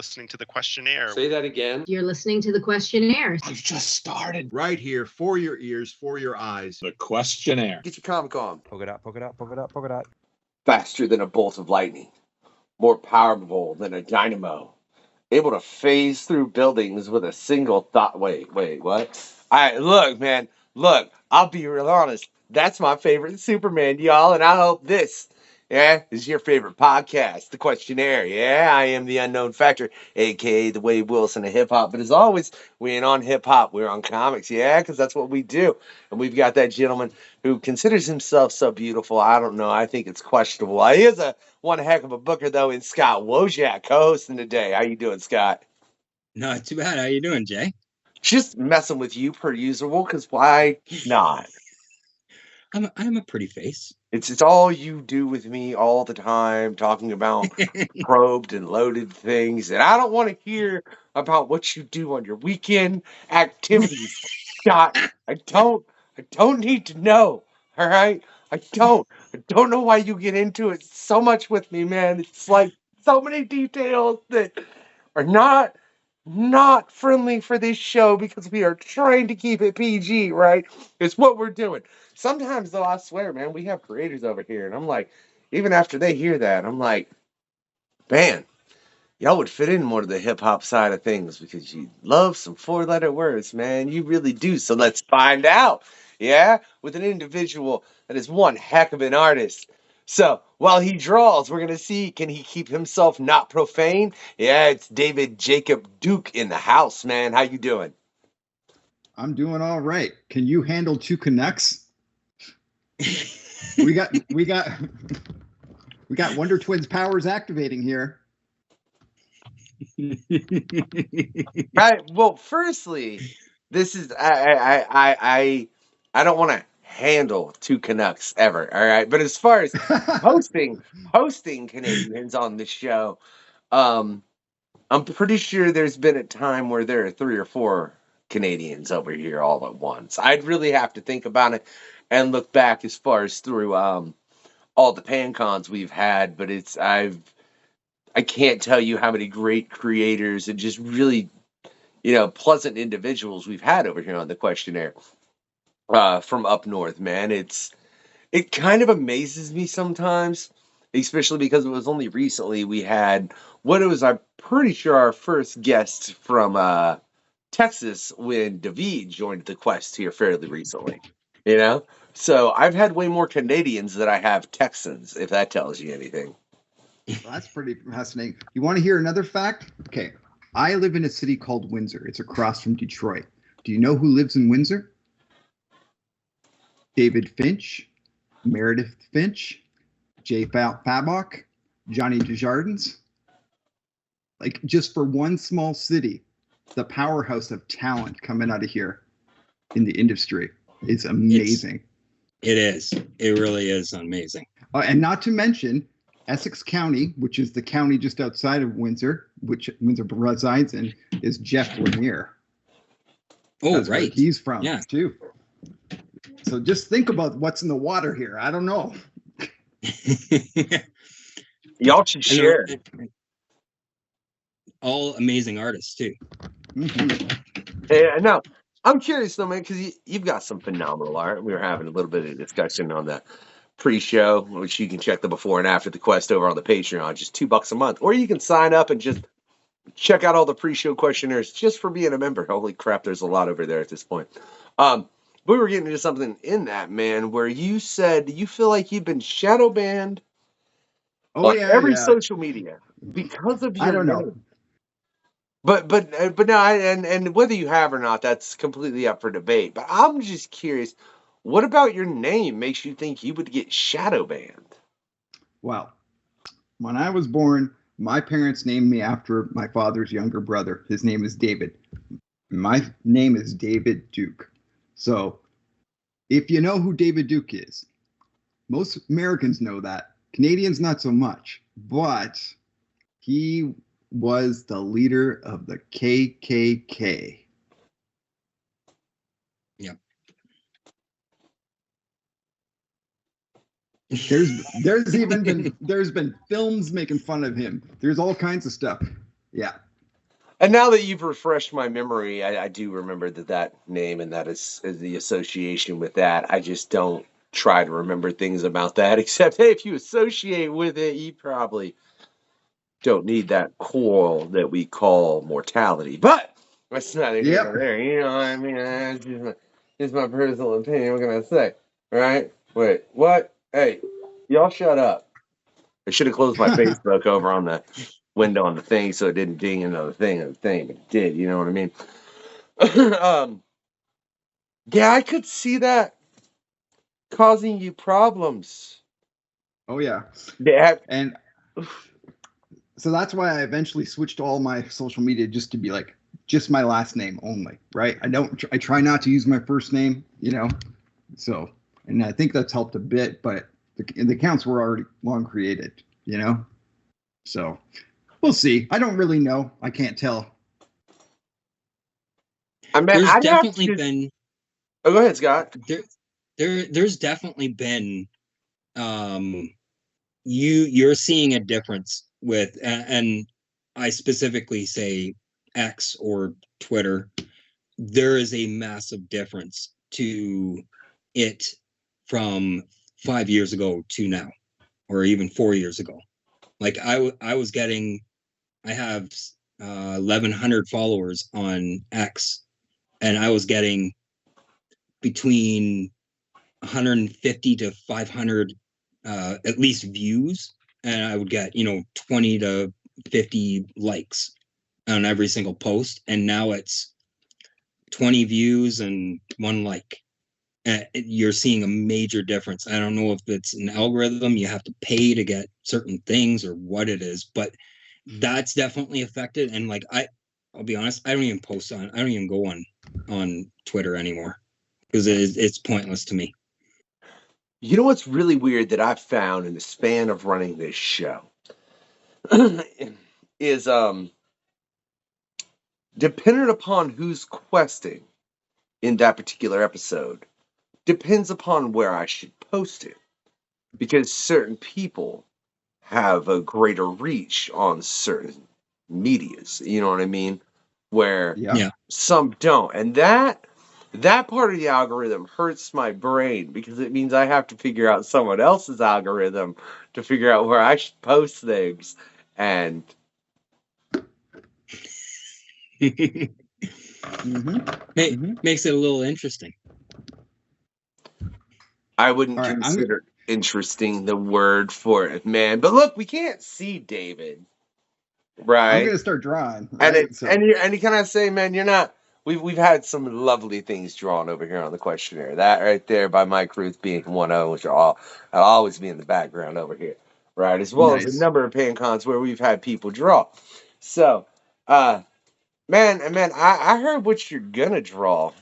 listening to the Questionnaire. Say that again. You're listening to the Questionnaires. I've just started. Right here, for your ears, for your eyes. The Questionnaire. Get your comic on. Poke it out, poke it out, poke it out, poke it out. Faster than a bolt of lightning. More powerful than a dynamo. Able to phase through buildings with a single thought. Wait, what? Look, man. Look, I'll be real honest. That's my favorite Superman, y'all, and I hope this, is your favorite podcast, The Questionnaire. Yeah, I am the Unknown Factor, AKA the Wade Wilson of hip-hop. But as always, we ain't on hip-hop. We're on comics, because that's what we do. And we've got that gentleman who considers himself so beautiful. I don't know. I think it's questionable. He is one heck of a booker, though, in Scott Wojcik, co-hosting today. How you doing, Scott? Not too bad. How you doing, Jay? Just messing with you per usual, because why not? I'm a pretty face. It's all you do with me all the time, talking about probed and loaded things, and I don't want to hear about what you do on your weekend activities, Scott. I don't need to know. All right, I don't know why you get into it so much with me, man. It's like so many details that are not friendly for this show because we are trying to keep it PG, right? It's what we're doing. Sometimes, though, I swear, man, we have creators over here, and I'm like, even after they hear that, I'm like, man, y'all would fit in more to the hip-hop side of things because you love some four-letter words, man. You really do. So let's find out, with an individual that is one heck of an artist. So while he draws, we're going to see, can he keep himself not profane? Yeah, it's David Jacob Duke in the house, man. How you doing? I'm doing all right. Can you handle two Canucks? we got Wonder Twins powers activating here. Right. Well, firstly, this is I don't want to handle two Canucks ever. All right, but as far as hosting Canadians on the show, I'm pretty sure there's been a time where there are 3 or 4 Canadians over here all at once. I'd really have to think about it and look back as far as through all the PanCons we've had, but I can't tell you how many great creators and just really, pleasant individuals we've had over here on the Questionnaire from up north, man. It kind of amazes me sometimes, especially because it was only recently we had I'm pretty sure our first guest from Texas when David joined the Quest here fairly recently, So I've had way more Canadians than I have Texans, if that tells you anything. Well, that's pretty fascinating. You want to hear another fact? Okay. I live in a city called Windsor. It's across from Detroit. Do you know who lives in Windsor? David Finch, Meredith Finch, Jay Fabok, Johnny Desjardins. Like, just for one small city, the powerhouse of talent coming out of here in the industry is amazing. It is. It really is amazing. And not to mention, Essex County, which is the county just outside of Windsor, which Windsor resides in, is Jeff Lemire. Oh, That's right. where he's from, too. So just think about what's in the water here. I don't know. Y'all should share. All amazing artists, too. Mm-hmm. Yeah, no. I'm curious, though, man, because you've got some phenomenal art. We were having a little bit of discussion on the pre-show, which you can check the before and after the Quest over on the Patreon, just $2 a month. Or you can sign up and just check out all the pre-show questionnaires just for being a member. Holy crap, there's a lot over there at this point. We were getting into something in that, man, where you said you feel like you've been shadow banned on every social media because of your I don't know. But no, and whether you have or not, that's completely up for debate. But I'm just curious, what about your name makes you think you would get shadow banned? Well, when I was born, my parents named me after my father's younger brother. His name is David. My name is David Duke. So if you know who David Duke is, most Americans know that. Canadians, not so much. But he was the leader of the KKK. Yep. There's been films making fun of him. There's all kinds of stuff. Yeah. And now that you've refreshed my memory, I do remember that name, and that is the association with that. I just don't try to remember things about that, except, hey, if you associate with it, you probably don't need that coil that we call mortality. But that's neither here nor there. You know what I mean? It's my personal opinion. What can I say? Right? Wait, what? Hey, y'all shut up. I should have closed my Facebook over on the window on the thing so it didn't ding another thing, but it did. You know what I mean? Yeah, I could see that causing you problems. Oh yeah. Yeah. And so that's why I eventually switched all my social media just to be like just my last name only, right? I try not to use my first name, you know. So, and I think that's helped a bit, but the accounts were already long created, you know. So, we'll see. I don't really know. I can't tell. I mean, There's definitely been. Oh, go ahead, Scott. There's definitely been. You're seeing a difference with, and I specifically say X or Twitter. There is a massive difference to it from 5 years ago to now, or even 4 years ago. Like I was getting, I have 1,100 followers on X, and I was getting between 150 to 500 at least views, and I would get 20 to 50 likes on every single post, and now it's 20 views and 1 like. You're seeing a major difference. I don't know if it's an algorithm, you have to pay to get certain things, or what it is, but that's definitely affected. And like I'll be honest, I don't even go on Twitter anymore, because it's pointless to me. You know what's really weird that I've found in the span of running this show is dependent upon who's questing in that particular episode, depends upon where I should post it. Because certain people have a greater reach on certain medias, you know what I mean? Where some don't. And that part of the algorithm hurts my brain, because it means I have to figure out someone else's algorithm to figure out where I should post things. And Makes it a little interesting. I wouldn't consider interesting the word for it, man. But look, we can't see David, right? I'm gonna start drawing, right? And you kind of say, man, you're not. We've had some lovely things drawn over here on the questionnaire. That right there by Mike Ruth being 1-0, which I'll always be in the background over here, right? As well as a number of pan cons where we've had people draw. So, man, I heard what you're gonna draw,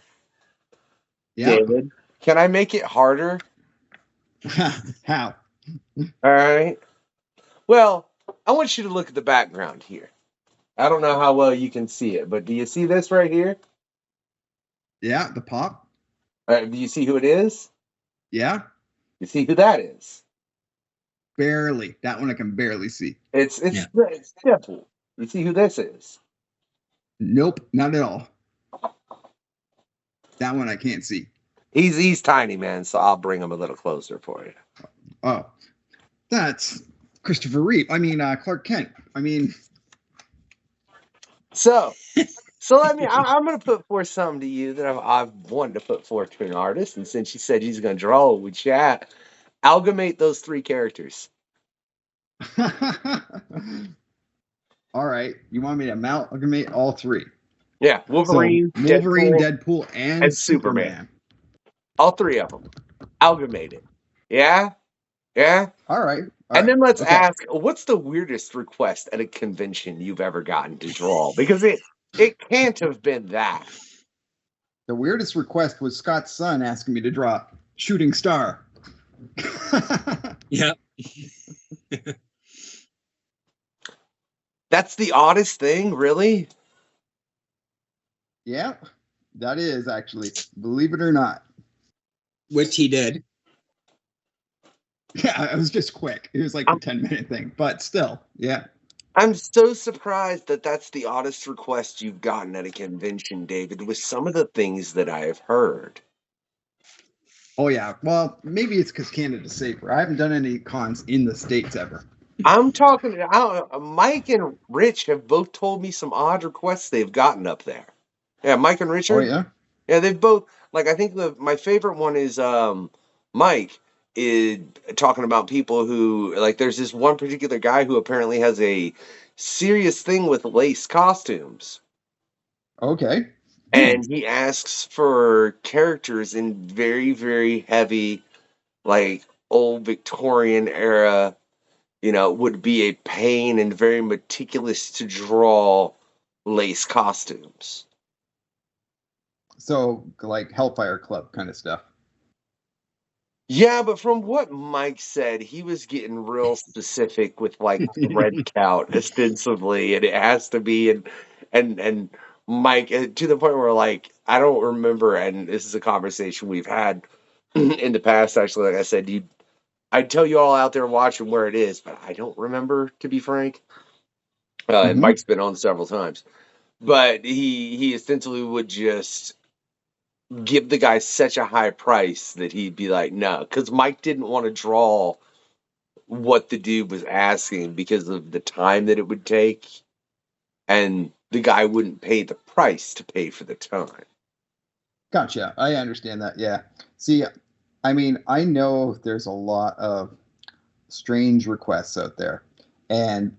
David. Can I make it harder? How? All right. Well, I want you to look at the background here. I don't know how well you can see it, but do you see this right here? Yeah, the pop. Do you see who it is? Yeah. You see who that is? Barely. That one I can barely see. It's Deadpool. You see who this is? Nope, not at all. That one I can't see. He's tiny, man, so I'll bring him a little closer for you. Oh, that's Christopher Reeve. I mean, Clark Kent. I mean, so let me. I'm going to put forth something to you that I've wanted to put forth to an artist, and since you said he's going to draw, we chat. Amalgamate those 3 characters. All right, you want me to amalgamate all 3? Yeah, Wolverine, so, Deadpool, and Superman. All 3 of them. Amalgamate it. Yeah? All right. And then let's ask, what's the weirdest request at a convention you've ever gotten to draw? Because it can't have been that. The weirdest request was Scott's son asking me to draw Shooting Star. Yeah. That's the oddest thing, really? Yeah, that is actually, believe it or not. Which he did. Yeah, it was just quick. It was like a 10-minute thing, but still, yeah. I'm so surprised that that's the oddest request you've gotten at a convention, David, with some of the things that I have heard. Oh yeah. Well, maybe it's because Canada's safer. I haven't done any cons in the States ever. I'm talking. Mike and Rich have both told me some odd requests they've gotten up there. Yeah, Mike and Oh Richard. yeah. Yeah, they've both. Like, I think my favorite one is Mike is talking about people who, like, there's this one particular guy who apparently has a serious thing with lace costumes. Okay. And he asks for characters in very, very heavy, like, old Victorian era, would be a pain and very meticulous to draw lace costumes. So like Hellfire Club kind of stuff. Yeah, but from what Mike said, he was getting real specific with like thread count ostensibly, and it has to be and Mike to the point where like I don't remember, and this is a conversation we've had in the past. Actually, like I said, I'd tell you all out there watching where it is, but I don't remember, to be frank. And Mike's been on several times, but he ostensibly would just give the guy such a high price that he'd be like, no, because Mike didn't want to draw what the dude was asking because of the time that it would take, and the guy wouldn't pay the price to pay for the time. Gotcha. I understand that. Yeah. See, I mean, I know there's a lot of strange requests out there, and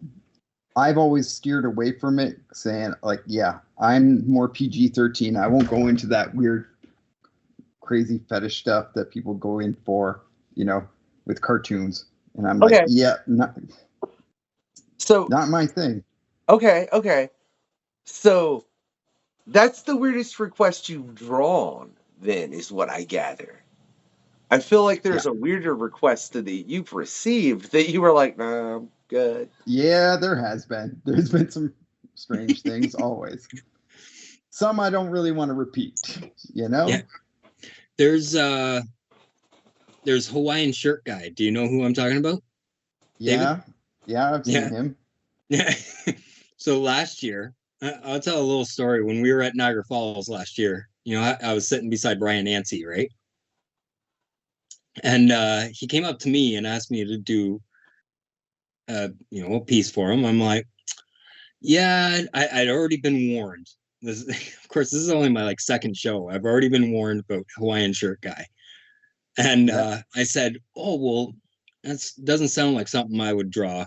I've always steered away from it, saying like, yeah, I'm more PG-13. I won't go into that weird, crazy fetish stuff that people go in for, with cartoons. And I'm like, yeah, not my thing. Okay. So that's the weirdest request you've drawn, then, is what I gather. I feel like there's a weirder request that you've received that you were like, nah, I'm good. Yeah, there has been. There's been some strange things always. Some I don't really want to repeat, Yeah. There's Hawaiian shirt guy. Do you know who I'm talking about? Yeah. David? Yeah, I've seen him. Yeah. So last year, I'll tell a little story. When we were at Niagara Falls last year, I was sitting beside Brian Nancy, right? And he came up to me and asked me to do a piece for him. I'm like, yeah, I'd already been warned. Of course, this is only my second show. I've already been warned about Hawaiian shirt guy. And I said, oh, well, that doesn't sound like something I would draw.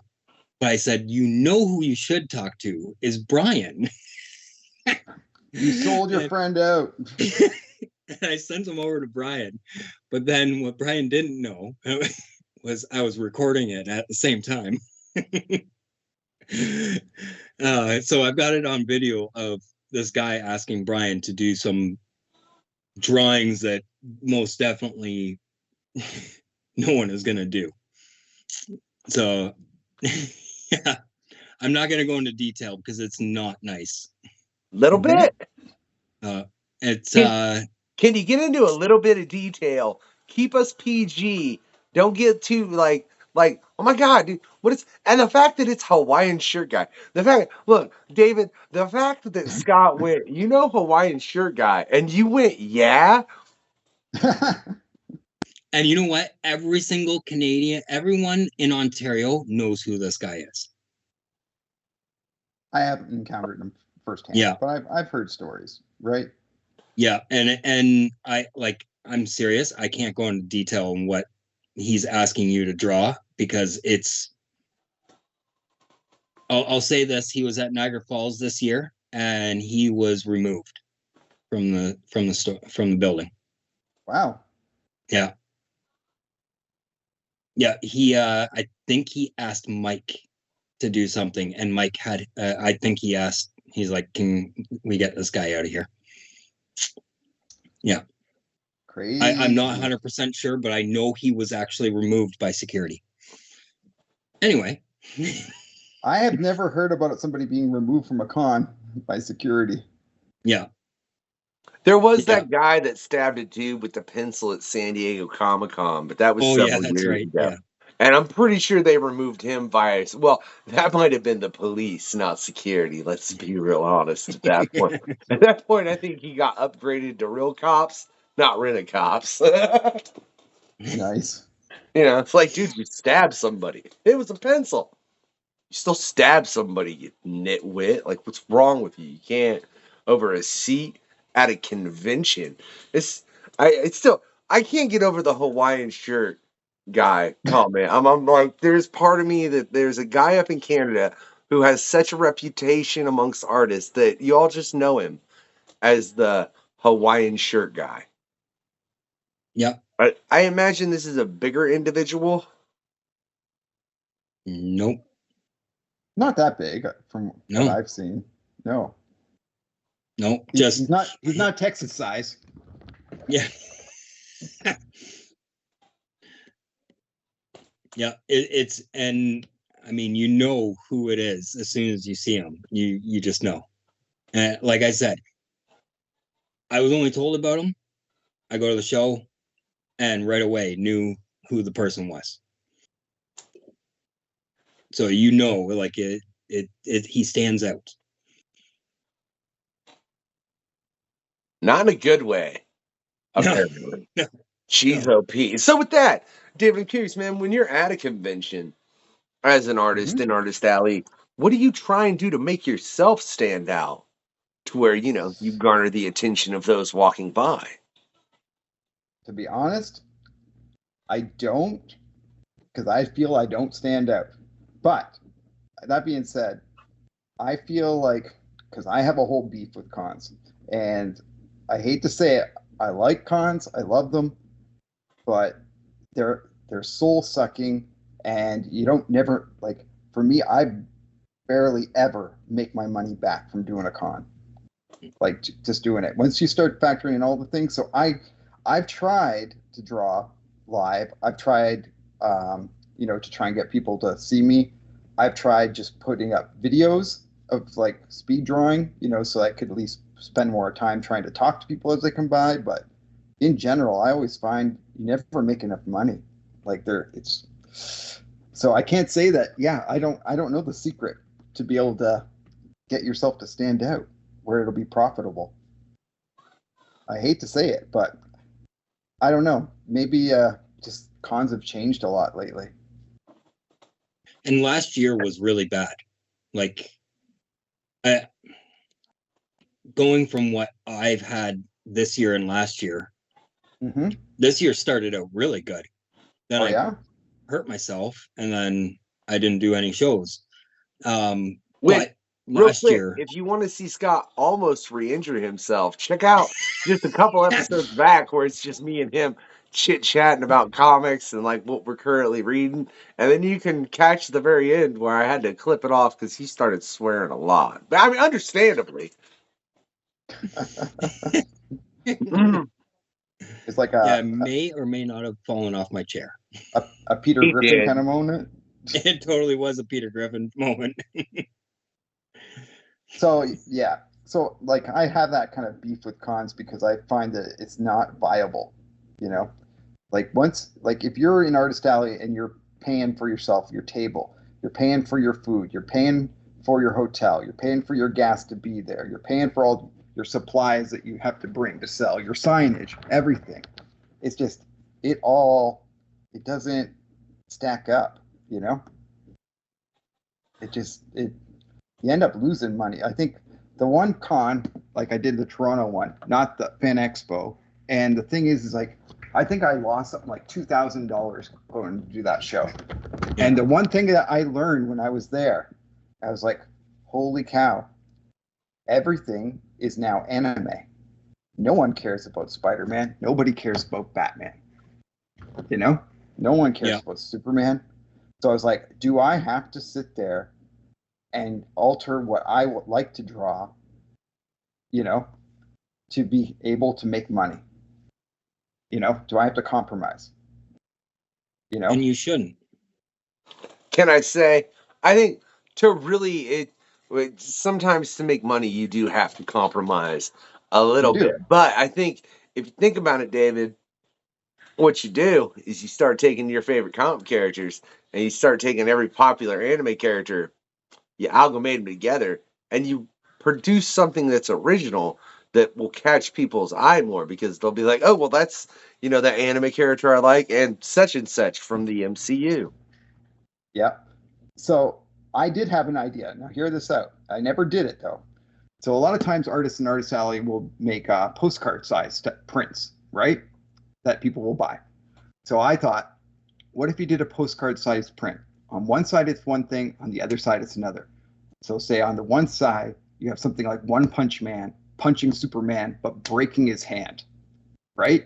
But I said, who you should talk to is Brian. You sold your friend out. And I sent him over to Brian. But then what Brian didn't know was I was recording it at the same time. So I've got it on video of this guy asking Brian to do some drawings that most definitely no one is going to do. So, yeah, I'm not going to go into detail because it's not nice. Little bit. Can you get into a little bit of detail? Keep us PG. Don't get too like, oh my God, dude, what is? And the fact that it's Hawaiian shirt guy. Look, David, the fact that Scott went, Hawaiian shirt guy, and you went, yeah. And you know what? Every single Canadian, everyone in Ontario knows who this guy is. I haven't encountered him firsthand. Yeah, but I've heard stories, right? Yeah, and I'm serious. I can't go into detail on what he's asking you to draw because it's. I'll say this: he was at Niagara Falls this year, and he was removed from the building. Wow. Yeah. Yeah, I think he asked Mike to do something, and Mike had. I think he's like, "Can we get this guy out of here?" Yeah. Crazy. I'm not 100% sure, but I know he was actually removed by security. Anyway. I have never heard about somebody being removed from a con by security. Yeah. There was that guy that stabbed a dude with the pencil at San Diego Comic-Con, but that was several years ago. And I'm pretty sure they removed him via. Well, that might have been the police, not security. Let's be real honest at that point. At that point, I think he got upgraded to real cops, not rent cops. Nice. It's like, dude, you stabbed somebody. It was a pencil. You still stab somebody, you nitwit. Like, what's wrong with you? You can't over a seat at a convention. I can't get over the Hawaiian shirt guy comment. I'm like, there's part of me that there's a guy up in Canada who has such a reputation amongst artists that you all just know him as the Hawaiian shirt guy. Yep. I imagine this is a bigger individual. Nope. Not that big from No. what I've seen. No. Nope. He's not Texas size. Yeah. Yeah. It's and I mean, you know who it is as soon as you see him. You just know. And like I said, I was only told about him. I go to the show and right away knew who the person was. So like he stands out. Not in a good way, apparently. No. She's OP. So with that, David, I'm curious, man, when you're at a convention as an artist in Artist Alley, what do you try and do to make yourself stand out to where, you garner the attention of those walking by? To be honest, I don't, because I feel I don't stand out. But that being said, I feel like, because I have a whole beef with cons, and I hate to say it, I like cons, I love them, but they're soul sucking, and you don't never like. For me, I barely ever make my money back from doing a con, like just doing it. Once you start factoring in all the things, so I've tried to draw live. I've tried, to try and get people to see me. I've tried just putting up videos of like speed drawing, so I could at least spend more time trying to talk to people as they come by. But in general, I always find you never make enough money. Like so I can't say that. Yeah, I don't know the secret to be able to get yourself to stand out where it'll be profitable. I hate to say it, but I don't know. Maybe just cons have changed a lot lately. And last year was really bad. Like, going from what I've had this year and last year, this year started out really good. Then I hurt myself, and then I didn't do any shows. But last year, if you want to see Scott almost re-injure himself, check out just a couple episodes back where it's just me and him chit-chatting about comics and like what we're currently reading, and then you can catch the very end where I had to clip it off because he started swearing a lot. But I mean, understandably. It's like may or may not have fallen off my chair. A Peter Griffin kind of moment. It totally was a Peter Griffin moment. So like I have that kind of beef with cons because I find that it's not viable. Like if you're in Artist Alley and you're paying for yourself, your table, you're paying for your food, you're paying for your hotel, you're paying for your gas to be there, you're paying for all your supplies that you have to bring to sell, your signage, everything. It's just it doesn't stack up, you end up losing money. I think the one con, like I did the Toronto one, not the Fan Expo, and the thing is like I think I lost something like $2,000 going to do that show. Yeah. And the one thing that I learned when I was there, I was like, holy cow, everything is now anime. No one cares about Spider-Man. Nobody cares about Batman. No one cares about Superman. So I was like, do I have to sit there and alter what I would like to draw, to be able to make money? Do I have to compromise? And you shouldn't. Can I say, I think to really, sometimes to make money, you do have to compromise a little bit. But I think if you think about it, David, what you do is you start taking your favorite comic characters and you start taking every popular anime character, you amalgamate them together, and you produce something that's original that will catch people's eye more because they'll be like, oh, well, that's, that anime character I like and such from the MCU. Yep. So I did have an idea. Now hear this out. I never did it though. So a lot of times artists in Artist Alley will make postcard sized prints, right? That people will buy. So I thought, what if you did a postcard sized print? On one side it's one thing, on the other side it's another. So say on the one side, you have something like One Punch Man punching Superman, but breaking his hand, right?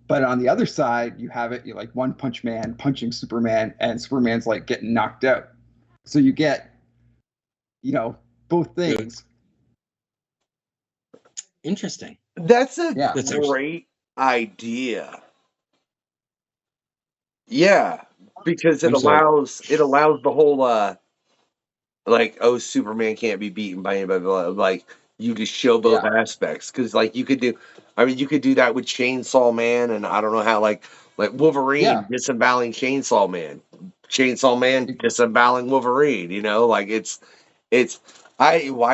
But on the other side, you have it, like One Punch Man punching Superman, and Superman's like getting knocked out. So you get, both things. Interesting. That's a That's great idea. Yeah, because it allows the whole Superman can't be beaten by anybody. Like you just show both aspects because you could do that with Chainsaw Man, and I don't know how like Wolverine disemboweling Chainsaw Man disemboweling Wolverine. Why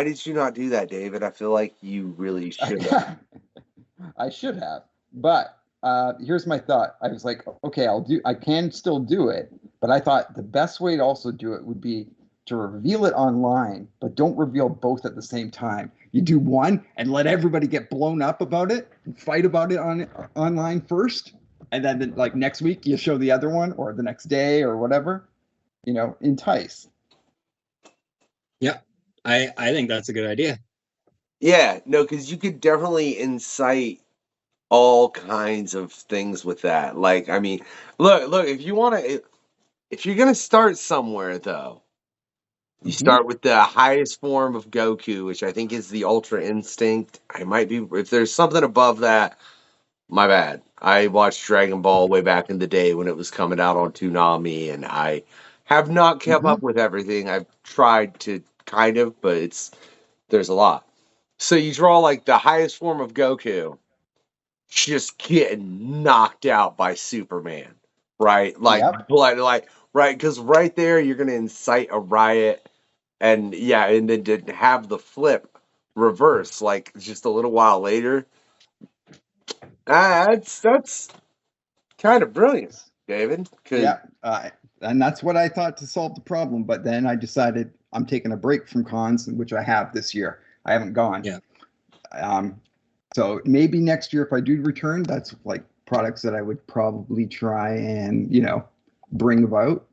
did you not do that, David? I feel like you really should have. I should have, but here's my thought. I was like, okay, I can still do it, but I thought the best way to also do it would be to reveal it online, but don't reveal both at the same time. You do one and let everybody get blown up about it and fight about it online first, and then next week you show the other one, or the next day or whatever. Entice. Yeah, I think that's a good idea. Yeah, no, because you could definitely incite all kinds of things with that. Look, if you're gonna start somewhere though, you start with the highest form of Goku, which I think is the Ultra Instinct. I might be, if there's something above that, my bad. I watched Dragon Ball way back in the day when it was coming out on Toonami, and I have not kept up with everything. I've tried to kind of, but there's a lot. So you draw the highest form of Goku just getting knocked out by Superman, right? Right, because right there you're gonna incite a riot. And then to have the flip reverse, just a little while later, that's kind of brilliant, David. And that's what I thought to solve the problem. But then I decided I'm taking a break from cons, which I have this year. I haven't gone. Yeah. So maybe next year, if I do return, that's products that I would probably try and bring about.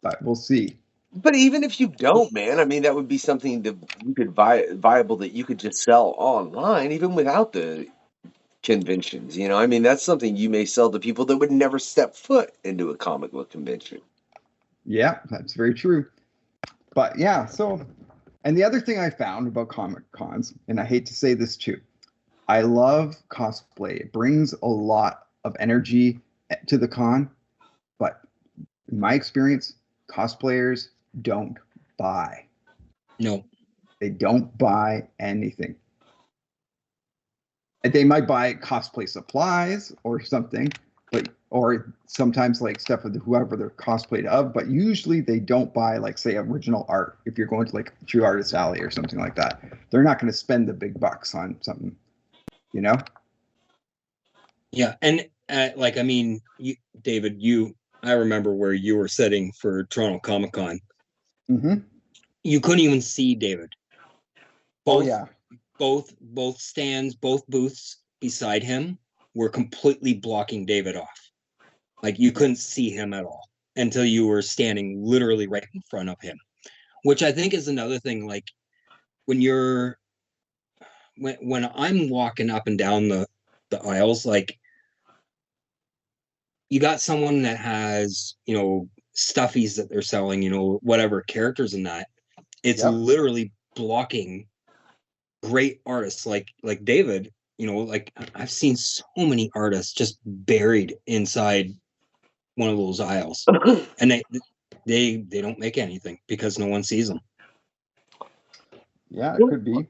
But we'll see. But even if you don't, man, I mean, that would be something that you could viable that you could just sell online, even without the conventions. I mean, that's something you may sell to people that would never step foot into a comic book convention. Yeah, that's very true. But yeah, and the other thing I found about comic cons, and I hate to say this too, I love cosplay. It brings a lot of energy to the con, but in my experience, cosplayers don't buy. No. They don't buy anything. And they might buy cosplay supplies or something, or sometimes stuff with whoever they're cosplayed of, but usually they don't buy say original art. If you're going to True Artist Alley or something like that, they're not going to spend the big bucks on something, Yeah, and David, I remember where you were sitting for Toronto Comic Con. You couldn't even see David. Both stands, both booths beside him were completely blocking David off. You couldn't see him at all until you were standing literally right in front of him, which I think is another thing. When I'm walking up and down the aisles, you got someone that has, stuffies that they're selling, whatever characters in that, it's literally blocking great artists like David. I've seen so many artists just buried inside one of those aisles, and they don't make anything because no one sees them. Yeah, it could be.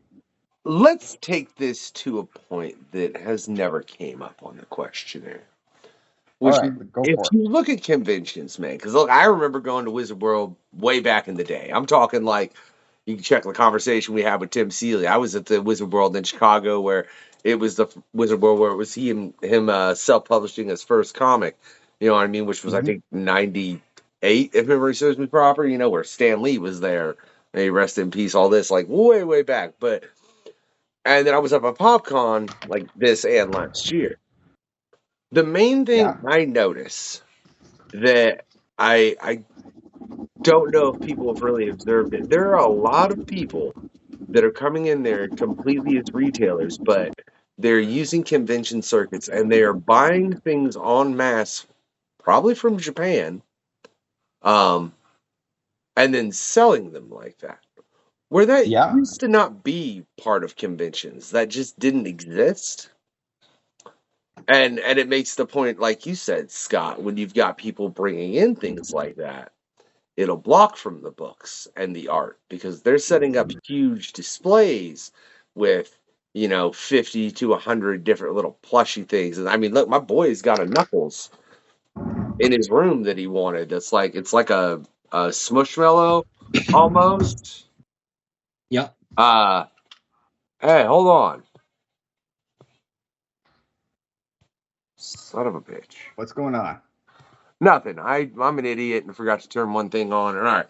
let's take this to a point that has never came up on the questionnaire. All Which, right, go if for it. you look at conventions, man, because look, I remember going to Wizard World way back in the day. I'm talking like you can check the conversation we had with Tim Seeley. I was at the Wizard World in Chicago where it was the Wizard World where it was him self-publishing his first comic. You know what I mean? Which was I think '98, if memory serves me proper. You know where Stan Lee was there. May he rest in peace. All this like way back, but and then I was up at PopCon like this and last year. The main thing Yeah. I notice that I don't know if people have really observed it. There are a lot of people that are coming in there completely as retailers, but they're using convention circuits and they are buying things en masse, probably from Japan, and then selling them like that. Where that Yeah. used to not be part of conventions, that just didn't exist. And it makes the point, like you said, Scott, when you've got people bringing in things like that, it'll block from the books and the art because they're setting up huge displays with 50 to 100 different little plushy things. And I mean, look, my boy's got a Knuckles in his room that he wanted. It's like a Smushmallow almost. Yeah. Hey, hold on. Son of a bitch. What's going on? Nothing. I'm an idiot and forgot to turn one thing on. All right.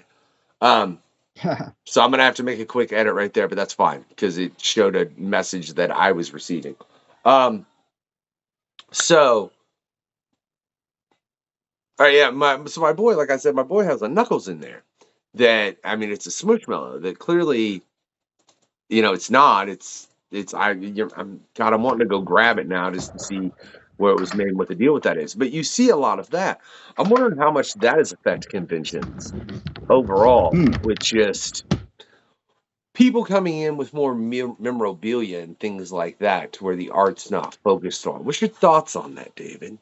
So I'm gonna have to make a quick edit right there, but that's fine because it showed a message that I was receiving. So, all right, yeah, my boy, like I said, my boy has a Knuckles in there. That I mean, it's a Smushmallow that clearly, it's not. I'm wanting to go grab it now just to see where it was made, and what the deal with that is. But you see a lot of that. I'm wondering how much that has affected conventions overall, with just people coming in with more memorabilia and things like that to where the art's not focused on. What's your thoughts on that, David?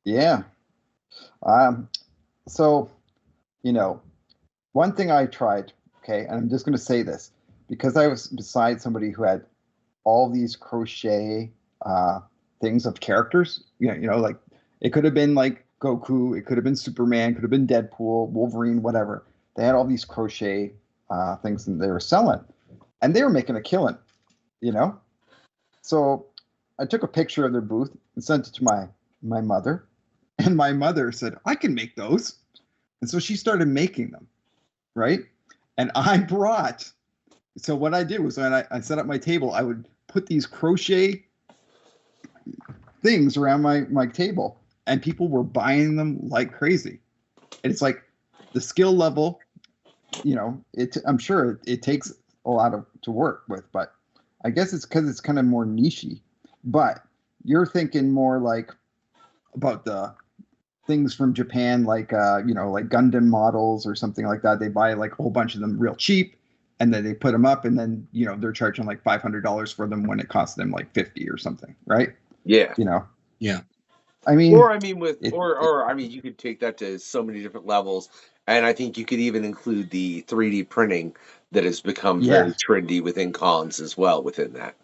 Yeah. So, one thing I tried, okay, and I'm just going to say this because I was beside somebody who had all these crochet things of characters. Like it could have been like Goku, it could have been Superman, could have been Deadpool, Wolverine, whatever. They had all these crochet things that they were selling, and they were making a killing. So I took a picture of their booth and sent it to my mother, and my mother said, "I can make those," and so she started making them, right? And so what I did was when I set up my table, I would put these crochet things around my table, and people were buying them like crazy. And it's like the skill level, I'm sure it takes a lot to work with, but I guess it's because it's kind of more nichey. But you're thinking more like about the things from Japan, like like Gundam models or something like that. They buy like a whole bunch of them real cheap, and then they put them up, and then they're charging like $500 for them when it costs them like $50 or something, right? Yeah. Yeah. I mean, you could take that to so many different levels, and I think you could even include the 3D printing that has become very trendy within cons as well. Within that,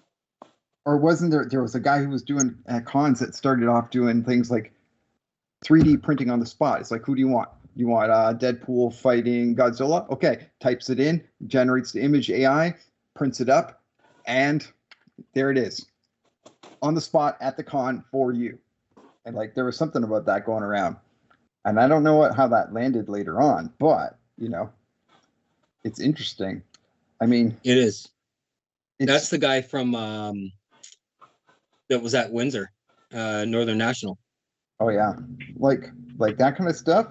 or wasn't there was a guy who was doing at cons that started off doing things like 3D printing on the spot. It's like, who do you want? You want Deadpool fighting Godzilla? Okay, types it in, generates the image AI, prints it up, and there it is on the spot at the con for you. And like there was something about that going around, and I don't know how that landed later on, but it's interesting. I mean, it is. That's the guy from that was at Windsor, Northern National. Oh yeah, like that kind of stuff.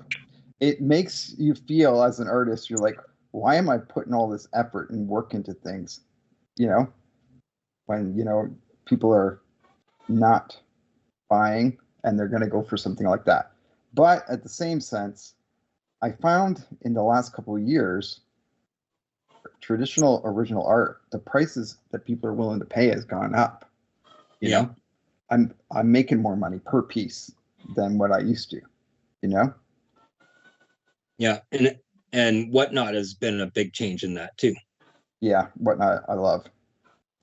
It makes you feel as an artist, you're like, why am I putting all this effort and work into things? When people are not buying and they're going to go for something like that. But at the same sense, I found in the last couple of years, traditional original art, the prices that people are willing to pay has gone up. You know, I'm making more money per piece than what I used to. Yeah, and Whatnot has been a big change in that too. Yeah, Whatnot I love.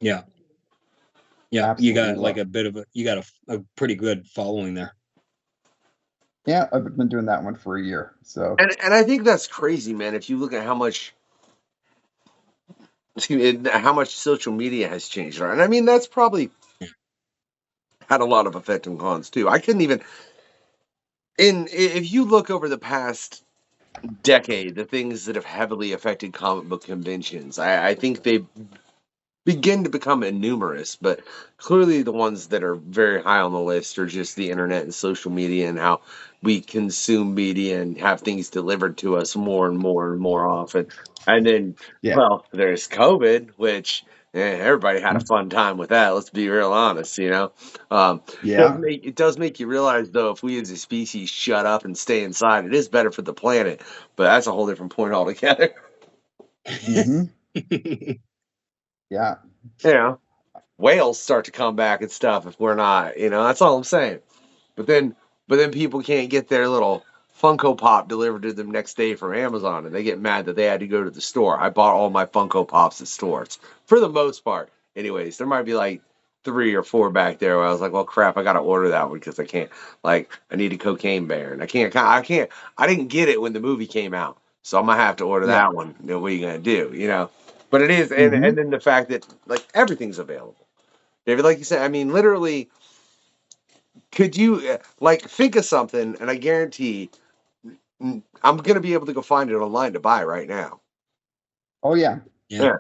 Yeah. Yeah, you got Absolutely like love. you got a pretty good following there. Yeah, I've been doing that one for a year. So And I think that's crazy, man. If you look at how much, excuse me, how much social media has changed, right? And I mean that's probably had a lot of effect on cons too. I couldn't even, if you look over the past decade, the things that have heavily affected comic book conventions, I think they begin to become numerous, but clearly the ones that are very high on the list are just the internet and social media and how we consume media and have things delivered to us more and more and more often. And then, yeah. well, there's COVID, which everybody had a fun time with that. Let's be real honest, you know. Yeah. It does make you realize, though, if we as a species shut up and stay inside, it is better for the planet. But that's a whole different point altogether. hmm Yeah. You know, whales start to come back and stuff if we're not, you know, that's all I'm saying. But then people can't get their little Funko Pop delivered to them next day from Amazon and they get mad that they had to go to the store. I bought all my Funko Pops at stores for the most part. Anyways, there might be like 3 or 4 back there where I was like, well crap, I gotta order that one because I can't, like, I need a cocaine bear and I didn't get it when the movie came out. So I'm gonna have to order Yeah. that one. You know, what are you gonna do? You know? But it is, hmm and then the fact that like everything's available. David, like you said, I mean, literally, could you like think of something, and I guarantee I'm gonna be able to go find it online to buy right now. Oh yeah. Yeah. Yeah,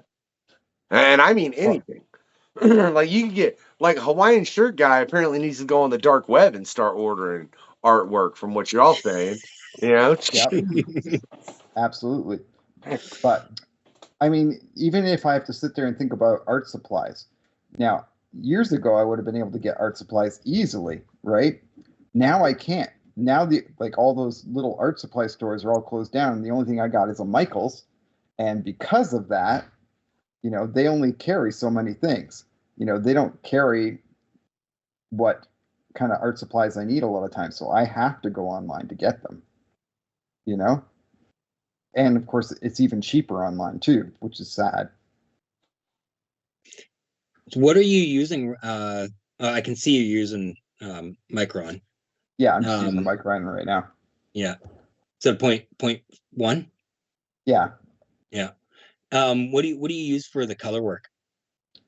and I mean Oh, anything. Like you can get like a Hawaiian shirt guy apparently needs to go on the dark web and start ordering artwork from what you're all saying. You know? yep. Absolutely. But I mean, even if I have to sit there and think about art supplies, now years ago I would have been able to get art supplies easily, right? Now I can't. Now the like all those little art supply stores are all closed down, and the only thing I got is a Michaels, and because of that, they only carry so many things. They don't carry what kind of art supplies I need a lot of times, so I have to go online to get them. You know, and of course it's even cheaper online too, which is sad. So what are you using? I can see you're using Micron. Yeah, I'm just using a Micron right now. Yeah. So point one? Yeah. Yeah. What do you use for the color work?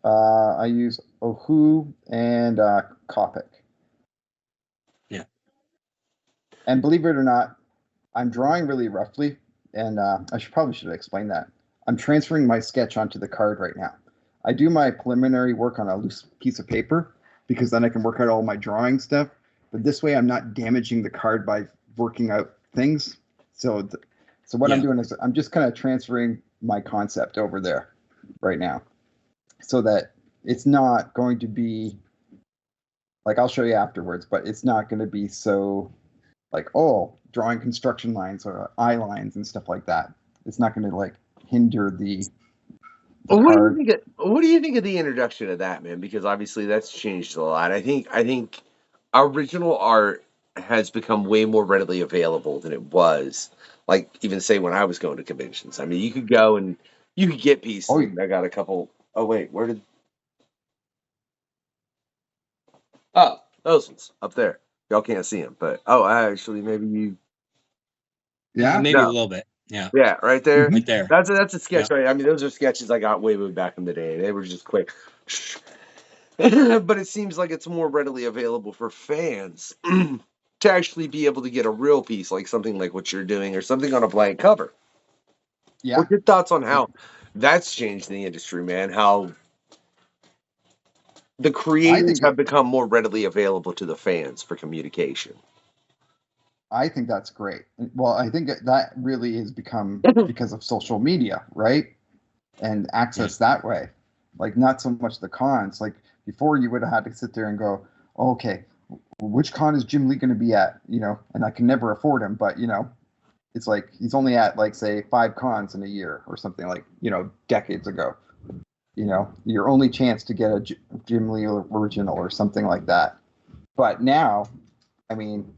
I use Ohu and Copic. Yeah. And believe it or not, I'm drawing really roughly, and I probably should explain that. I'm transferring my sketch onto the card right now. I do my preliminary work on a loose piece of paper because then I can work out all my drawing stuff. But this way, I'm not damaging the card by working out things. So what I'm doing is I'm just kind of transferring my concept over there right now, so that it's not going to be like, I'll show you afterwards, but it's not going to be so like, oh, drawing construction lines or eye lines and stuff like that. It's not going to like hinder the What do you card. think? What do you think of the introduction of that, man? Because obviously that's changed a lot. I think original art has become way more readily available than it was. Like even say when I was going to conventions. I mean, you could go and you could get pieces. Oh, And I got a couple. Oh wait, where did? Oh, those ones up there. Y'all can't see them, but actually maybe you. yeah. Maybe a No, little bit. Yeah. yeah, right there. Mhm. Right there. That's a sketch, Yeah. right? I mean, those are sketches I got way back in the day. They were just quick. But it seems like it's more readily available for fans to actually be able to get a real piece, like something like what you're doing, or something on a blank cover. Yeah. What's your thoughts on how that's changed the industry, man? How the I creators think have become more readily available to the fans for communication. I think that's great. Well, I think that really has become because of social media, right? And access that way. Like not so much the cons. Like before, you would have had to sit there and go, oh, okay, which con is Jim Lee going to be at? And I can never afford him, but it's like he's only at like say 5 cons in a year or something, like decades ago. Your only chance to get a Jim Lee original or something like that. But now, I mean,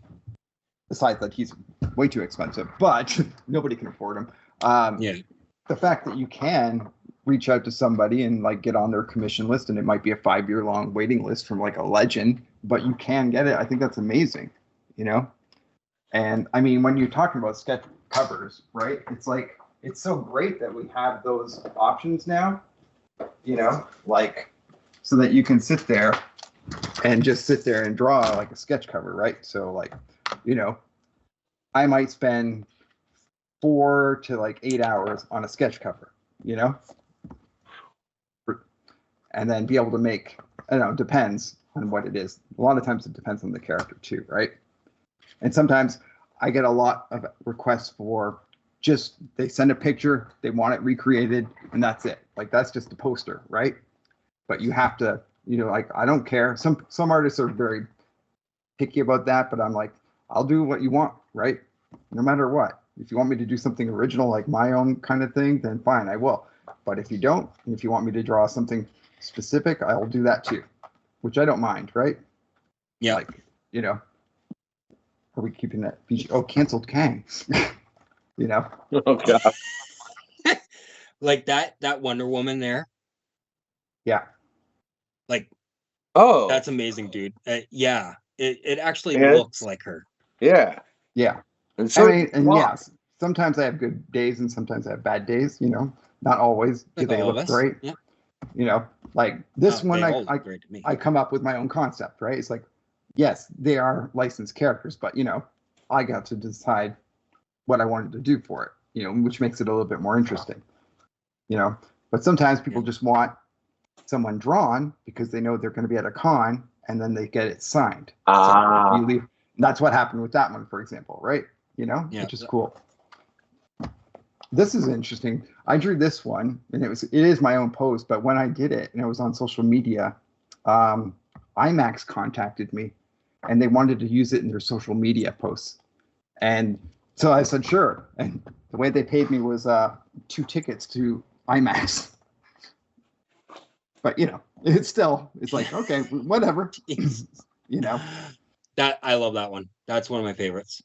besides that he's way too expensive, but nobody can afford him. Yeah. The fact that you can reach out to somebody and like get on their commission list, and it might be a 5-year long waiting list from like a legend, but you can get it. I think that's amazing, you know? And I mean, when you're talking about sketch covers, right? It's like, it's so great that we have those options now, you know, like, so that you can sit there and just sit there and draw like a sketch cover, right? So like, you know, I might spend 4 to like 8 hours on a sketch cover, you know, and then be able to make, I don't know, depends on what it is. A lot of times it depends on the character too, right? And sometimes I get a lot of requests for just, they send a picture, they want it recreated, and that's it. Like, that's just a poster, right? But you have to, you know, like, I don't care. Some artists are very picky about that, but I'm like, I'll do what you want, right? No matter what. If you want me to do something original, like my own kind of thing, then fine, I will. But if you don't, and if you want me to draw something specific, I'll do that too, which I don't mind, right? Yeah. Like, you know, are we keeping that PG? Oh, canceled Kang. You know? Oh god. Like that Wonder Woman there. Yeah. Like, Oh, that's amazing, dude. Yeah. It actually Yeah. looks like her. yeah. Yeah. And so, I mean, and yes, sometimes I have good days and sometimes I have bad days, you know. Not always do Like they all of look us. great. Yeah. You know, like this one, They all I look great to me. I come up with my own concept, right? It's like, yes, they are licensed characters, but you know, I got to decide what I wanted to do for it, you know, which makes it a little bit more interesting, you know. But sometimes people just want someone drawn because they know they're going to be at a con and then they get it signed. Ah. So you leave. That's what happened with that one, for example, right? You know, Yeah. which is cool. This is interesting. I drew this one, and it is my own post. But when I did it, and it was on social media, IMAX contacted me, and they wanted to use it in their social media posts. And so I said sure. And the way they paid me was 2 tickets to IMAX. But you know, it's like okay, whatever. You know. That I love that one. That's one of my favorites.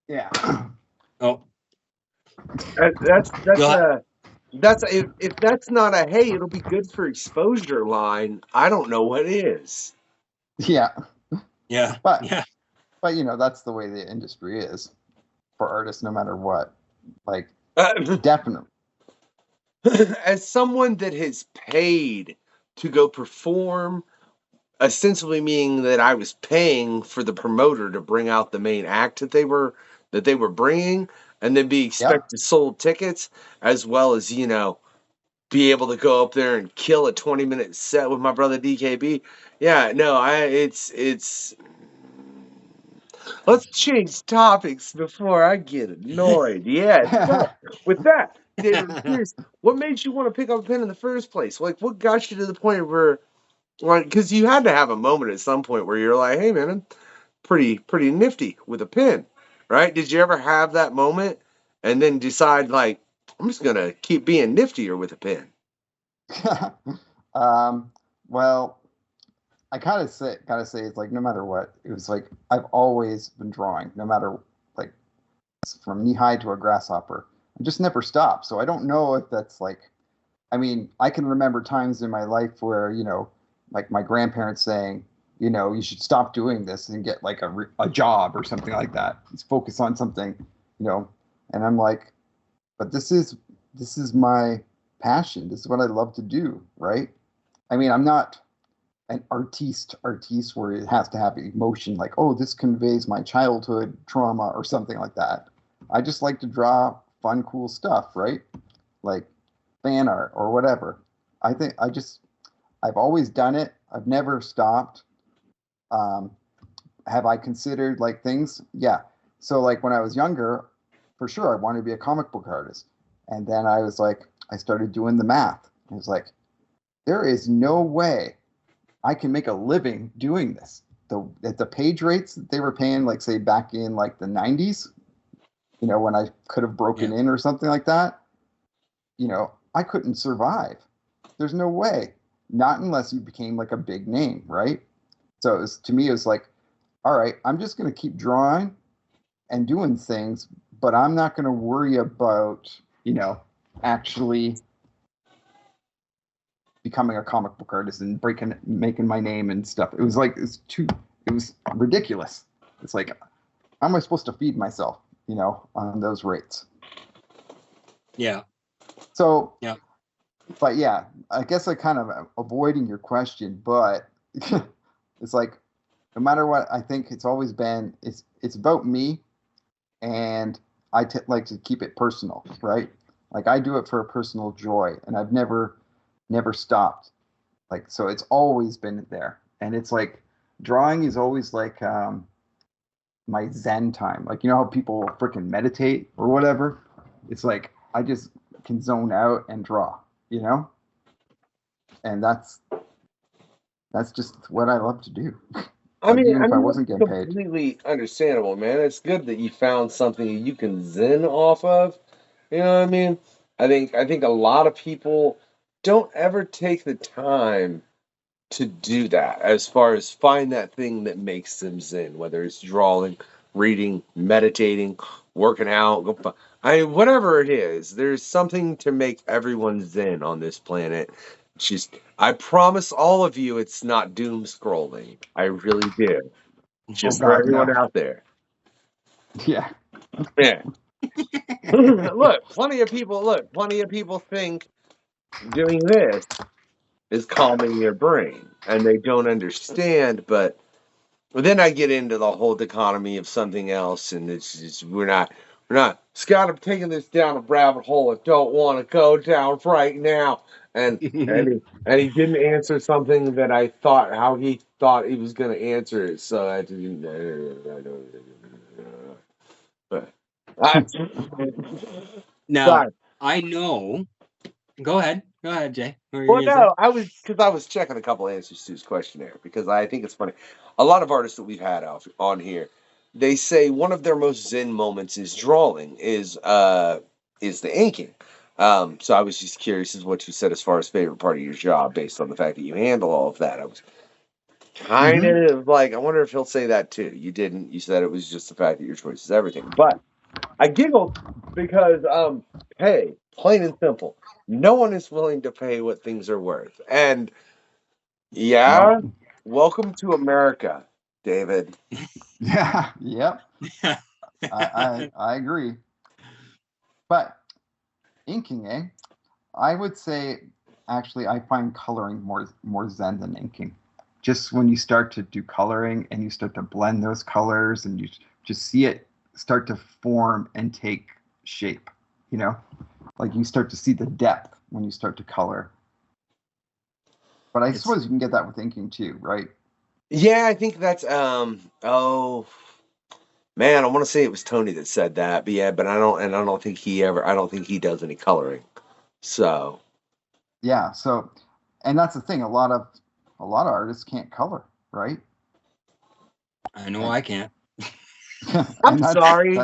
Yeah. Oh, That's if that's not a hey, it'll be good for exposure line. I don't know what is. Yeah. yeah. But Yeah. But you know, that's the way the industry is for artists, no matter what. Like, definitely. As someone that has paid to go perform, ostensibly meaning that I was paying for the promoter to bring out the main act that they were bringing, and then be expected sold tickets, as well as, you know, be able to go up there and kill a 20-minute set with my brother DKB. Yeah, no, it's let's change topics before I get annoyed. Yeah. So with that, David, I'm curious, what made you want to pick up a pen in the first place? Like, what got you to the point where, like, because you had to have a moment at some point where you're like, hey man, I'm pretty nifty with a pen, right? Did you ever have that moment and then decide like, I'm just gonna keep being niftier with a pen? Well, I gotta say it's like no matter what, it was like I've always been drawing, no matter like from knee high to a grasshopper. I just never stopped. So I don't know if that's like, I mean, I can remember times in my life where, you know, like my grandparents saying, you know, you should stop doing this and get like a job or something like that. Let's focus on something, you know. And I'm like, but this is my passion. This is what I love to do, right? I mean, I'm not an artiste where it has to have emotion, like, oh, this conveys my childhood trauma or something like that. I just like to draw fun, cool stuff, right? Like fan art or whatever. I've always done it. I've never stopped. Have I considered like things? Yeah. So like when I was younger, for sure, I wanted to be a comic book artist. And then I was like, I started doing the math. I was like, there is no way I can make a living doing this. At the page rates that they were paying, like say back in like the 90s, you know, when I could have broken in or something like that, you know, I couldn't survive. There's no way. Not unless you became like a big name, right? So to me, it was like, all right, I'm just going to keep drawing and doing things, but I'm not going to worry about, you know, actually becoming a comic book artist and making my name and stuff. It was like it was ridiculous. It's like, how am I supposed to feed myself, on those rates? Yeah. So yeah. But yeah, I guess I kind of avoiding your question, but it's like, no matter what, I think it's always been, it's about me, and I like to keep it personal, right? Like, I do it for a personal joy, and I've never stopped. Like, so it's always been there. And it's like, drawing is always like my Zen time. Like, you know how people freaking meditate or whatever? It's like, I just can zone out and draw, and that's just what I love to do. I mean, even if I wasn't getting paid. Completely understandable, man. It's good that you found something you can zen off of. You know what I mean? I think a lot of people don't ever take the time to do that, as far as find that thing that makes them zen, whether it's drawing, reading, meditating, working out, whatever it is. There's something to make everyone zen on this planet. Just, I promise all of you, it's not doom scrolling. I really do. Just for everyone out there. Yeah. Yeah. Look, plenty of people think doing this is calming your brain, and they don't understand. But then I get into the whole dichotomy of something else, and it's just, we're not. Scott, I'm taking this down a rabbit hole I don't want to go down right now. And he didn't answer something that I thought how he thought he was going to answer it, so I didn't. But Now, sorry. I know. Go ahead, Jay. Well, no, I was checking a couple answers to his questionnaire, because I think it's funny. A lot of artists that we've had on here, they say one of their most zen moments is drawing, is the inking. So I was just curious as what you said as far as favorite part of your job, based on the fact that you handle all of that. I was kind of like, I wonder if he'll say that too. You didn't. You said it was just the fact that your choice is everything. But I giggled because, hey, plain and simple, no one is willing to pay what things are worth. And yeah, welcome to America, David. Yeah. Yep. I agree. But inking, I would say, actually, I find coloring more zen than inking. Just when you start to do coloring and you start to blend those colors and you just see it start to form and take shape, like you start to see the depth when you start to color. But I suppose you can get that with inking too, right? Yeah, I think that's oh man, I want to say it was Tony that said that, but yeah, but I don't think he does any coloring. So yeah, and that's the thing, a lot of artists can't color, right? I know I can't. I'm sorry.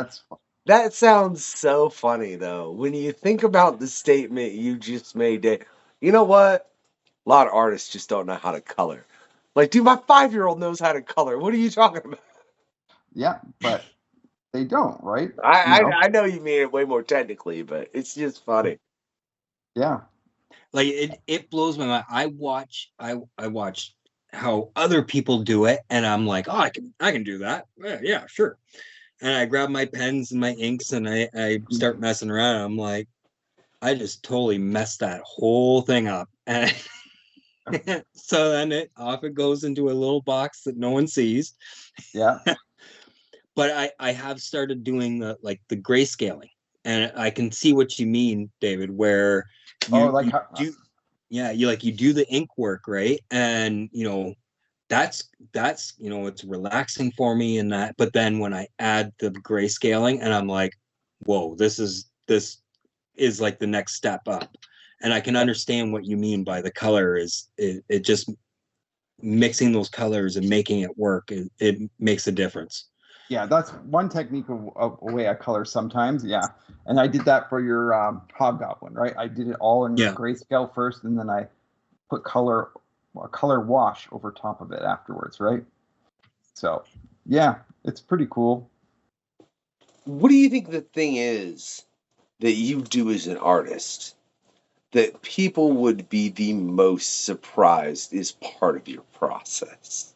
That sounds so funny, though. When you think about the statement you just made, you know what? A lot of artists just don't know how to color. Like, dude, my 5-year-old knows how to color. What are you talking about? Yeah, but they don't, right? I know you mean it way more technically, but it's just funny. Yeah. Like, it blows my mind. I watch how other people do it, and I'm like, oh, I can do that. Yeah, sure. And I grab my pens and my inks and I start messing around. I'm like, I just totally messed that whole thing up. And so then it goes into a little box that no one sees. Yeah. But I have started doing the grayscaling, and I can see what you mean, David, where you do the ink work, right? And that's it's relaxing for me and that, but then when I add the grayscaling and I'm like, whoa, this is like the next step up. And I can understand what you mean by the color is it just mixing those colors and making it work. It makes a difference. Yeah, that's one technique of a way I color sometimes. Yeah. And I did that for your Hobgoblin, right? I did it all in grayscale first, and then I put a color wash over top of it afterwards, right? So, yeah, it's pretty cool. What do you think the thing is that you do as an artist that people would be the most surprised is part of your process?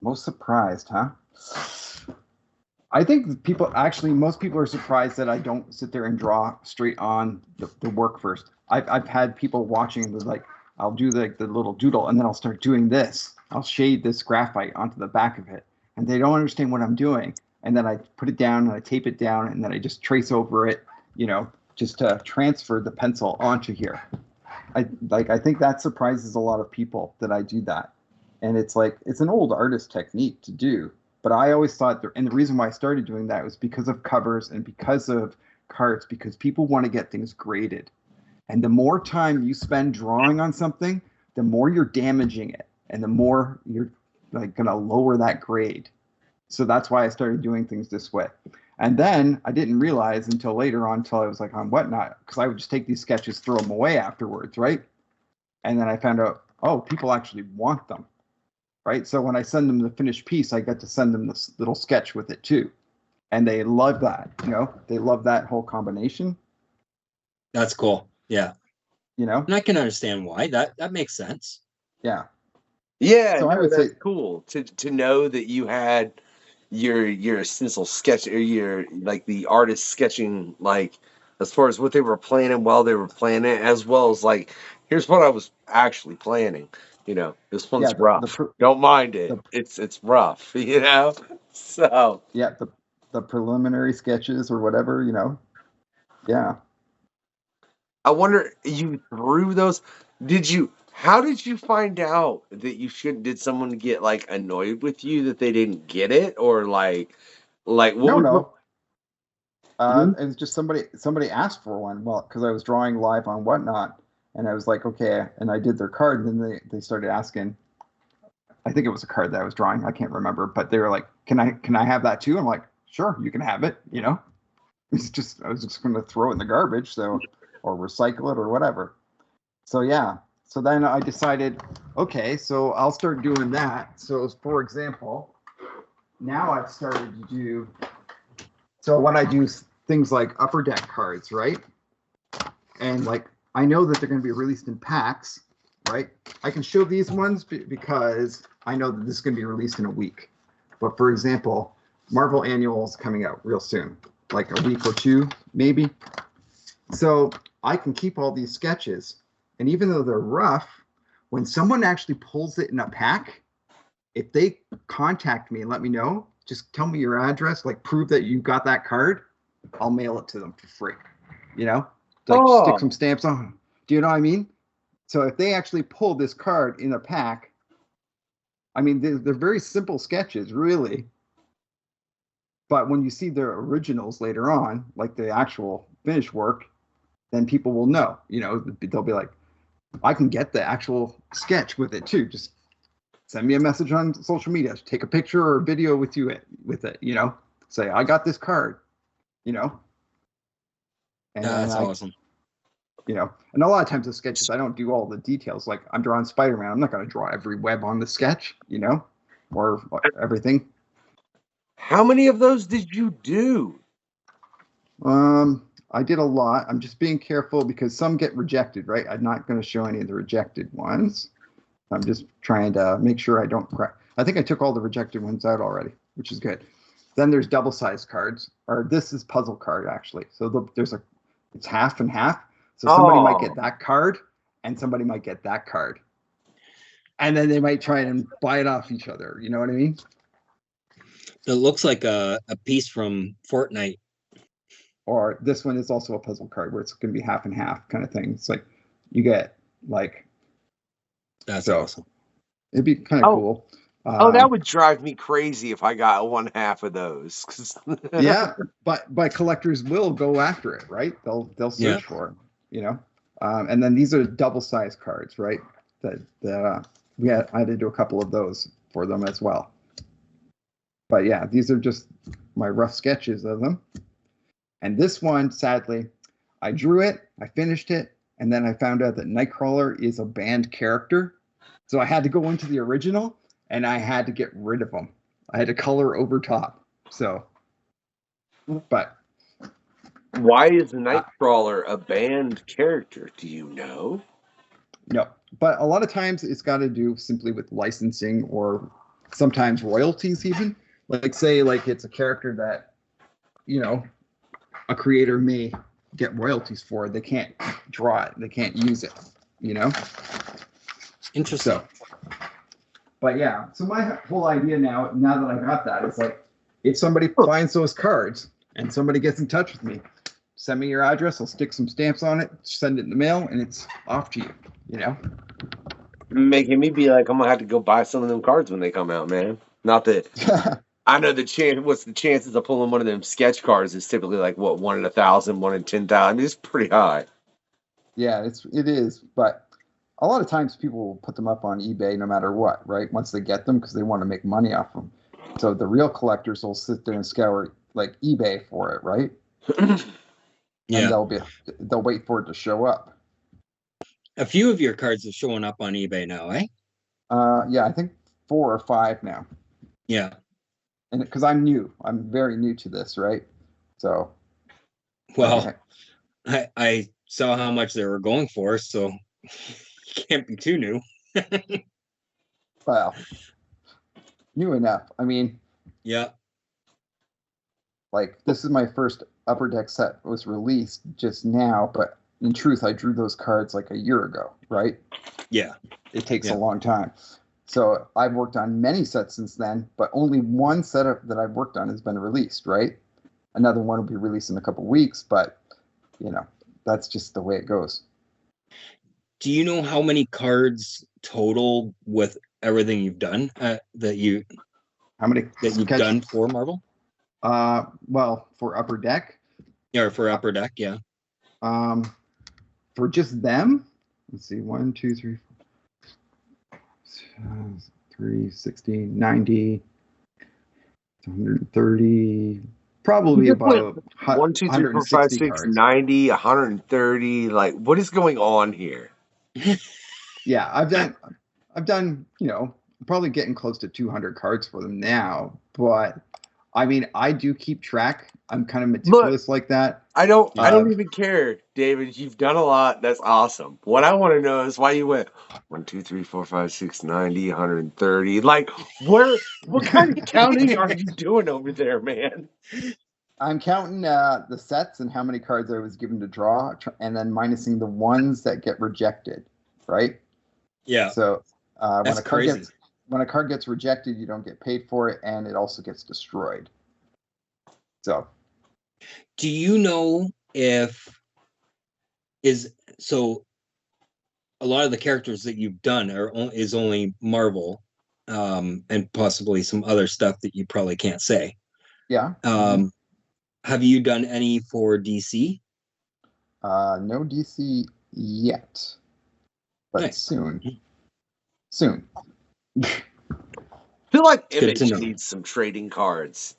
Most surprised, huh? I think most people are surprised that I don't sit there and draw straight on the work first. I've had people watching like, I'll do the little doodle and then I'll start doing this. I'll shade this graphite onto the back of it, and they don't understand what I'm doing. And then I put it down and I tape it down and then I just trace over it, just to transfer the pencil onto here. I think that surprises a lot of people that I do that. And it's an old artist technique to do. But I always thought, and the reason why I started doing that was because of covers and because of cards, because people want to get things graded. And the more time you spend drawing on something, the more you're damaging it and the more you're going to lower that grade. So that's why I started doing things this way. And then I didn't realize until later on, until I was on Whatnot, because I would just take these sketches, throw them away afterwards, right? And then I found out, oh, people actually want them, right? So when I send them the finished piece, I get to send them this little sketch with it too. And they love that, they love that whole combination. That's cool. Yeah. And I can understand why. That makes sense. Yeah. Yeah, so I would that's say cool to know that you had your stencil sketch, or your the artist sketching, as far as what they were planning while they were planning, as well as here's what I was actually planning. This one's rough. Don't mind it. It's rough. So yeah, the preliminary sketches or whatever. Yeah. I wonder, you threw those. How did you find out that you shouldn't? Did someone get annoyed with you that they didn't get it, or what No. Hmm? It was just somebody asked for one. Well, because I was drawing live on Whatnot, and I was like, okay, and I did their card, and then they started asking. I think it was a card that I was drawing. I can't remember, but they were like, "Can I have that too?" I'm like, "Sure, you can have it." I was just going to throw it in the garbage, or recycle it or whatever. So yeah. So then I decided, okay, so I'll start doing that. So for example, now I've started to do. So when I do things like upper deck cards, right? And I know that they're going to be released in packs, right? I can show these ones because I know that this is going to be released in a week. But for example, Marvel Annual is coming out real soon, a week or two, maybe. So I can keep all these sketches. And even though they're rough, when someone actually pulls it in a pack, if they contact me and let me know, just tell me your address, prove that you got that card, I'll mail it to them for free. Stick some stamps on. Do you know what I mean? So if they actually pull this card in a pack, I mean, they're very simple sketches, really. But when you see their originals later on, the actual finished work, then people will know. They'll be like, I can get the actual sketch with it too. Just send me a message on social media. Take a picture or a video with it. Say I got this card. And That's awesome. And a lot of times the sketches, I don't do all the details. I'm drawing Spider-Man. I'm not going to draw every web on the sketch, or everything. How many of those did you do? I did a lot. I'm just being careful because some get rejected, right? I'm not going to show any of the rejected ones. I'm just trying to make sure I don't crack. I think I took all the rejected ones out already, which is good. Then there's double-sized cards, or this is puzzle card actually. So it's half and half. So somebody might get that card, and somebody might get that card, and then they might try and buy it off each other. You know what I mean? It looks like a piece from Fortnite. Or this one is also a puzzle card where it's going to be half and half kind of thing. It's you get That's awesome. It'd be kind of cool. That would drive me crazy if I got one half of those. Yeah, but collectors will go after it, right? They'll search for it, and then these are double-sized cards, right? I had to do a couple of those for them as well. But yeah, these are just my rough sketches of them. And this one, sadly, I drew it, I finished it, and then I found out that Nightcrawler is a banned character. So I had to go into the original, and I had to get rid of them. I had to color over top. So, but Why is Nightcrawler a banned character? Do you know? No, but a lot of times it's got to do simply with licensing or sometimes royalties even. Like say like it's a character that, you know, a creator may get royalties for. They can't draw it. They can't use it, you know? Interesting. So, but yeah, so my whole idea now that I got that, is like, if somebody finds those cards and somebody gets in touch with me, send me your address. I'll stick some stamps on it, send it in the mail, and it's off to you, you know? Making me be like, I'm gonna have to go buy some of them cards when they come out, man. Not that I know the chance. What's the chances of pulling one of them sketch cards is typically like what, 1 in 1,000, 1 in 10,000. I mean, it's pretty high. Yeah, it is, but a lot of times people will put them up on eBay no matter what, right? Once they get them because they want to make money off them. So the real collectors will sit there and scour like eBay for it, right? Yeah. And they'll wait for it to show up. A few of your cards are showing up on eBay now, eh? Yeah, I think 4 or 5 now. Yeah. And because I'm very new to this, right? So, Well, I saw how much they were going for, so can't be too new. well, new enough. I mean, Yeah. like this is my first Upper Deck set was released just now, but in truth, I drew those cards like a year ago, right? Yeah. It takes Yeah. a long time. So I've worked on many sets since then, but only one set that I've worked on has been released, right? Another one will be released in a couple weeks, but you know, that's just the way it goes. Do you know how many cards total with everything you've done How many you've done for Marvel? Well, for Upper Deck, Yeah, for Upper Deck, yeah. for just them, let's see, 1, 2, 3, 3, 16, 90, 130, probably about 1, 2, 3, 4, 5, 6, cards. 90, 130. Like, what is going on here? Yeah, I've done, you know, probably getting close to 200 cards for them now, but I mean, I do keep track. I'm kind of meticulous like that. I don't even care, David. You've done a lot. That's awesome. What I want to know is why you went 1, 2, 3, 4, 5, 6, 90, 130. Like, what kind of counting are you doing over there, man? I'm counting the sets and how many cards I was given to draw, and then minusing the ones that get rejected, right? Yeah. So That's crazy. when a card gets rejected, you don't get paid for it, and it also gets destroyed. So, Do you know if a lot of the characters that you've done is only Marvel, and possibly some other stuff that you probably can't say. yeah. Have you done any for DC? No DC yet, but Nice. soon. I feel like Good to Image know. needs some trading cards.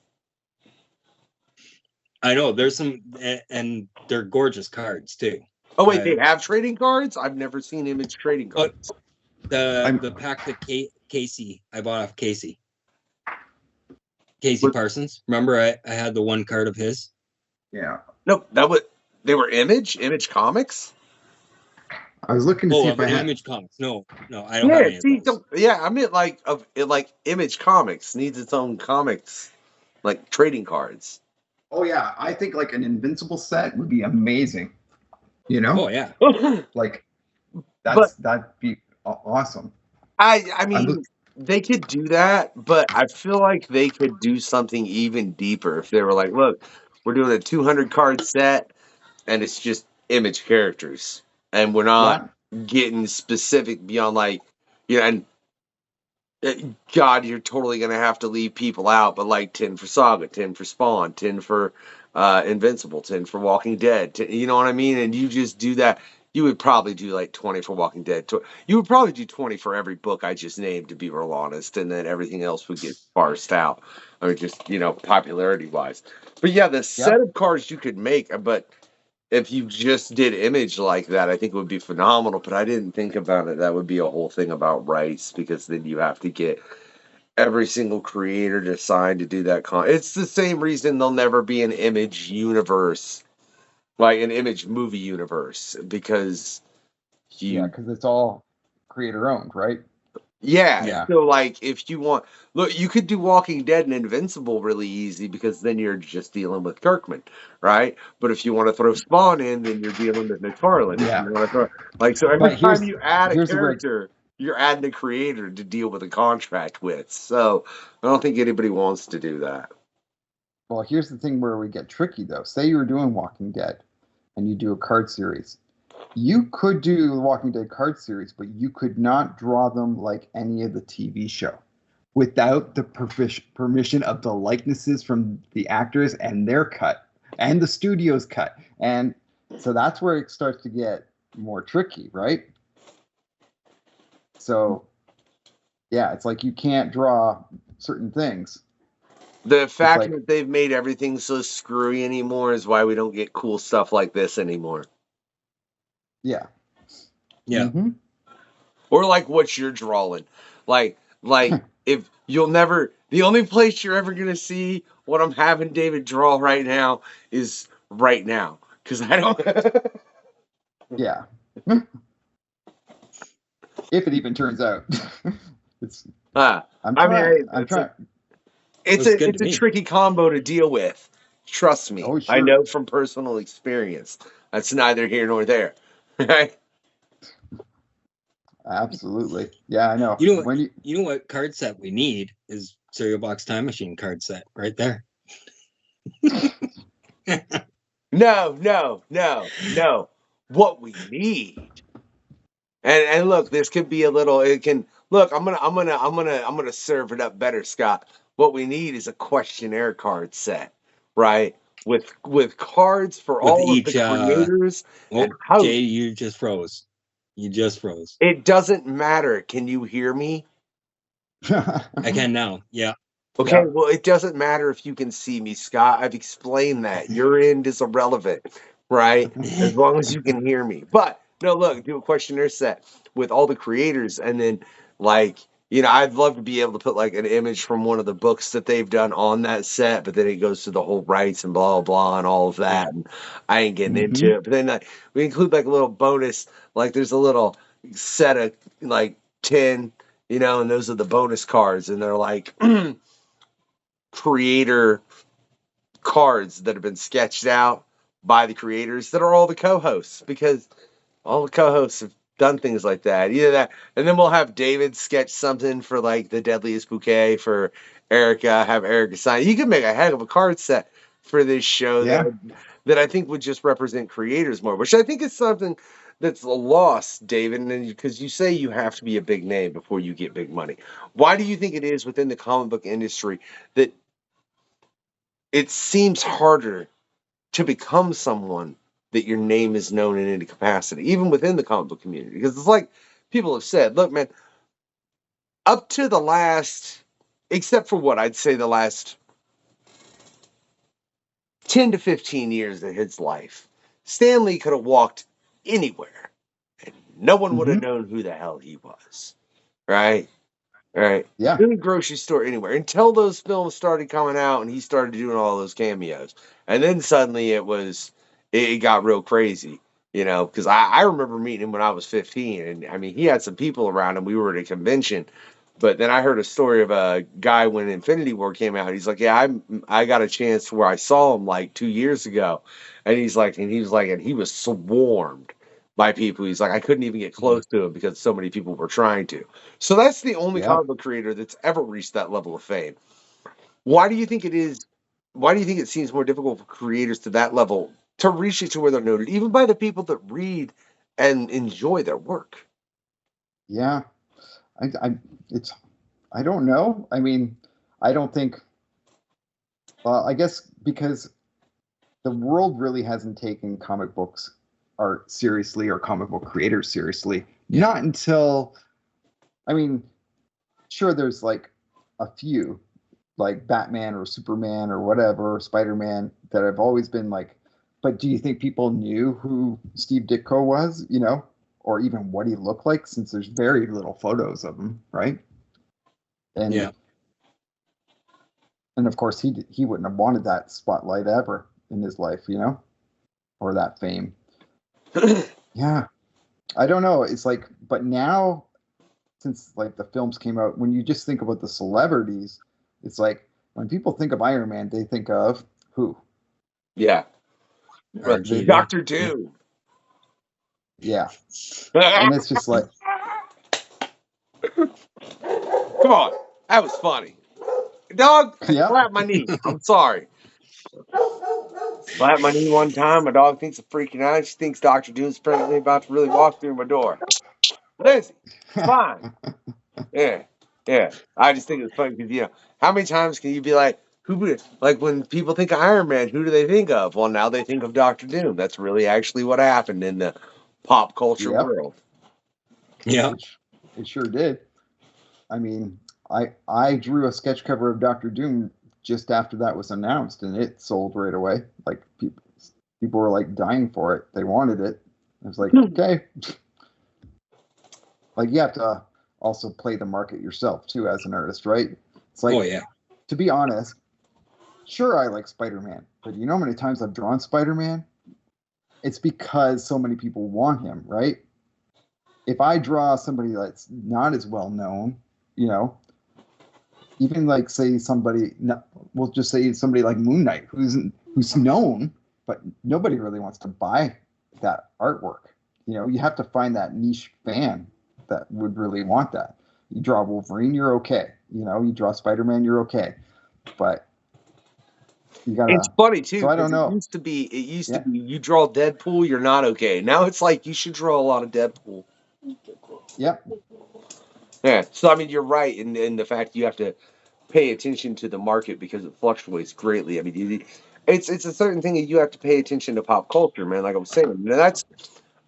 I know there's some, and they're gorgeous cards too. Oh wait, they have trading cards? I've never seen Image trading cards. The pack that Casey I bought off Casey Parsons. Remember, I had the one card of his. Yeah. No, they were Image Comics. I was looking to see if I had Image Comics. No, I don't have any of those. I meant like Image Comics needs its own comics, like trading cards. Oh yeah, I think like an Invincible set would be amazing. You know? Oh yeah. Like that'd be awesome. I mean, they could do that, but I feel like they could do something even deeper if they were like, look, we're doing a 200 card set and it's just Image characters. And we're not getting specific beyond like, you know, and God, you're totally going to have to leave people out, but like 10 for Saga, 10 for Spawn, 10 for Invincible, 10 for Walking Dead. 10, you know what I mean? And you just do that. You would probably do like 20 for Walking Dead. You would probably do 20 for every book I just named, to be real honest, and then everything else would get parsed out. I mean, just, you know, popularity-wise. But yeah, the set of cards you could make, but if you just did Image like that, I think it would be phenomenal. But I didn't think about it. That would be a whole thing about rights, because then you have to get every single creator to sign to do that. It's the same reason there'll never be an Image universe like an Image movie universe, because Yeah, you because it's all creator owned, right? yeah. Yeah. So like if you want, look, you could do Walking Dead and Invincible really easy, because then you're just dealing with Kirkman, right? But if you want to throw Spawn in, then you're dealing with McFarlane. If Yeah. you want to throw, like, so every But time you add a here's where character, you're adding a creator to deal with a contract with. So I don't think anybody wants to do that. well, here's the thing where we get tricky though. Say you were doing Walking Dead and you do a card series. You could do the Walking Dead card series, but you could not draw them like any of the TV show without the permission of the likenesses from the actors and their cut and the studio's cut. And so that's where it starts to get more tricky, right? So yeah, it's like you can't draw certain things. The fact like- that they've made everything so screwy anymore is why we don't get cool stuff like this anymore. Yeah. Yeah. Mhm. Or like what you're drawing. Like if you'll never, the only place you're ever gonna see what I'm having David draw right now is right now. Because I don't Yeah. If it even turns out. It's I'm I mean, trying. I'm it's trying. it's Looks good it's to a me. tricky combo to deal with. Trust me. Oh, I sure. know from personal experience. That's neither here nor there. Right? Absolutely. Yeah, I know. You know what? When You know what card set we need is Cereal Box Time Machine card set right there. No. What we need. And look, this could be a little. It can look. I'm gonna serve it up better, Scott. What we need is a questionnaire card set, right? With cards for With all of each, the creators Oh, and hosts. Jay, you just froze. You just froze. It doesn't matter. Can you hear me? I can now. Yeah. Okay, Yeah. well, it doesn't matter if you can see me, Scott. I've explained that. Your end is irrelevant, right? As long as you can hear me. But no, look, do a questionnaire set with all the creators, and then like, I'd love to be able to put like an image from one of the books that they've done on that set, but then it goes to the whole rights and blah blah and all of that, and I ain't getting into it. But then we include like a little bonus, like there's a little set of like 10, and those are the bonus cards, and they're like creator cards that have been sketched out by the creators that are all the co-hosts, because all the co-hosts have done things like that. Either that, and then we'll have David sketch something for like the Deadliest Bouquet for Erica, have Erica sign. You could make a heck of a card set for this show Yeah. that I think would just represent creators more, which I think is something that's a loss, David, and because you say you have to be a big name before you get big money. Why do you think it is within the comic book industry that it seems harder to become someone that your name is known in any capacity, even within the comic book community? Because it's like people have said, look, man, up to the last, except for what I'd say the last 10 to 15 years of his life, Stan Lee could have walked anywhere and no one would have known who the hell he was. Right? Right. Yeah. In the grocery store, anywhere, until those films started coming out and he started doing all those cameos. And then suddenly it got real crazy, because I remember meeting him when I was 15. And I mean, he had some people around him. We were at a convention. But then I heard a story of a guy when Infinity War came out. He's like, yeah, I got a chance where I saw him like 2 years ago. And he was swarmed by people. He's like, I couldn't even get close to him because so many people were trying to. So that's the only Yeah. comic book creator that's ever reached that level of fame. Why do you think it is? Why do you think it seems more difficult for creators to that level to reach it to where they're noted, even by the people that read and enjoy their work? Yeah. I don't know. I mean, I don't think. I guess because the world really hasn't taken comic books art seriously or comic book creators seriously. Not until, I mean, sure, there's like a few, like Batman or Superman or whatever, Spider-Man, that have always been like, but do you think people knew who Steve Ditko was, or even what he looked like, since there's very little photos of him, right? And Yeah. And of course, he wouldn't have wanted that spotlight ever in his life, or that fame. Yeah, I don't know. It's like, but now, since like the films came out, when you just think about the celebrities, it's like when people think of Iron Man, they think of who? Yeah. RG. Dr. Doom. Yeah, and it's just like, Come on. That was funny. Dog, Yeah. slap my knee. I'm sorry. Slapped my knee one time. My dog thinks I'm freaking out. She thinks Dr. Doom's apparently about to really walk through my door. Lizzie, it's fine. Yeah. Yeah. I just think it's funny because, you know, how many times can you be like, like when people think of Iron Man, who do they think of? Well, now they think of Dr. Doom. That's really actually what happened in the pop culture Yep. world. Yeah. It sure did. I mean, I drew a sketch cover of Dr. Doom just after that was announced, and it sold right away. Like people were like dying for it. They wanted it. I was like, okay. Like you have to also play the market yourself too as an artist, right? It's like, Oh yeah. to be honest, sure I like Spider-Man, but you know how many times I've drawn Spider-Man? It's because so many people want him, right? If I draw somebody that's not as well known, you know, even like say somebody, we'll just say somebody like Moon Knight, who's known, but nobody really wants to buy that artwork. You know, you have to find that niche fan that would really want that. You draw Wolverine, you're okay. You know, you draw Spider-Man, you're okay. But you gotta. It's funny too. So I don't 'cause know. It used to be you draw Deadpool, you're not okay. Now it's like you should draw a lot of Deadpool. Yep. Yeah. So I mean, you're right in the fact you have to pay attention to the market because it fluctuates greatly. I mean, it's a certain thing that you have to pay attention to pop culture, man. Like I was saying, and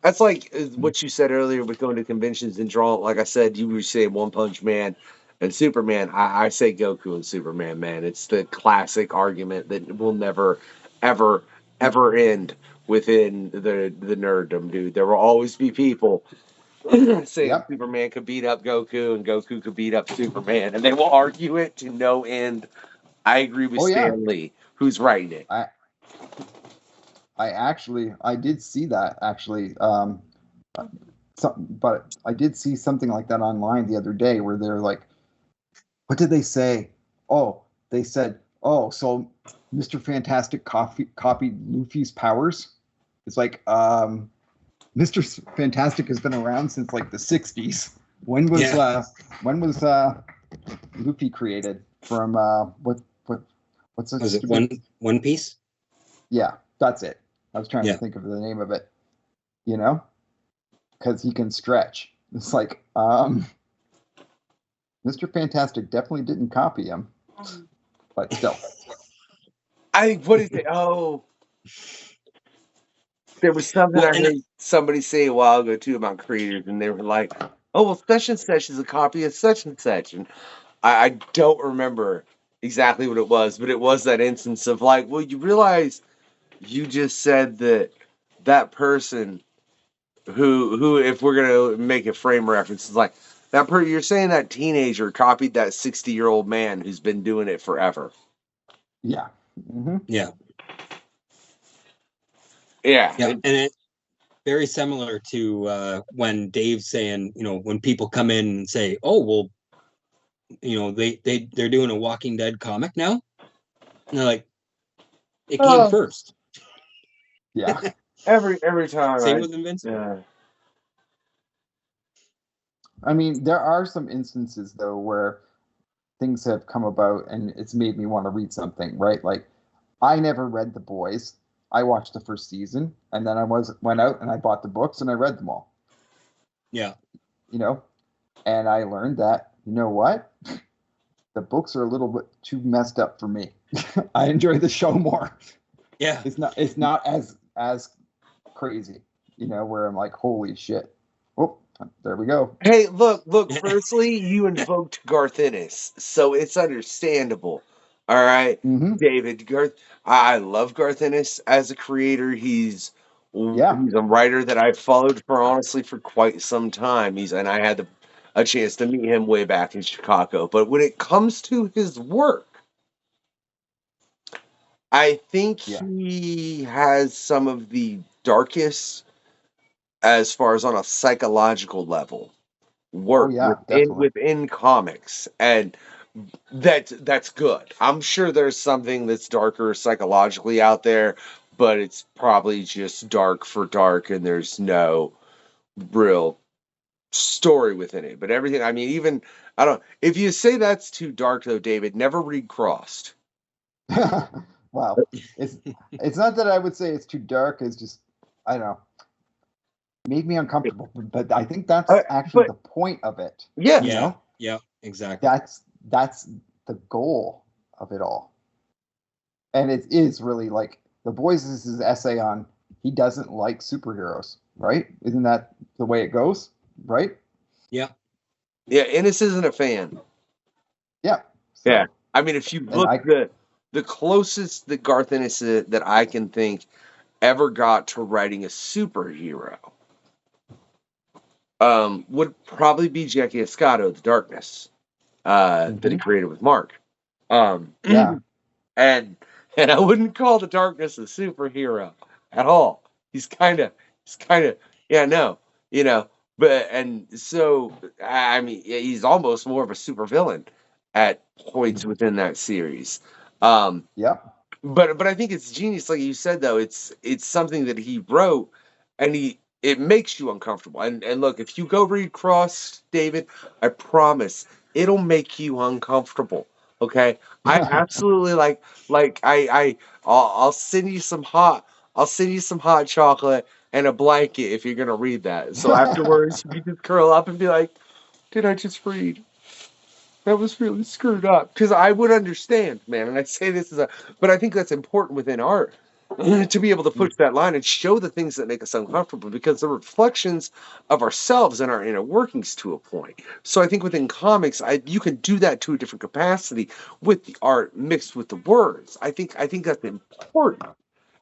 that's like what you said earlier with going to conventions and drawing. Like I said, you were saying One Punch Man and Superman. I say Goku and Superman, man. It's the classic argument that will never, ever, ever end within the nerddom, dude. There will always be people saying Yep. Superman could beat up Goku and Goku could beat up Superman, and they will argue it to no end. I agree with Oh, yeah. Stan Lee, who's writing it. I did see that actually. But I did see something like that online the other day where they're like, what did they say? Oh, they said, oh, so Mr. Fantastic copied Luffy's powers. It's like, Mr. Fantastic has been around since like the 60s. When was Luffy created? From what's Was it One Piece? Yeah, that's it. I was trying Yeah. to think of the name of it. You know? Because he can stretch. It's like, Mr. Fantastic definitely didn't copy him. But still. What is it? Oh, there was something Well, I heard somebody say a while ago too about creators, and they were like, "Oh, well, such and such is a copy of such and such," and I don't remember exactly what it was, but it was that instance of like, well, you realize you just said that person who if we're gonna make a frame reference, is like you're saying that teenager copied that 60-year-old man who's been doing it forever. Yeah. Mm-hmm. Yeah. Yeah. Yeah. And it very similar to when Dave's saying, you know, when people come in and say, oh, well, you know, they're doing a Walking Dead comic now. And they're like, it came first. Yeah. Every time. Same with Invincible. Yeah. I mean, there are some instances though where things have come about and it's made me want to read something, right? Like I never read The Boys. I watched the first season and then I went out and I bought the books and I read them all. Yeah. You know, and I learned that, you know what? The books are a little bit too messed up for me. I enjoy the show more. Yeah. It's not as crazy, you know, where I'm like, holy shit. Oh, there we go. Hey, look, firstly, you invoked Garth Ennis, so it's understandable. All right, Mm-hmm. David, I love Garth Ennis as a creator. He's a writer that I've followed for quite some time. And I had a chance to meet him way back in Chicago. But when it comes to his work, I think Yeah. he has some of the darkest, as far as on a psychological level, Oh work yeah, definitely. within comics, and that's good. I'm sure there's something that's darker psychologically out there, but it's probably just dark for dark, and there's no real story within it. But everything, I mean, even I don't. If you say that's too dark, though, David, never read Crossed. Wow. It's not that I would say it's too dark. It's just I don't know. Made me uncomfortable. But I think that's actually but the point of it. yeah, You Yeah. know? Yeah. Exactly. That's the goal of it all. And it is really like the boys is his essay on he doesn't like superheroes, right? Isn't that the way it goes? Right? Yeah. yeah. Ennis isn't a fan. Yeah. So, Yeah, I mean, if you and look the closest that Garth Ennis that I can think ever got to writing a superhero, would probably be Jackie Escato, The Darkness, that he created with Mark. yeah. and I wouldn't call The Darkness a superhero at all. He's kind of yeah, no, you know, but and so I mean, yeah, he's almost more of a supervillain at points within that series. Um, Yeah. but I think it's genius, like you said, though. It's something that he wrote, and it makes you uncomfortable. And look, if you go read Cross, David, I promise it'll make you uncomfortable. Okay, I absolutely I'll send you some hot chocolate and a blanket if you're gonna read that. So afterwards, you can just curl up and be like, "Did I just read? That was really screwed up." Because I would understand, man. And I say this but I think that's important within art to be able to push that line and show the things that make us uncomfortable, because they're reflections of ourselves and our inner workings to a point. So I think within comics, you can do that to a different capacity with the art mixed with the words. I think that's important,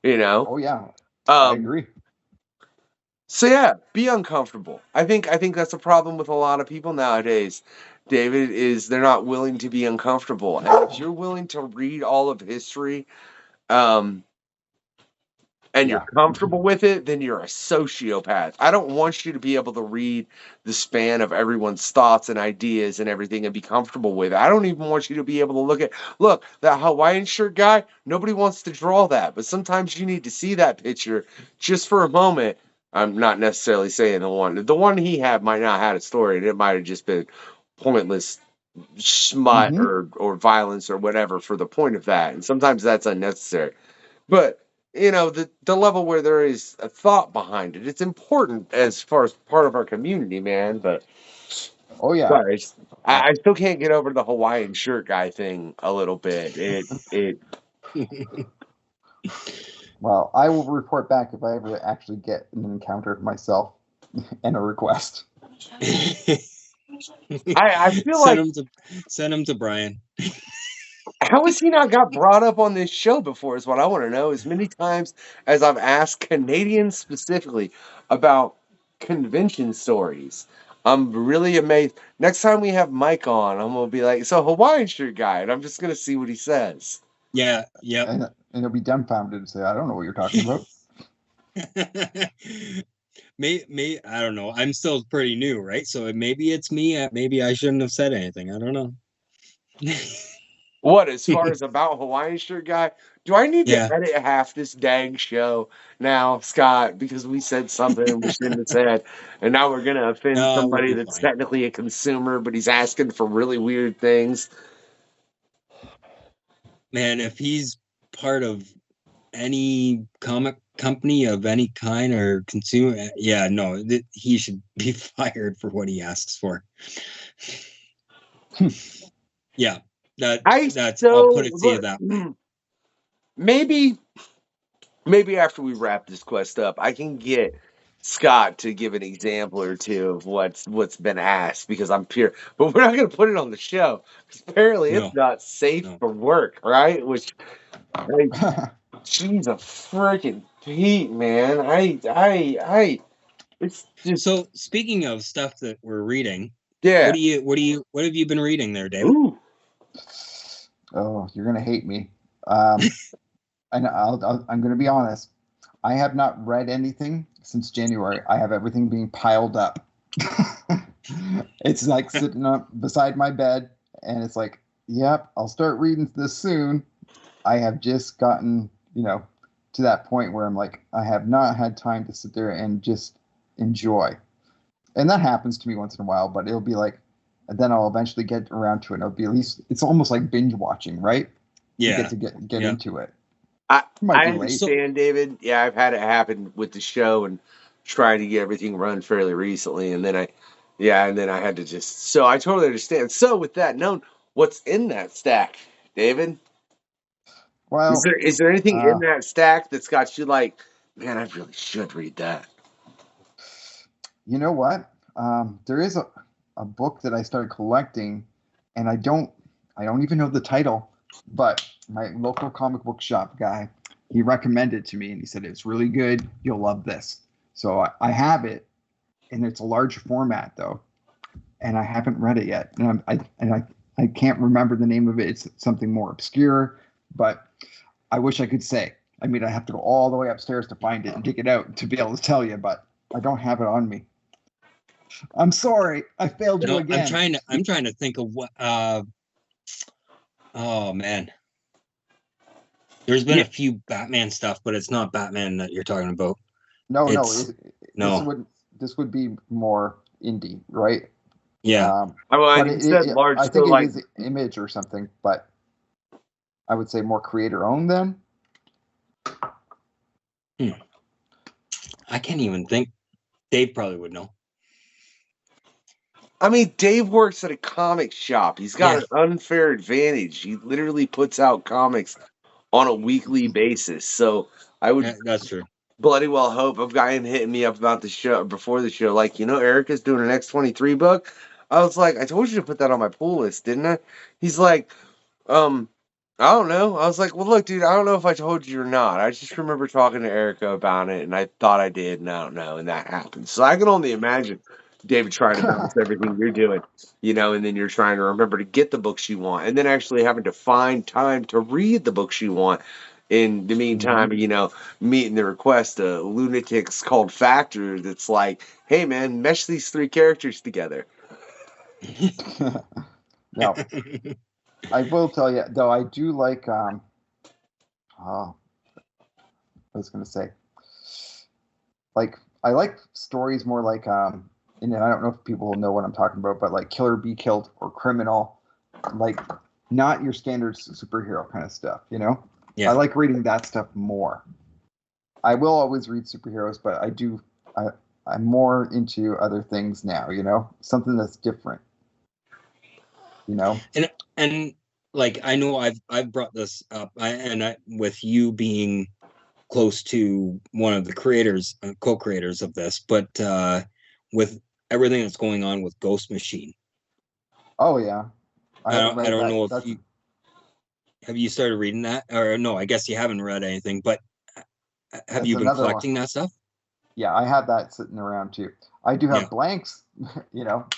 you know. Oh yeah. I Um, agree. so yeah, be uncomfortable. I think that's a problem with a lot of people nowadays. David, is they're not willing to be uncomfortable. And if you're willing to read all of history, um, and you're Yeah. comfortable with it, then you're a sociopath. I don't want you to be able to read the span of everyone's thoughts and ideas and everything and be comfortable with it. I don't even want you to be able to look, that Hawaiian shirt guy, nobody wants to draw that, but sometimes you need to see that picture just for a moment. I'm not necessarily saying the one he had might not have had a story, and it might have just been pointless smut Mm-hmm. or violence or whatever for the point of that. And sometimes that's unnecessary. But the level where there is a thought behind it, it's important as far as part of our community, man. But Oh yeah. sorry, I still can't get over the Hawaiian shirt guy thing a little bit. It Well, I will report back if I ever actually get an encounter myself and a request. I feel like send him to Brian. how has he not got brought up on this show before is what I want to know. As many times as I've asked Canadians specifically about convention stories, I'm really amazed. Next time we have Mike on, I'm gonna be like, "So Hawaiian shirt guy," and I'm just gonna see what he says. Yeah. Yep. And he'll be dumbfounded and say, I don't know what you're talking about. May I don't know. I'm still pretty new, right? So maybe it's me. Maybe I shouldn't have said anything. I don't know. What, as far as about Hawaiian shirt guy? Do I need Yeah. to edit half this dang show now, Scott, because we said something we shouldn't have said, and now we're gonna offend No, we'll somebody be that's fine. technically a consumer, but he's asking for really weird things? Man, if he's part of any comic company of any kind or consumer, yeah, no, he should be fired for what he asks for. Yeah, I'll put it to you that way. Maybe after we wrap this quest up, I can get Scott to give an example or two of what's been asked, because I'm pure. But we're not going to put it on the show because apparently it's not safe for work, right? Which, she's a freaking Pete, man. It's just So speaking of stuff that we're reading, yeah. what have you been reading there, David? Ooh. Oh, you're gonna hate me. and I'm going to be honest. I have not read anything since January. I have everything being piled up. It's like sitting up beside my bed, and it's like, yep, I'll start reading this soon. I have just gotten, to that point where I'm like, I have not had time to sit there and just enjoy. And that happens to me once in a while, but it'll be like, and then I'll eventually get around to it. It'll be at least, it's almost like binge watching, right? Yeah. You get into it. I Might be late. understand, David. Yeah, I've had it happen with the show and trying to get everything run fairly recently, and then I had to just. So I totally understand. So with that known, what's in that stack, David? Well, Is there anything in that stack that's got you like, man, I really should read that? You know what? There is a book that I started collecting, and I don't even know the title, but my local comic book shop guy, he recommended it to me, and he said it's really good. You'll love this. So I have it, and it's a large format though, and I haven't read it yet. And I can't remember the name of it. It's something more obscure, but I wish I could say. I mean, I have to go all the way upstairs to find it and dig it out to be able to tell you, but I don't have it on me. I'm sorry, I failed you again. I'm trying to think of what. Oh man, there's been a few Batman stuff, but it's not Batman that you're talking about. No. This would be more indie, right? Yeah. I think it is Image or something, but I would say more creator owned then. I can't even think. Dave probably would know. I mean, Dave works at a comic shop. He's got an unfair advantage. He literally puts out comics on a weekly basis. So I would. That's true. Bloody well hope. I've got him hitting me up about the show before the show. Like, Erica's doing an X-23 book. I was like, I told you to put that on my pull list, didn't I? He's like, I don't know. I was like, well, look, dude, I don't know if I told you or not. I just remember talking to Erica about it, and I thought I did, and I don't know, and that happened. So I can only imagine David trying to balance everything you're doing, and then you're trying to remember to get the books you want, and then actually having to find time to read the books you want. In the meantime, meeting the request of lunatics called Factor that's like, hey, man, mesh these three characters together. No. I will tell you, though, I do like, I was going to say, like, I like stories more like, and I don't know if people will know what I'm talking about, but like Kill or Be Killed or Criminal, like not your standard superhero kind of stuff, Yeah. I like reading that stuff more. I will always read superheroes, but I'm more into other things now, something that's different, And like, I know I've brought this up, with you being close to one of the creators, co-creators of this, but with everything that's going on with Ghost Machine. Oh yeah. I don't know if you have you started reading that, or no? I guess you haven't read anything, but have you been collecting that stuff? Yeah, I have that sitting around too. I do have blanks.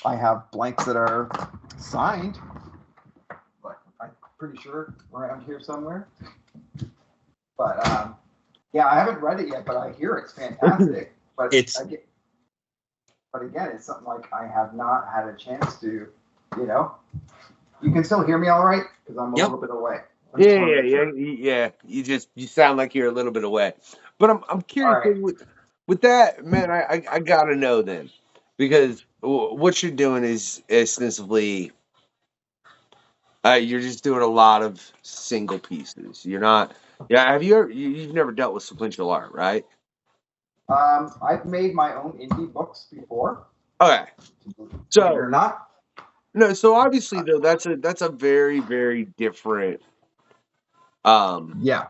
I have blanks that are signed, but I'm pretty sure around here somewhere. But I haven't read it yet, but I hear it's fantastic. But but again, it's something like I have not had a chance to, You can still hear me all right? Because I'm a little bit away. Yeah. You sound like you're a little bit away. But I'm curious with that, man. I gotta know then, because what you're doing is ostensibly, you're just doing a lot of single pieces. You're not. Yeah, you've never dealt with sequential art, right? I've made my own indie books before. Okay. So or not. No, so obviously though that's a very, very different. Yeah.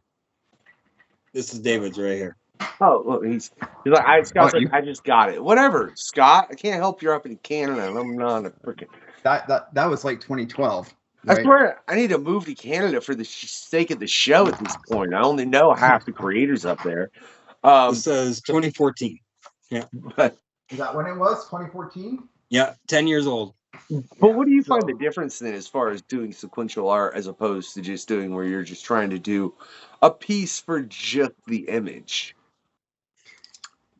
This is David's right here. Oh, look, he's like, Scott's like, I just got it. Whatever, Scott. I can't help you up in Canada. And I'm not a freaking. That was like 2012. Right? I swear, I need to move to Canada for the sake of the show at this point. I only know half the creators up there. This says 2014. Yeah. But is that when it was? 2014? Yeah, 10 years old. But Yeah. what do you find So, the difference then as far as doing sequential art as opposed to just doing where you're just trying to do a piece for just the image?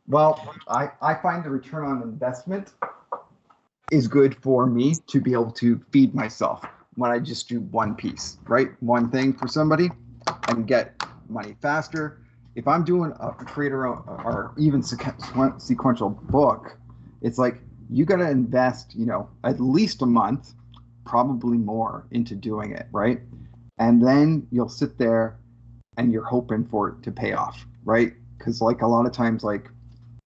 well, I find the return on investment is good for me to be able to feed myself when I just do one piece, right? One thing for somebody, I can get money faster. If I'm doing a creator or even sequential book, it's like you got to invest, at least a month, probably more into doing it, right? And then you'll sit there and you're hoping for it to pay off, right? Because like a lot of times, like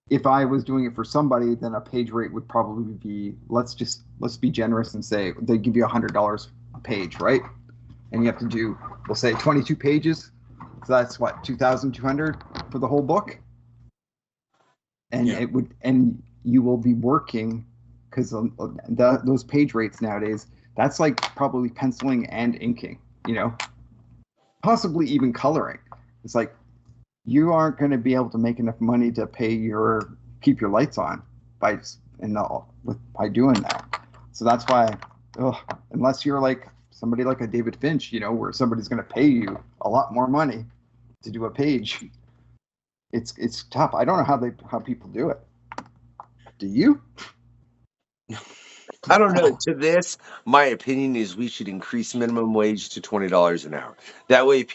if I was doing it for somebody, then a page rate would probably be let's be generous and say they give you $100 a page, right? And you have to do, we'll say 22 pages. So that's what, 2,200 for the whole book. And Yeah. and you will be working because those page rates nowadays, that's like probably penciling and inking, possibly even coloring. It's like you aren't going to be able to make enough money to keep your lights on by doing that. So that's why, unless you're like somebody like a David Finch, where somebody's going to pay you a lot more money to do a page, it's tough. I don't know how people do it. Do you? I don't know. To this, my opinion is we should increase minimum wage to $20 an hour. That way,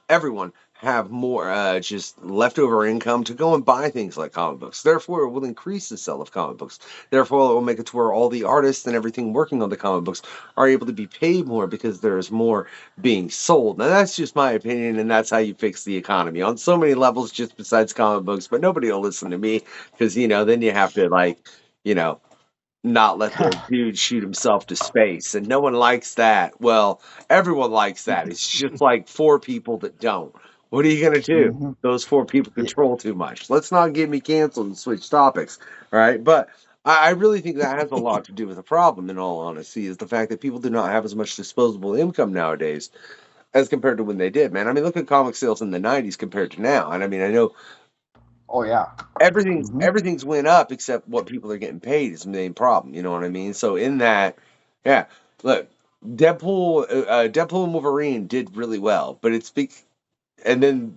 everyone, have more just leftover income to go and buy things like comic books. Therefore, it will increase the sale of comic books. Therefore, it will make it to where all the artists and everything working on the comic books are able to be paid more because there is more being sold. Now, that's just my opinion, and that's how you fix the economy on so many levels, just besides comic books. But nobody will listen to me because then you have to you know not let the dude shoot himself to space, and no one likes that. Well, everyone likes that. It's just like four people that don't. What are you gonna do? Mhm. Those four people Yeah. control too much. Let's not get me canceled and switch topics, all right? But I really think that has a lot to do with the problem. In all honesty, is the fact that people do not have as much disposable income nowadays as compared to when they did. Man, I mean, look at comic sales in the '90s compared to now, and I mean, I know Oh yeah. everything's went up except what people are getting paid is the main problem. You know what I mean? So in that, yeah, look, Deadpool and Wolverine did really well, but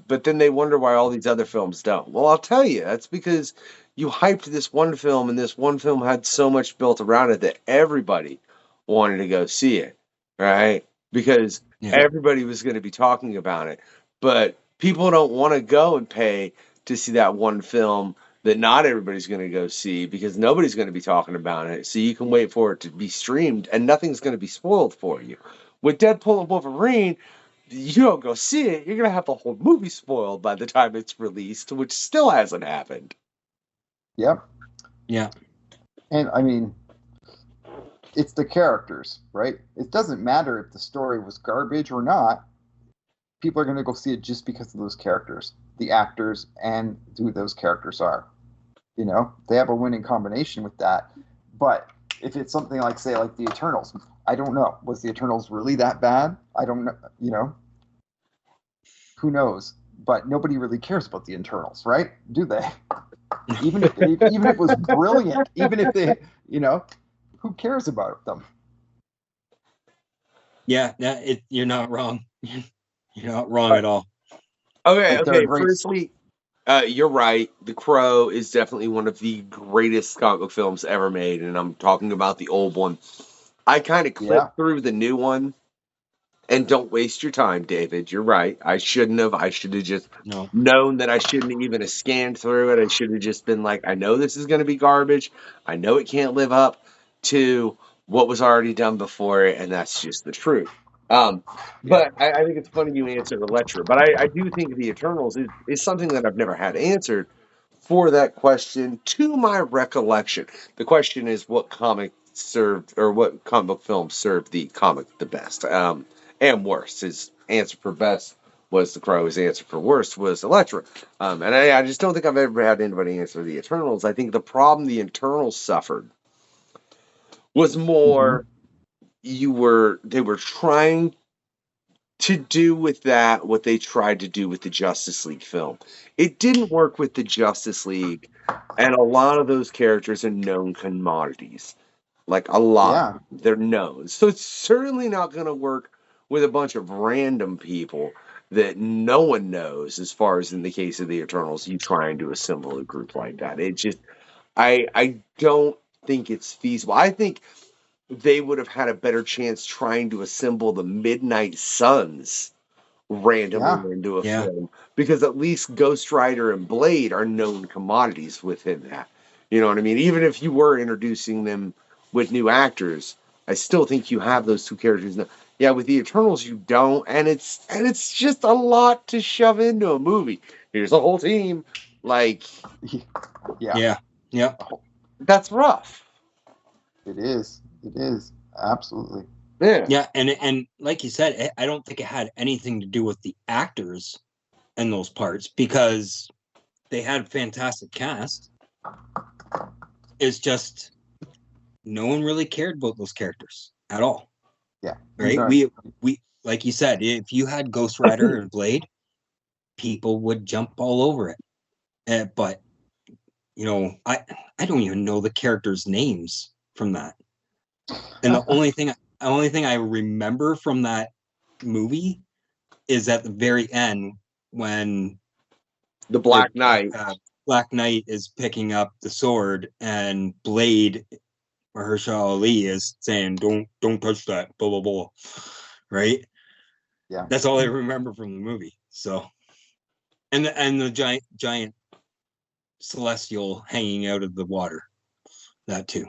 but then they wonder why all these other films don't. Well, I'll tell you, that's because you hyped this one film, and this one film had so much built around it that everybody wanted to go see it, right? Because Yeah. everybody was going to be talking about it. But people don't want to go and pay to see that one film that not everybody's going to go see because nobody's going to be talking about it. So you can wait for it to be streamed, and nothing's going to be spoiled for you. With Deadpool and Wolverine, you don't go see it, you're gonna have the whole movie spoiled by the time it's released, which still hasn't happened. Yep. Yeah. And I mean, it's the characters, right? It doesn't matter if the story was garbage or not. People are going to go see it just because of those characters, the actors, and who those characters are. They have a winning combination with that. But if it's something like, say, like the Eternals, I don't know. Was the Eternals really that bad? I don't know. Who knows? But nobody really cares about the Eternals, right? Do they? Even if it was brilliant, even if they, who cares about them? Yeah. You're not wrong. You're not wrong at all. Okay, Like, they're okay. great. Firstly, you're right. The Crow is definitely one of the greatest comic book films ever made, and I'm talking about the old one. I kind of Yeah. clipped through the new one, and don't waste your time, David. You're right. I shouldn't have. I should have just No. known that I shouldn't even have scanned through it. I should have just been like, I know this is going to be garbage. I know it can't live up to what was already done before it, and that's just the truth. But I think it's funny you answered Electra. But I do think the Eternals is something that I've never had answered for that question. To my recollection, the question is what comic served or what comic book film served the comic the best and worst. His answer for best was The Crow. His answer for worst was Electra. And I just don't think I've ever had anybody answer the Eternals. I think the problem the Eternals suffered was more they were trying to do with that what they tried to do with the Justice League film. It didn't work with the Justice League, and a lot of those characters are known commodities. like a lot. Yeah. They're known, so it's certainly not going to work with a bunch of random people that no one knows. As far as in the case of the Eternals, you trying to assemble a group like that, it just I don't think it's feasible. I think they would have had a better chance trying to assemble the Midnight Suns randomly Yeah. into a Yeah. film, because at least Ghost Rider and Blade are known commodities within that. You know what I mean? Even if you were introducing them with new actors, I still think you have those two characters. Yeah, with the Eternals you don't, and it's just a lot to shove into a movie. Here's a whole team, like Yeah. Yeah. that's rough. It is. It is. Absolutely. Yeah. Yeah, and like you said, I don't think it had anything to do with the actors in those parts, because they had a fantastic cast. It's just no one really cared about those characters at all. Yeah. Right? Sorry. We like you said, if you had Ghost Rider and Blade, people would jump all over it. But you know, I don't even know the characters' names from that. And the only thing I remember from that movie is at the very end when The Black Knight. Black Knight is picking up the sword and Blade, Mahershala Ali, is saying, "Don't touch that." Blah blah blah. Right? Yeah. That's all I remember from the movie. So, and the giant celestial hanging out of the water. That too.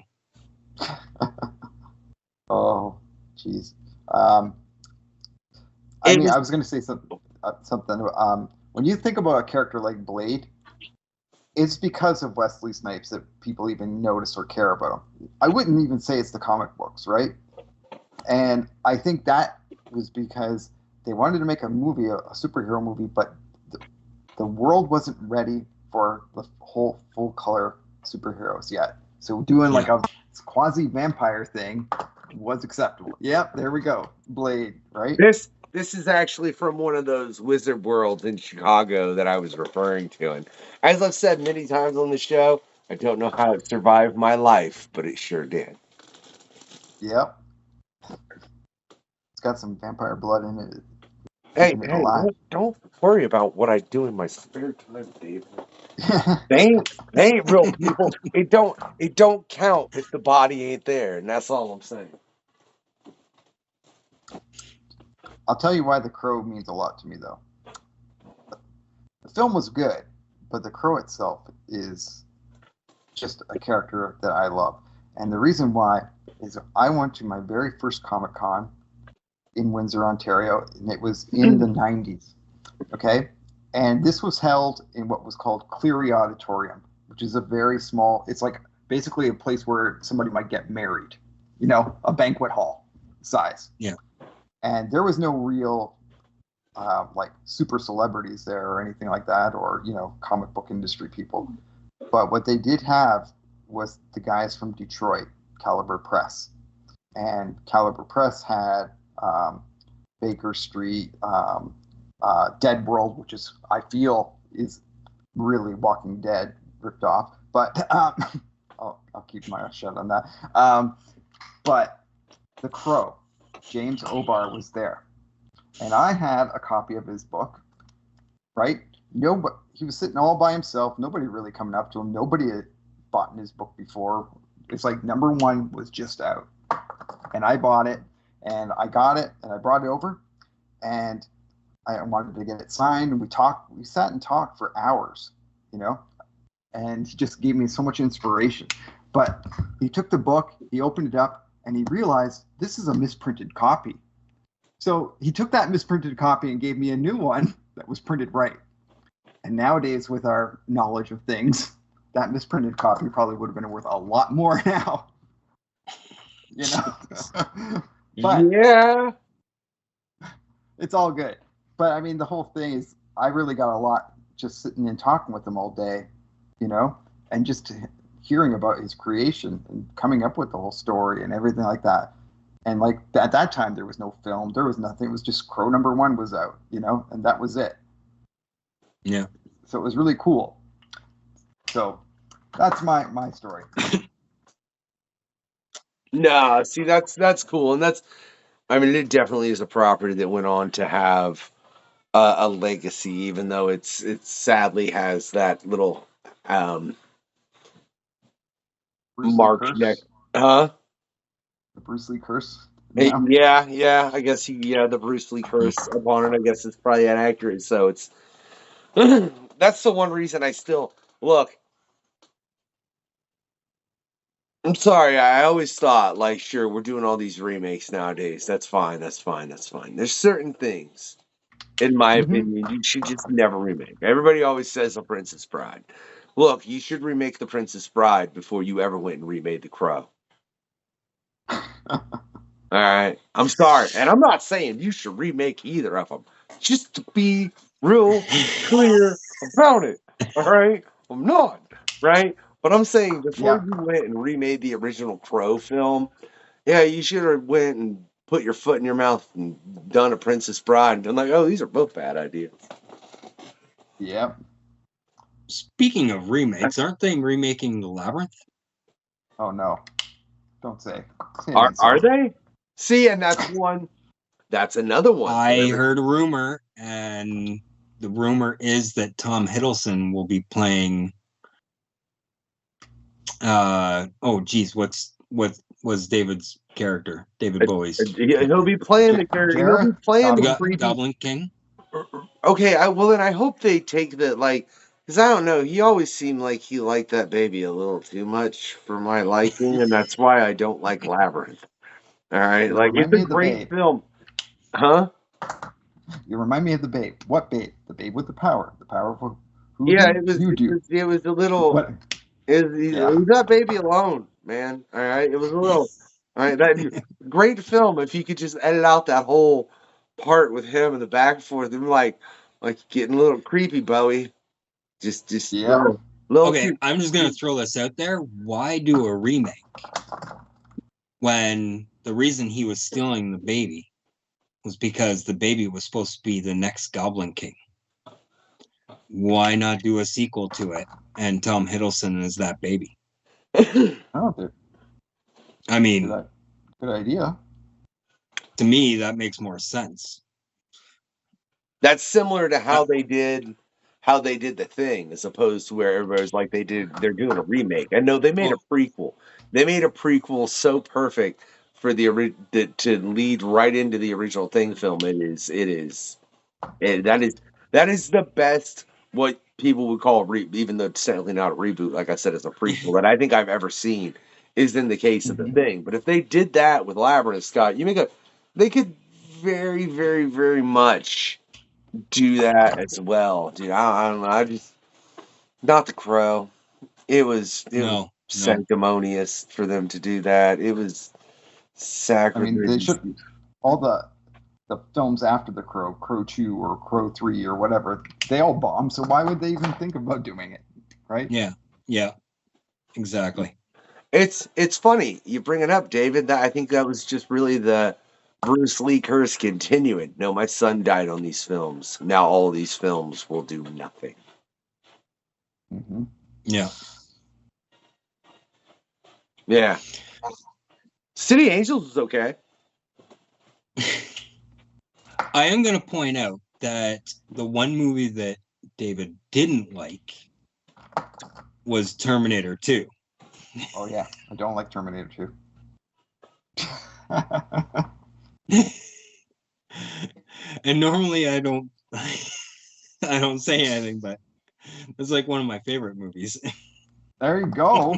Oh, jeez. It I was- was going to say something. When you think about a character like Blade, it's because of Wesley Snipes that people even notice or care about him. I wouldn't even say it's the comic books, right? And I think that was because they wanted to make a movie, a superhero movie, but the world wasn't ready for the whole full color superheroes yet. So doing like a quasi vampire thing was acceptable. Yep, there we go. Blade, right? This is actually from one of those Wizard Worlds in Chicago that I was referring to. And as I've said many times on the show, I don't know how it survived my life, but it sure did. Yep. It's got some vampire blood in it. Hey, Keeping it alive. don't worry about what I do in my spare time, Dave. They ain't real people. It don't count if the body ain't there, and that's all I'm saying. I'll tell you why The Crow means a lot to me, though. The film was good, but The Crow itself is just a character that I love. And the reason why is I went to my very first Comic-Con in Windsor, Ontario, and it was in the 90s. Okay? And this was held in what was called Cleary Auditorium, which is a very small, it's like basically a place where somebody might get married, you know, a banquet hall size. Yeah. And there was no real like super celebrities there or anything like that, or, you know, comic book industry people. But what they did have was the guys from Detroit, Caliber Press. And Caliber Press had Baker Street, Dead World, which is, I feel, is really Walking Dead ripped off. But I'll keep my mouth shut on that. But The Crow, James O'Barr was there. And I had a copy of his book, right? Nobody, he was sitting all by himself. Nobody really coming up to him. Nobody had bought his book before. It's like #1 was just out. And I bought it, and I got it, and I brought it over, and I wanted to get it signed, and we sat and talked for hours, you know, and he just gave me so much inspiration. But he took the book, he opened it up, and he realized this is a misprinted copy. So he took that misprinted copy and gave me a new one that was printed right. And nowadays, with our knowledge of things, that misprinted copy probably would have been worth a lot more now. You know? But yeah. it's all good. But I mean, the whole thing is, I really got a lot just sitting and talking with him all day, you know, and just hearing about his creation and coming up with the whole story and everything like that. And like at that time, there was no film, there was nothing. It was just Crow #1 was out, you know, and that was it. Yeah. So it was really cool. So that's my story. No, see, that's cool, and I mean, it definitely is a property that went on to have a legacy, even though it sadly has that little um, Bruce Lee mark neck. curse. Huh? The Bruce Lee curse. Now. Yeah. I guess the Bruce Lee curse upon it. I guess is probably inaccurate. So it's that's the one reason I still look. I'm sorry. I always thought, like, sure, we're doing all these remakes nowadays. That's fine. That's fine. That's fine. There's certain things, in my opinion, you should just never remake. Everybody always says The Princess Bride. Look, you should remake The Princess Bride before you ever went and remade The Crow. All right. I'm sorry. And I'm not saying you should remake either of them. Just to be real clear about it. All right. I'm not. Right. But I'm saying before Yeah. you went and remade the original Crow film, yeah, you should have went and put your foot in your mouth and done A Princess Bride and been like, oh, these are both bad ideas. Yep. Speaking of remakes, aren't they remaking The Labyrinth? Oh no. Don't say. Say Are they? See, and that's another one. I heard a rumor, and the rumor is that Tom Hiddleston will be playing. What was David's character? David Bowie's. He'll be playing the character. He'll be playing the creepy Goblin King. Okay, well then I hope they take the because I don't know. He always seemed like he liked that baby a little too much for my liking, and that's why I don't like Labyrinth. All right, You like remind it's me a of the great Babe. film, huh? You remind me of the Babe. What Babe? The Babe with the power. The power of who Yeah, you do. it was a little. What? Leave that baby alone, man. All right, it was a little. All right, that great film. If you could just edit out that whole part with him and the back and forth, and like getting a little creepy, Bowie. Just Yeah. little Okay, cute. I'm just gonna throw this out there. Why do a remake when the reason he was stealing the baby was because the baby was supposed to be the next Goblin King? Why not do a sequel to it and Tom Hiddleston is that baby? Oh, dude. I mean, Good idea. to me, that makes more sense. That's similar to how they did The Thing, as opposed to where everybody's like they're doing a remake. I know they made a prequel. They made a prequel so perfect for to lead right into the original Thing film. That is the best what people would call even though it's technically not a reboot. Like I said, it's a prequel that I think I've ever seen. Is in the case of The Thing. But if they did that with Labyrinth, Scott, they could very, very, very much do that as well, dude. I don't know. I just not The Crow. It was sanctimonious for them to do that. It was sacrilege. I mean, they should all the films after The Crow, Crow 2 or Crow 3 or whatever, they all bombed. So why would they even think about doing it, right? Yeah, exactly. It's funny you bring it up, David. That I think that was just really the Bruce Lee curse continuing. No, my son died on these films. Now all of these films will do nothing. Mm-hmm. Yeah. City Angels is okay. I am going to point out that the one movie that David didn't like was Terminator 2. Oh yeah, I don't like Terminator 2. And normally I don't say anything, but it's like one of my favorite movies. There you go.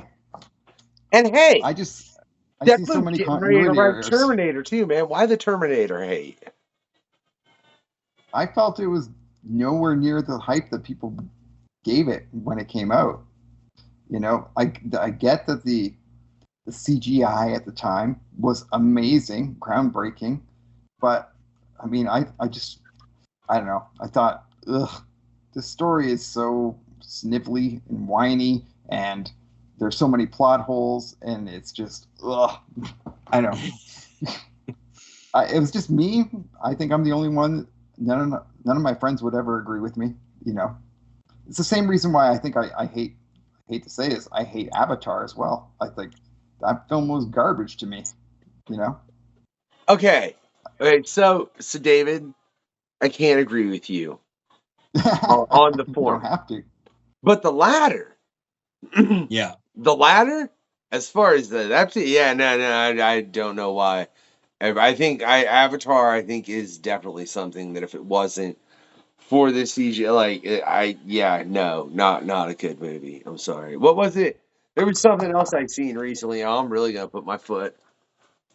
And hey, I see so many continuity errors. Terminator 2, man. Why the Terminator hate? I felt it was nowhere near the hype that people gave it when it came out. You know, I get that the CGI at the time was amazing, groundbreaking, but I mean, I don't know. I thought, the story is so snivelly and whiny, and there's so many plot holes, and it's just, I don't know. It was just me. I think I'm the only one. None of my friends would ever agree with me. You know, it's the same reason why I think I hate to say this, I hate Avatar as well. I think that film was garbage to me. You know. Okay. So David, I can't agree with you on the You don't former, have to. but the latter, Yeah. the latter, as far as that's yeah, no, I don't know why. I think Avatar, I think, is definitely something that if it wasn't for the CGI, no, not a good movie. I'm sorry. What was it? There was something else I seen recently. I'm really gonna put my foot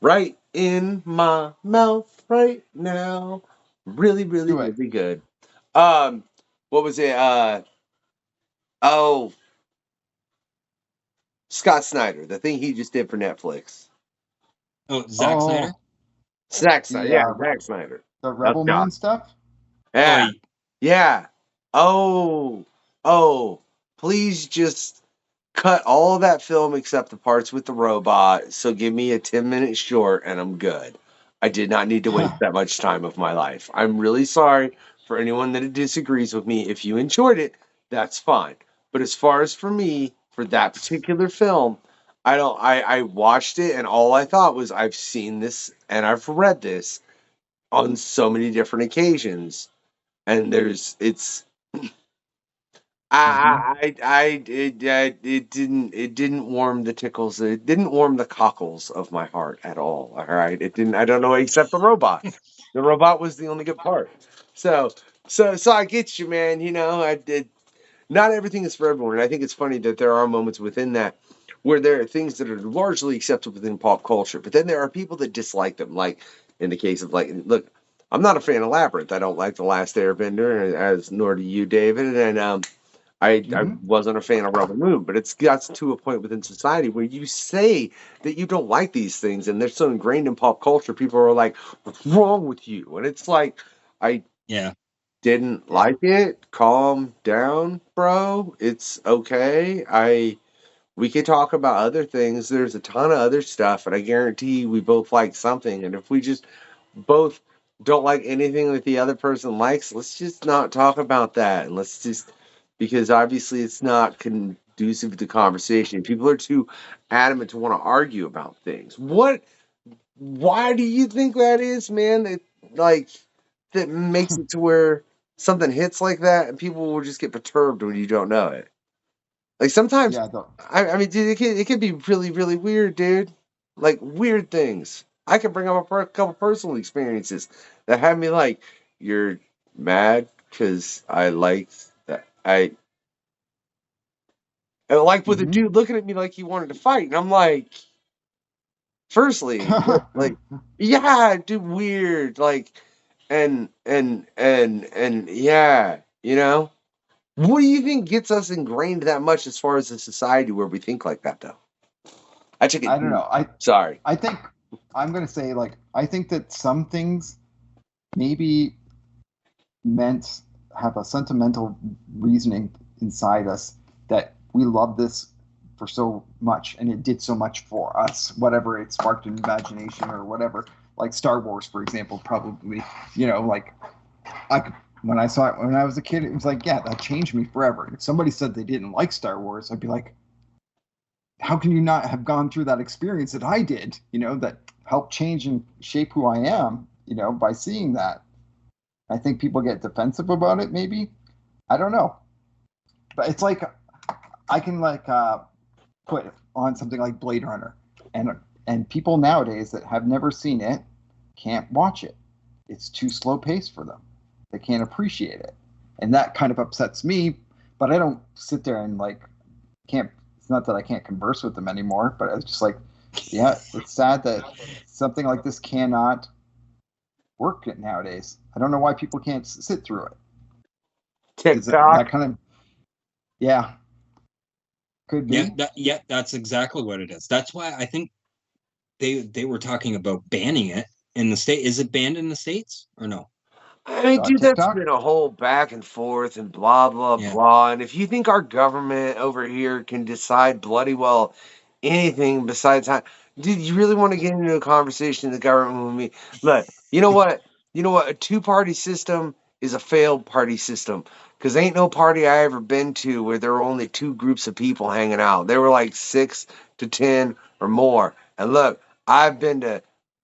right in my mouth right now. Really, really, Do it. really good. Um, what was it? Oh, Scott Snyder, the thing he just did for Netflix. Oh, Zack Snyder. Oh, Zack Snyder, the yeah, Zack Snyder. the That's Rebel God. Moon stuff. Yeah, Oh, yeah. Oh, please just cut all of that film except the parts with the robot. So give me a 10-minute short and I'm good. I did not need to waste that much time of my life. I'm really sorry for anyone that disagrees with me. If you enjoyed it, that's fine. But as far as for me, for that particular film, I watched it and all I thought was I've seen this and I've read this on so many different occasions. And it's Mhm. it didn't warm the tickles. It didn't warm the cockles of my heart at all. All right, it didn't. I don't know except the robot. The robot was the only good part. So so I get you, man. You know, I did. Not everything is for everyone. And I think it's funny that there are moments within that where there are things that are largely accepted within pop culture, but then there are people that dislike them. Like in the case of look, I'm not a fan of Labyrinth. I don't like The Last Airbender, as nor do you, David. And I Mhm. wasn't a fan of Rebel Moon, but it's got to a point within society where you say that you don't like these things, and they're so ingrained in pop culture. People are like, "What's wrong with you?" And it's like, I yeah. didn't Yeah. like it. Calm down, bro. It's okay. We could talk about other things. There's a ton of other stuff, and I guarantee we both like something. And if we just both don't like anything that the other person likes, let's just not talk about that. And let's just because obviously it's not conducive to conversation. People are too adamant to want to argue about things. Why do you think that is, man? Like that makes it to where something hits like that and people will just get perturbed when you don't know it. Like sometimes, Yeah. I mean, dude, it can be really, really weird, dude. Like weird things. I can bring up a couple personal experiences that have me like, you're mad because I like that. I like with a Mhm. dude looking at me like he wanted to fight, and I'm like, firstly, like, yeah, dude, weird, like, and yeah, you know. What do you think gets us ingrained that much as far as a society where we think like that, though? I took I it don't deep. know. Sorry. I think I'm gonna say like I think that some things maybe meant have a sentimental reasoning inside us that we love this for so much and it did so much for us, whatever it sparked an imagination or whatever. Like Star Wars, for example, probably, like I when I saw it when I was a kid, it was like, yeah, that changed me forever. If somebody said they didn't like Star Wars, I'd be like, how can you not have gone through that experience that I did, that helped change and shape who I am, by seeing that. I think people get defensive about it, maybe. I don't know. But it's like I can put on something like Blade Runner, and people nowadays that have never seen it can't watch it. It's too slow paced for them. They can't appreciate it, and that kind of upsets me. But I don't sit there and can't. It's not that I can't converse with them anymore, but it's just like, yeah, it's sad that something like this cannot work nowadays. I don't know why people can't sit through it. Is it TikTok. that kind of? Yeah, could be. Yeah, that's exactly what it is. That's why I think they were talking about banning it in the state. Is it banned in the States or no? I mean, dude, that's TikTok. been a whole back and forth and blah, blah, Yeah. blah. And if you think our government over here can decide bloody well anything besides how, dude, you really want to get into a conversation in the government with me? Look, you know what? You know what? A two-party system is a failed party system. Because ain't no party I ever been to where there were only 2 groups of people hanging out. There were like 6 to 10 or more. And look, I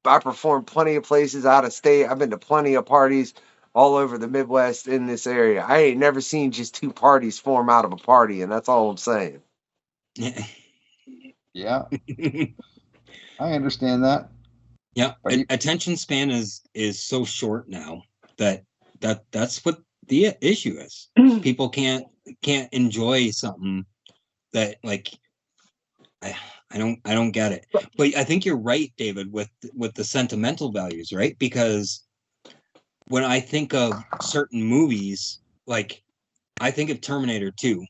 performed plenty of places out of state. I've been to plenty of parties all over the Midwest in this area. I ain't never seen just 2 parties form out of a party, and that's all I'm saying. Yeah, I understand that. Yeah, But you- attention span is so short now that's what the issue is. People can't enjoy something that, like, I don't get it. But I think you're right, David, with the sentimental values, right? Because when I think of certain movies, like I think of Terminator 2.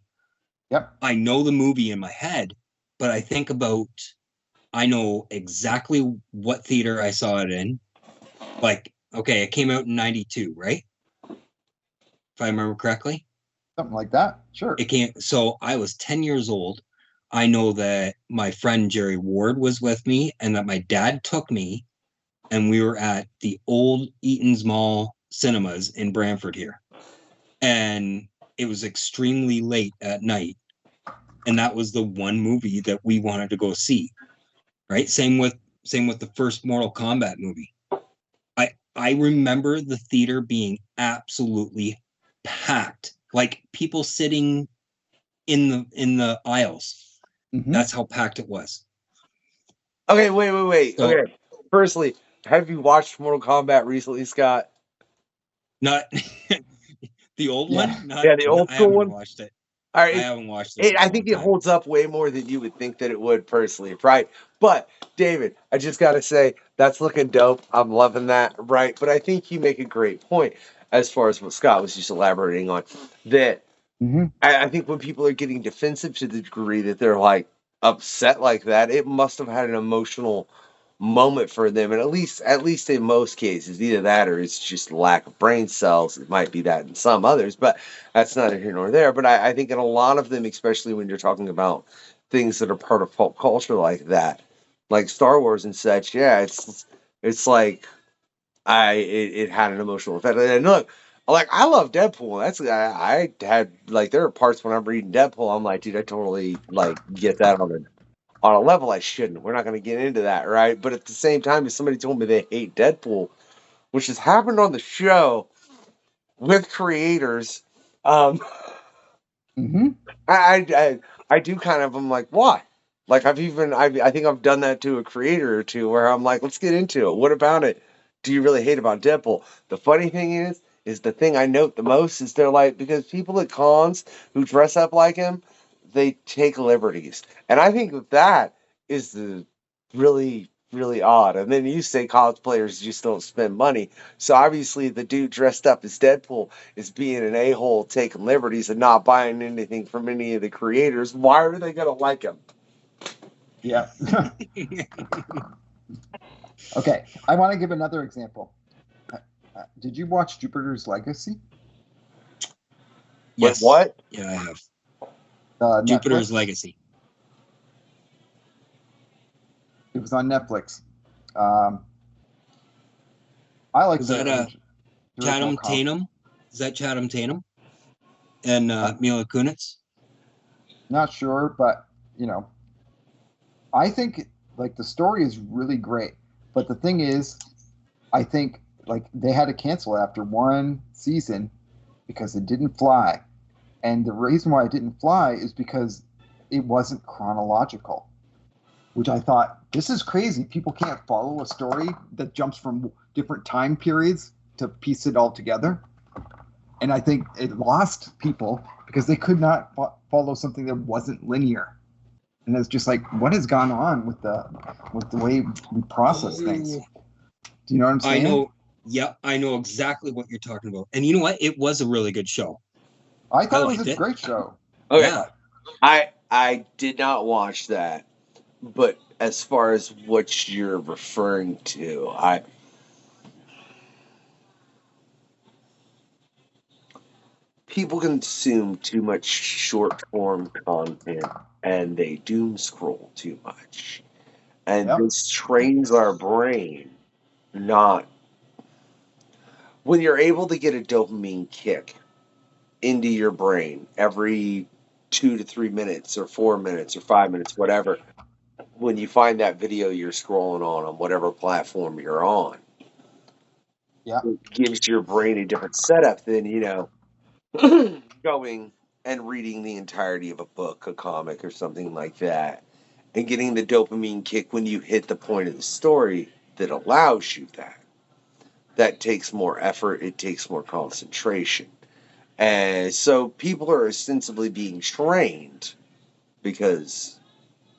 Yep. I know the movie in my head, but I know exactly what theater I saw it in. Like, okay, it came out in 92, right? If I remember correctly. Something like that. Sure. So I was 10 years old. I know that my friend Jerry Ward was with me and that my dad took me, and we were at the old Eaton's Mall cinemas in Brantford here. And it was extremely late at night. And that was the one movie that we wanted to go see. Right? Same with the first Mortal Kombat movie. I remember the theater being absolutely packed, like people sitting in the aisles. Mhm. That's how packed it was. Okay, wait. So- Okay, firstly, have you watched Mortal Kombat recently, Scott? Not the old Yeah. one. Not, Yeah, the old I school haven't one? watched it. All I right, haven't watched it. I think it holds up way more than you would think that it would personally, right? But David, I just gotta say that's looking dope. I'm loving that, right? But I think you make a great point as far as what Scott was just elaborating on. That Mhm. I think when people are getting defensive to the degree that they're like upset like that, it must have had an emotional moment for them, and at least in most cases, either that or it's just lack of brain cells. It might be that in some others, but that's neither here nor there. But I think in a lot of them, especially when you're talking about things that are part of pop culture like that, like Star Wars and such, yeah, it's like it had an emotional effect. And look, like I love Deadpool. I had like there are parts when I'm reading Deadpool, I'm like, dude, I totally like get that on a level I shouldn't. We're not going to get into that, right? But at the same time, if somebody told me they hate Deadpool, which has happened on the show with creators, Mhm. I do kind of, I'm like, why? Like I think I've done that to a creator or two where I'm like, let's get into it. What about it do you really hate about Deadpool? The funny thing is the thing I note the most is they're like, because people at cons who dress up like him, they take liberties. And I think that is the really, really odd. And then you say cosplayers just don't spend money. So obviously the dude dressed up as Deadpool is being an a-hole, taking liberties and not buying anything from any of the creators. Why are they going to like him? Yeah. Okay. I want to give another example. Did you watch Jupiter's Legacy? Yes. What? Yeah, I have. Netflix? Jupiter's Legacy. It was on Netflix. I like Was the that original Chatham copy. Tatum? Is that Chatham Tatum? And Mila Kunis? Not sure, but I think like the story is really great. But the thing is, I think like they had to cancel after one season because it didn't fly. And the reason why it didn't fly is because it wasn't chronological, which I thought, this is crazy. People can't follow a story that jumps from different time periods to piece it all together. And I think it lost people because they could not follow something that wasn't linear. And it's just like, what has gone on with the way we process things? Do you know what I'm saying? I know. Yeah, I know exactly what you're talking about. And you know what? It was a really good show. I thought it liked was a it. great show. Okay. Yeah. I did not watch that, but as far as what you're referring to, people consume too much short form content and they doom scroll too much. And Yep. this trains our brain not when you're able to get a dopamine kick into your brain every 2 to 3 minutes or 4 minutes or 5 minutes, whatever, when you find that video you're scrolling on whatever platform you're on, Yeah. it gives your brain a different setup than, going and reading the entirety of a book, a comic, or something like that, and getting the dopamine kick when you hit the point of the story that allows you that. That takes more effort, it takes more concentration. And so people are ostensibly being trained because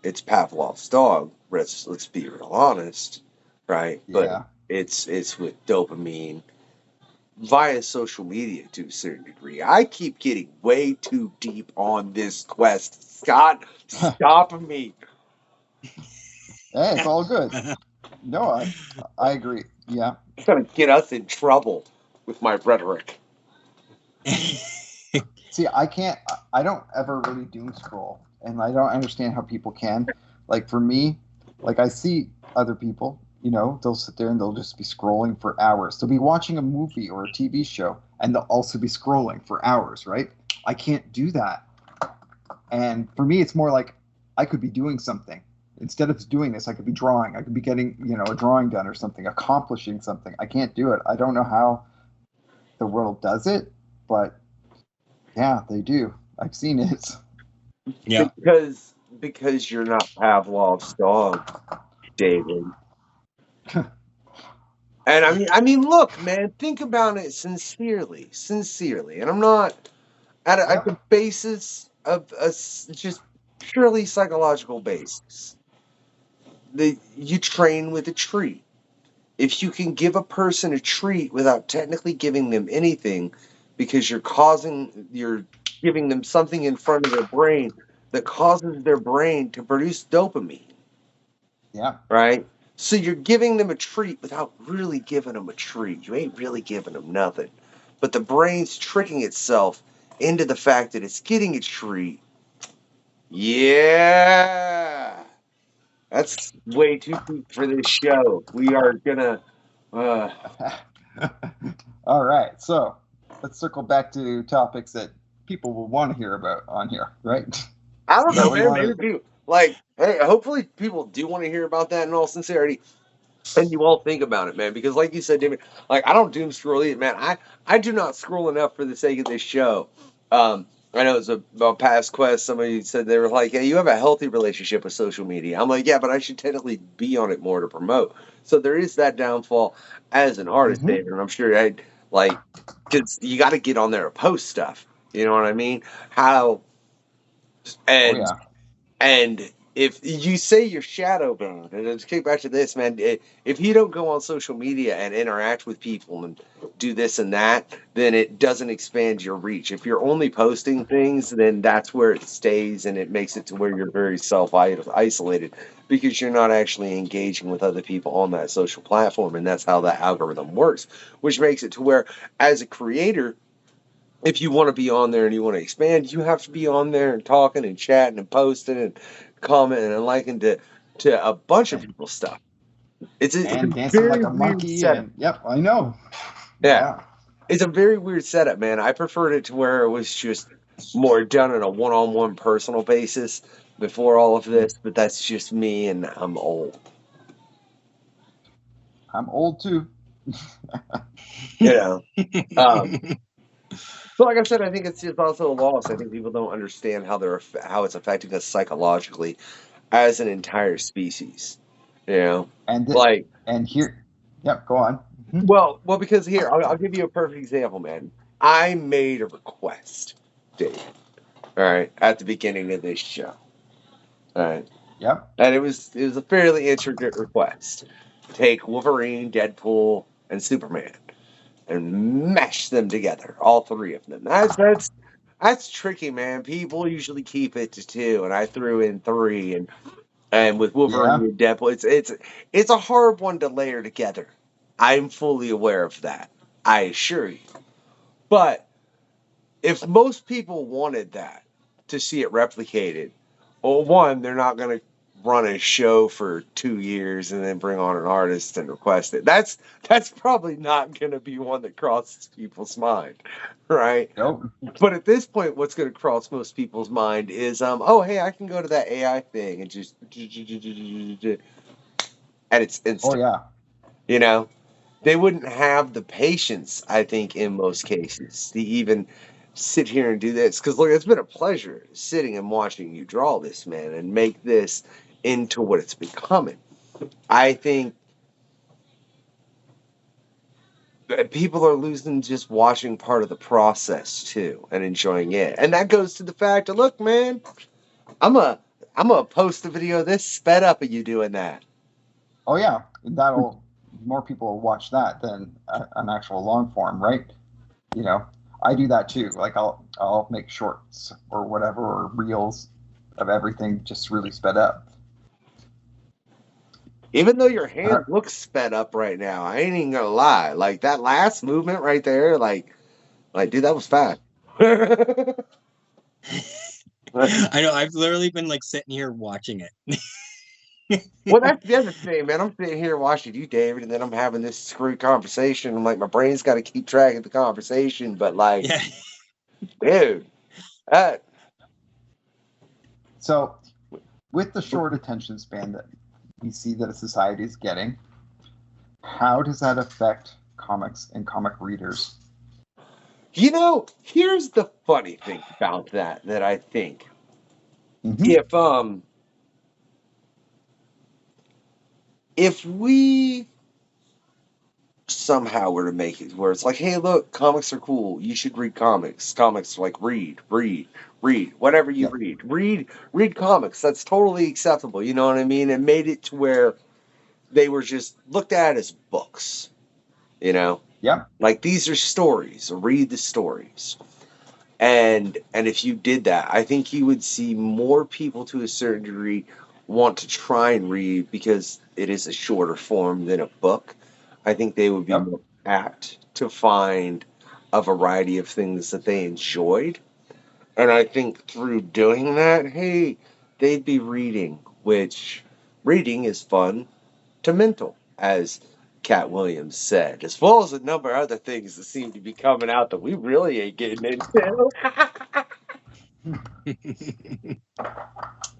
it's Pavlov's dog. Let's be real honest, right? But Yeah. it's with dopamine via social media to a certain degree. I keep getting way too deep on this quest. Scott, stop me. Hey, it's all good. No, I agree. Yeah. It's gonna get us in trouble with my rhetoric. See, I don't ever really doom scroll, and I don't understand how people can. Like for me, like I see other people, they'll sit there and they'll just be scrolling for hours. They'll be watching a movie or a TV show, and they'll also be scrolling for hours, right? I can't do that. And for me, it's more like I could be doing something. Instead of doing this, I could be drawing. I could be getting, a drawing done or something, accomplishing something. I can't do it. I don't know how the world does it, but yeah, they do. I've seen it. Yeah. Because you're not Pavlov's dog, David. And I mean, look, man, think about it sincerely, and I'm not at the basis of just purely psychological basis. You train with a treat. If you can give a person a treat without technically giving them anything, because you're giving them something in front of their brain that causes their brain to produce dopamine. Yeah. Right? So you're giving them a treat without really giving them a treat. You ain't really giving them nothing. But the brain's tricking itself into the fact that it's getting a treat. Yeah. That's way too deep for this show. We are gonna All right. So let's circle back to topics that people will want to hear about on here, right? I don't know, So we man. wanna- Maybe people hey, hopefully people do want to hear about that in all sincerity. And you all think about it, man, because like you said, David, I don't doom scroll either, man. I do not scroll enough for the sake of this show. I know it's a past quest. Somebody said they were like, "Hey, you have a healthy relationship with social media." I'm like, "Yeah, but I should technically be on it more to promote." So there is that downfall as an artist, Mhm. David, and I'm sure because you got to get on there to post stuff. You know what I mean? Oh And yeah. and if you say you're shadow banned, and let's get back to this, man, if you don't go on social media and interact with people and do this and that, then it doesn't expand your reach. If you're only posting things, then that's where it stays, and it makes it to where you're very self-isolated because you're not actually engaging with other people on that social platform, and that's how that algorithm works, which makes it to where, as a creator, if you want to be on there and you want to expand, you have to be on there and talking and chatting and posting and commenting and liking to a bunch of people's stuff. It's a And dancing very like a weird monkey, setup. and yep, I know. Yeah, it's a very weird setup, man. I preferred it to where it was just more done on a one-on-one personal basis before all of this, but that's just me, and I'm old. I'm old too. You know. So, like I said, I think it's just also a loss. I think people don't understand how it's affecting us psychologically as an entire species. You know, And like and here, yep, go on. Mhm. well, because here I'll give you a perfect example, man. I made a request, Dave. All right, at the beginning of this show. All right, Yep. and it was a fairly intricate request. Take Wolverine, Deadpool, and Superman, and mesh them together, all three of them. That's tricky, man. People usually keep it to two, and I threw in three, and with Wolverine Yeah. and Deadpool, it's a hard one to layer together. I'm fully aware of that. I assure you. But if most people wanted that to see it replicated, well, one, they're not going to run a show for 2 years and then bring on an artist and request it. That's probably not going to be one that crosses people's mind, right? Nope. But at this point, what's going to cross most people's mind is, oh, hey, I can go to that AI thing and just, and it's instant. Oh yeah. You know, they wouldn't have the patience, I think, in most cases, to even sit here and do this. Because, look, it's been a pleasure sitting and watching you draw this, man, and make this into what it's becoming. I think that people are losing just watching part of the process, too, and enjoying it. And that goes to the fact of, look, man, I'm gonna post a video of this sped up of you doing that. Oh yeah. More people will watch that than an actual long form, right? You know, I do that too. Like I'll make shorts or whatever, or reels of everything just really sped up. Even though your hand looks sped up right now, I ain't even gonna lie. Like that last movement right there, like dude, that was fast. I know. I've literally been like sitting here watching it. Well, that's the other thing, man. I'm sitting here watching you, David, and then I'm having this screwed conversation. I'm like, my brain's got to keep track of the conversation, but like, Yeah. dude. So, with the short attention span that we see that a society is getting, how does that affect comics and comic readers? You know, here's the funny thing about that I think. Mm-hmm. If we somehow were to make it where it's like, hey, look, comics are cool. You should read comics. Comics, like, read. Whatever you Yep. read comics. That's totally acceptable. You know what I mean? And made it to where they were just looked at as books. You know? Yep. Like, these are stories. Read the stories. And if you did that, I think you would see more people to a certain degree want to try and read because it is a shorter form than a book. I think they would be Yep. more apt to find a variety of things that they enjoyed. And I think through doing that, hey, they'd be reading, which reading is fun to mental, as Cat Williams said, as well as a number of other things that seem to be coming out that we really ain't getting into.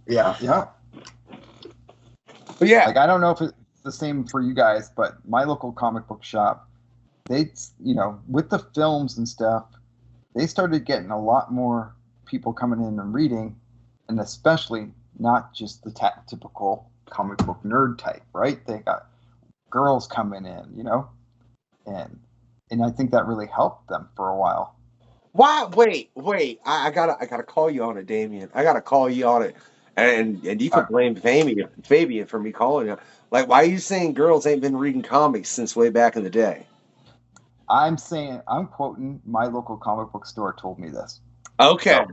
Yeah. But yeah, Like, I don't know if it's the same for you guys, but my local comic book shop, they, with the films and stuff, they started getting a lot more people coming in and reading, and especially not just the typical comic book nerd type, right? They got girls coming in, and I think that really helped them for a while. wow, wait. I gotta call you on it, Damien. I gotta call you on it. And you can blame Fabian for me calling you. Like, why are you saying girls ain't been reading comics since way back in the day? I'm quoting my local comic book store told me this. Okay.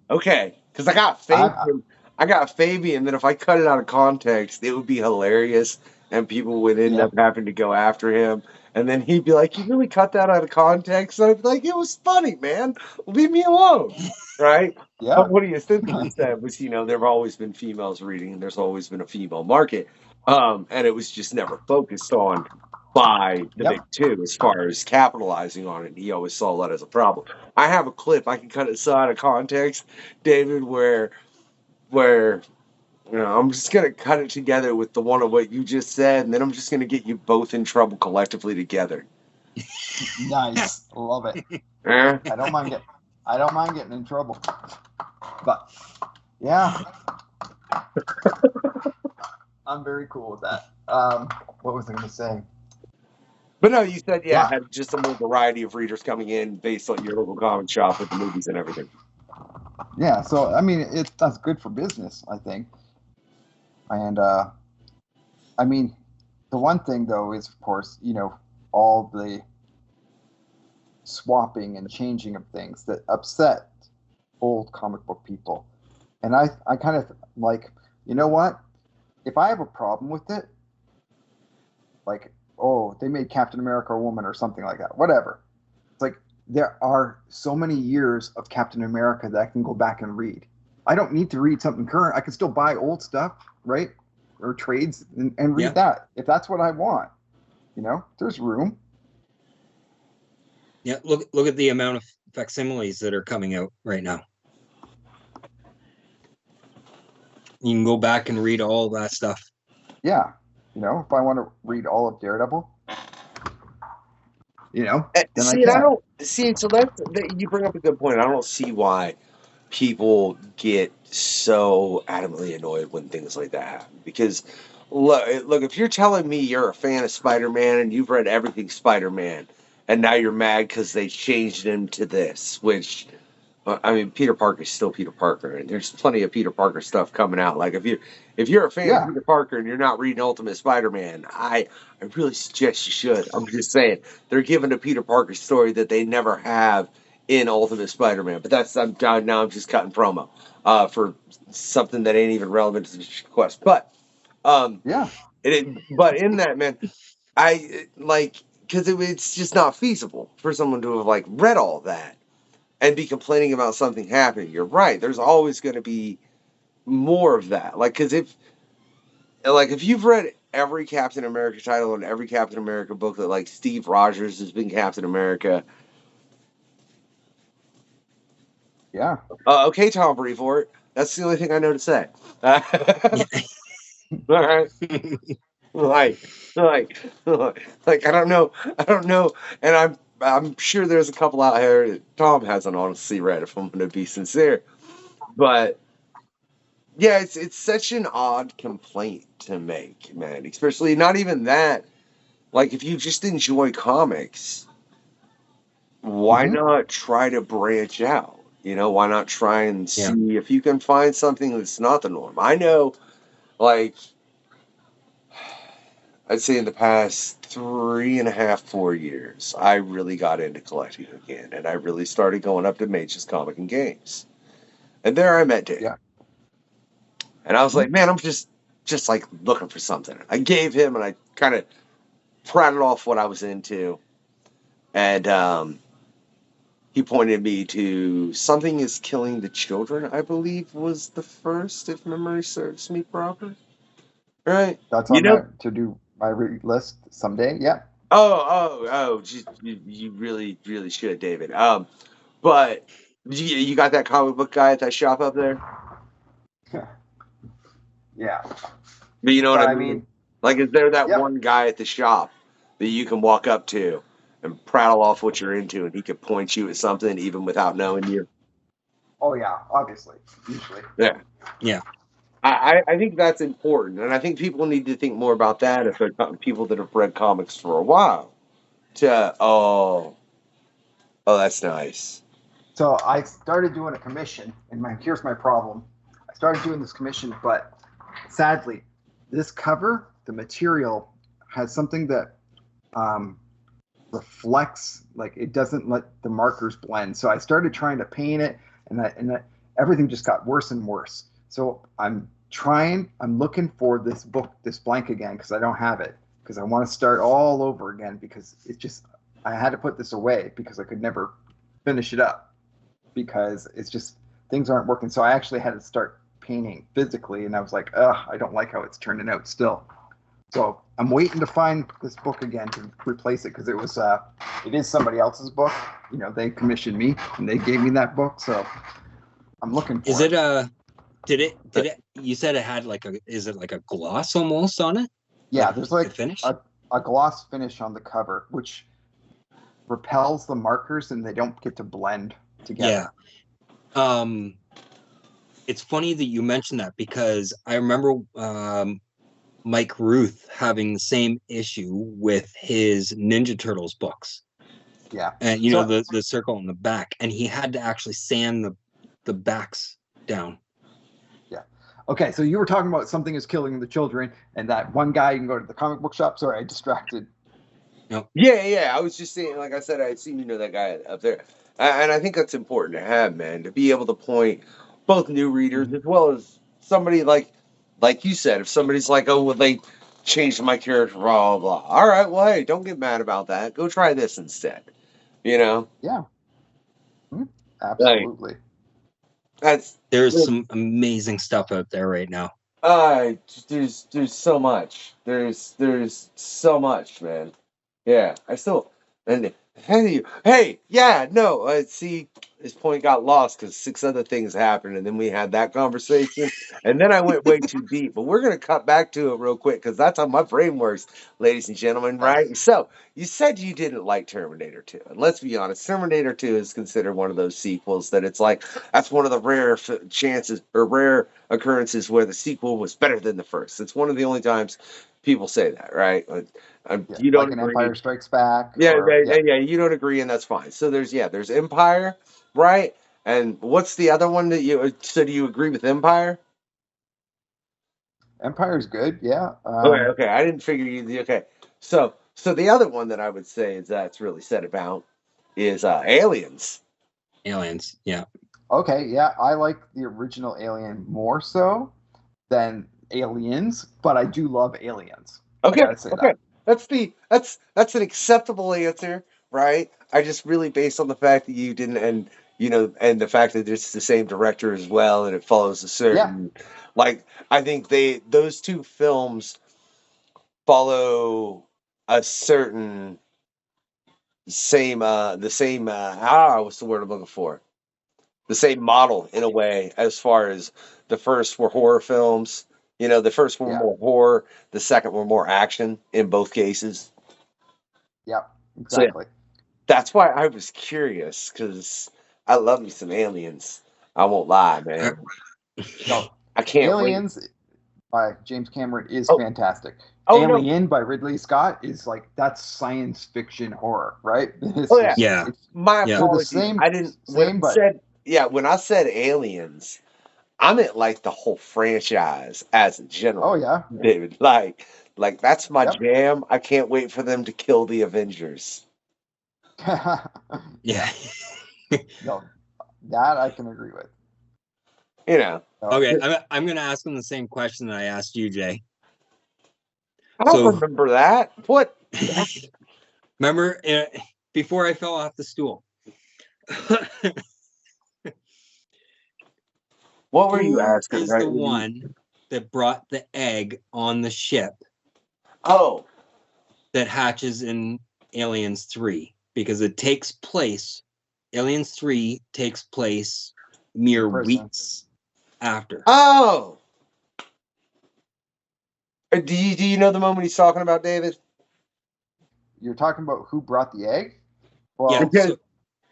Because I got Fabian that if I cut it out of context, it would be hilarious and people would end up having to go after him. And then he'd be like, you really cut that out of context? And I'd be like, it was funny, man. Leave me alone. Right? Yeah. But what he essentially said was, there have always been females reading and there's always been a female market. And it was just never focused on by the big two as far as capitalizing on it. He always saw that as a problem. I have a clip I can cut it out of context, David, where I'm just gonna cut it together with the one of what you just said, and then I'm just gonna get you both in trouble collectively together. Nice, love it. Eh? I don't mind getting in trouble, but yeah, I'm very cool with that. What was I going to say? But no, you said had just a more variety of readers coming in based on your local comic shop with the movies and everything. Yeah, so I mean, that's good for business, I think. And I mean, the one thing though is, of course, all the swapping and changing of things that upset old comic book people. And I kind of like, you know what? If I have a problem with it, like, oh, they made Captain America a woman or something like that, whatever. It's like, there are so many years of Captain America that I can go back and read. I don't need to read something current. I can still buy old stuff, right? Or trades and read that if that's what I want. There's room. Yeah, look at the amount of facsimiles that are coming out right now. You can go back and read all that stuff. Yeah. If I want to read all of Daredevil, then See, I I can. don't see. So you bring up a good point. I don't see why people get so adamantly annoyed when things like that happen. Because look, if you're telling me you're a fan of Spider-Man and you've read everything Spider-Man, and now you're mad because they changed him to this, which I mean, Peter Parker's still Peter Parker, and there's plenty of Peter Parker stuff coming out. Like if you're a fan of Peter Parker and you're not reading Ultimate Spider-Man, I really suggest you should. I'm just saying they're giving a Peter Parker story that they never have in Ultimate Spider-Man. But now I'm just cutting promo for something that ain't even relevant to the quest. But but in that, man, I like because it's just not feasible for someone to have read all that and be complaining about something happening. You're right. There's always going to be more of that. Because if you've read every Captain America title and every Captain America book that Steve Rogers has been Captain America. Yeah. Okay, Tom Brevoort. That's the only thing I know to say. All right. I don't know, and I'm sure there's a couple out here that Tom hasn't honestly read, if I'm going to be sincere, but yeah, it's such an odd complaint to make, man. Especially not even that. If you just enjoy comics, why not try to branch out? Why not try and see if you can find something that's not the norm? I know, I'd say in the past 3.5, 4 years, I really got into collecting again, and I really started going up to Mage's Comic and Games. And there I met Dave. Yeah. And I was like, man, I'm just looking for something. I gave him, and I kind of prattled off what I was into. And he pointed me to Something is Killing the Children, I believe was the first, if memory serves me proper. Right? That's on my to-do my list someday. Yeah. You really, really should, David. But you got that comic book guy at that shop up there? Yeah. But you know what I mean? Is there that one guy at the shop that you can walk up to and prattle off what you're into, and he could point you at something even without knowing you? Oh yeah, obviously, usually. Yeah. Yeah. I think that's important, and I think people need to think more about that if they're people that have read comics for a while. That's nice. So I started doing a commission, and here's my problem. I started doing this commission, but sadly, this cover, the material, has something that reflects, it doesn't let the markers blend. So I started trying to paint it, and everything just got worse and worse. So I'm looking for this book, this blank again, because I don't have it, because I want to start all over again, because I had to put this away because I could never finish it up, because it's just, things aren't working. So I actually had to start painting physically, and I was like, I don't like how it's turning out still. So I'm waiting to find this book again to replace it, because it is somebody else's book. They commissioned me and they gave me that book, so I'm looking for it. Did it? You said it had is it like a gloss almost on it? Yeah, there's finish? a gloss finish on the cover, which repels the markers and they don't get to blend together. Yeah. It's funny that you mentioned that, because I remember Mike Ruth having the same issue with his Ninja Turtles books. Yeah. And the circle on the back, and he had to actually sand the backs down. Yeah. Okay, so you were talking about Something is Killing the Children, and that one guy, you can go to the comic book shop. Sorry, I distracted. No. Yeah. I was just saying, like I said, I seen that guy up there. And I think that's important to have, man, to be able to point both new readers as well as somebody like you said, if somebody's like, oh, well, they changed my character, blah, blah, blah. All right, well, hey, don't get mad about that. Go try this instead. Yeah. Absolutely. That's There's some amazing stuff out there right now. there's so much. There's so much, man. Yeah, I still and hey, yeah, no. See, his point got lost because 6 other things happened, and then we had that conversation, and then I went way too deep. But we're gonna cut back to it real quick because that's how my brain works, ladies and gentlemen. Right? So you said you didn't like Terminator 2, and let's be honest, Terminator 2 is considered one of those sequels that it's like that's one of the rare chances or rare occurrences where the sequel was better than the first. It's one of the only times people say that, right? You don't like an agree. Empire Strikes Back. Yeah, Or, yeah, you don't agree, and that's fine. So there's Empire, right? And what's the other one that you do you agree with Empire? Empire's good. Yeah. Okay. I didn't figure you. Okay, so the other one that I would say is that's really said about is Aliens. Aliens, yeah. Okay. Yeah, I like the original Alien more so than Aliens, but I do love Aliens. Okay, I gotta say that. That's an acceptable answer, right? I just really based on the fact that you didn't, and and the fact that it's the same director as well, and it follows a certain, like I think those two films follow a certain same the same what's the word I'm looking for? The same model in a way as far as the first were horror films. The first one were more horror, the second were more action in both cases. Yeah, So, yeah, exactly. that's why I was curious because I love me some Aliens. I won't lie, man. No, I can't Aliens by James Cameron is Oh. fantastic. Oh, no. Alien by Ridley Scott is like that's science fiction horror, right? It's Oh, yeah. just- Yeah. it's- My Yeah. apologies. same- I didn't. same, but- When I said Aliens, I meant like the whole franchise as a general. Oh yeah. David, like that's my Yep. jam. I can't wait for them to kill the Avengers. Yeah. No, that I can agree with. Okay, I'm going to ask him the same question that I asked you, Jay. I don't remember that. What? Remember before I fell off the stool? What were you Who asking? is the one that brought the egg on the ship? Oh, that hatches in Aliens 3 because it takes place. Aliens 3 takes place mere weeks after. Oh. Do you know the moment he's talking about, David? You're talking about who brought the egg? Well, Yeah,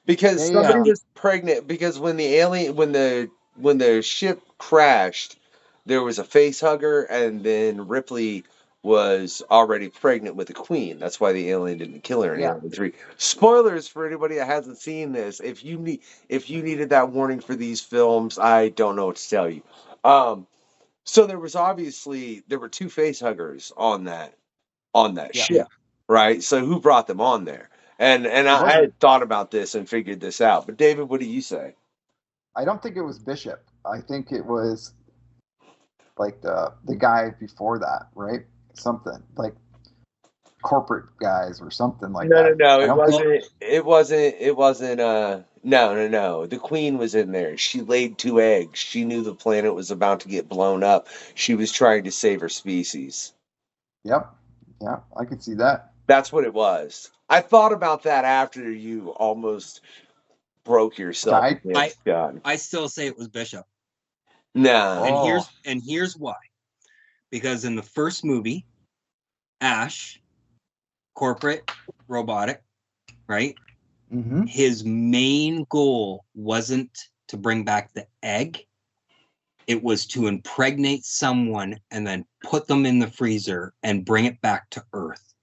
because somebody was pregnant. Because when the ship crashed, there was a face hugger, and then Ripley was already pregnant with the queen. That's why the alien didn't kill her in Alien 3. Spoilers for anybody that hasn't seen this. If you needed that warning for these films, I don't know what to tell you. So there were 2 face huggers on that ship, right? So who brought them on there? And I had thought about this and figured this out. But David, what do you say? I don't think it was Bishop. I think it was like the guy before that, right? Something like corporate guys or something like that. No. It wasn't. No. The queen was in there. She laid 2 eggs. She knew the planet was about to get blown up. She was trying to save her species. Yep. Yeah, I could see that. That's what it was. I thought about that after you almost broke yourself. I still say it was Bishop. No. And here's why. Because in the first movie, Ash, corporate, robotic, right? Mm-hmm. His main goal wasn't to bring back the egg. It was to impregnate someone and then put them in the freezer and bring it back to Earth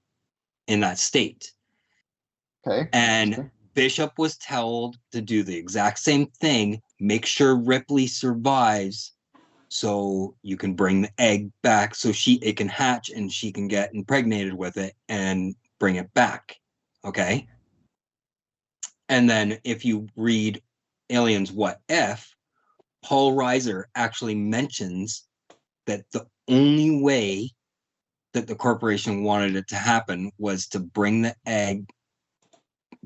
in that state. Okay. And Bishop was told to do the exact same thing. Make sure Ripley survives so you can bring the egg back so it can hatch and she can get impregnated with it and bring it back. Okay. And then if you read Aliens What If, Paul Reiser actually mentions that the only way that the corporation wanted it to happen was to bring the egg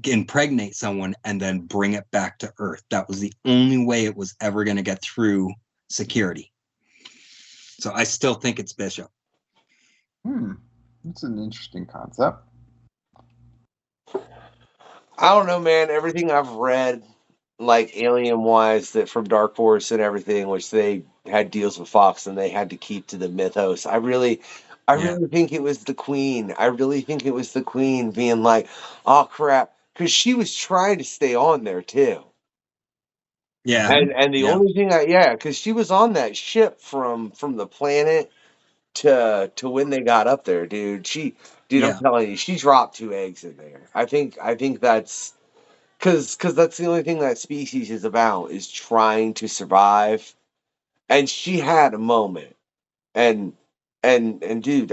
impregnate someone and then bring it back to Earth. That was the only way it was ever going to get through security. So I still think it's Bishop. That's an interesting concept. I don't know, man. Everything I've read, like Alien-wise, that from Dark Force and everything, which they had deals with Fox and they had to keep to the mythos. I really think it was the Queen. I really think it was the Queen being like, "Oh crap," because she was trying to stay on there too. Yeah, and the only thing because she was on that ship from the planet to when they got up there, dude. I'm telling you, she dropped 2 eggs in there. I think that's because that's the only thing that species is about, is trying to survive. And she had a moment, and dude,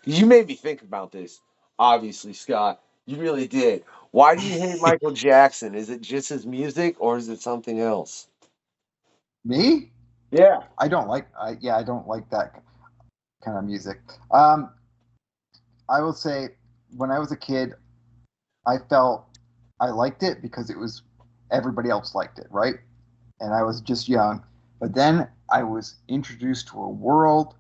you made me think about this. Obviously, Scott, you really did. Why do you hate Michael Jackson? Is it just his music, or is it something else? Me? Yeah. I don't like that kind of music. I will say, when I was a kid, I felt I liked it because it was everybody else liked it, right? And I was just young. But then I was introduced to a world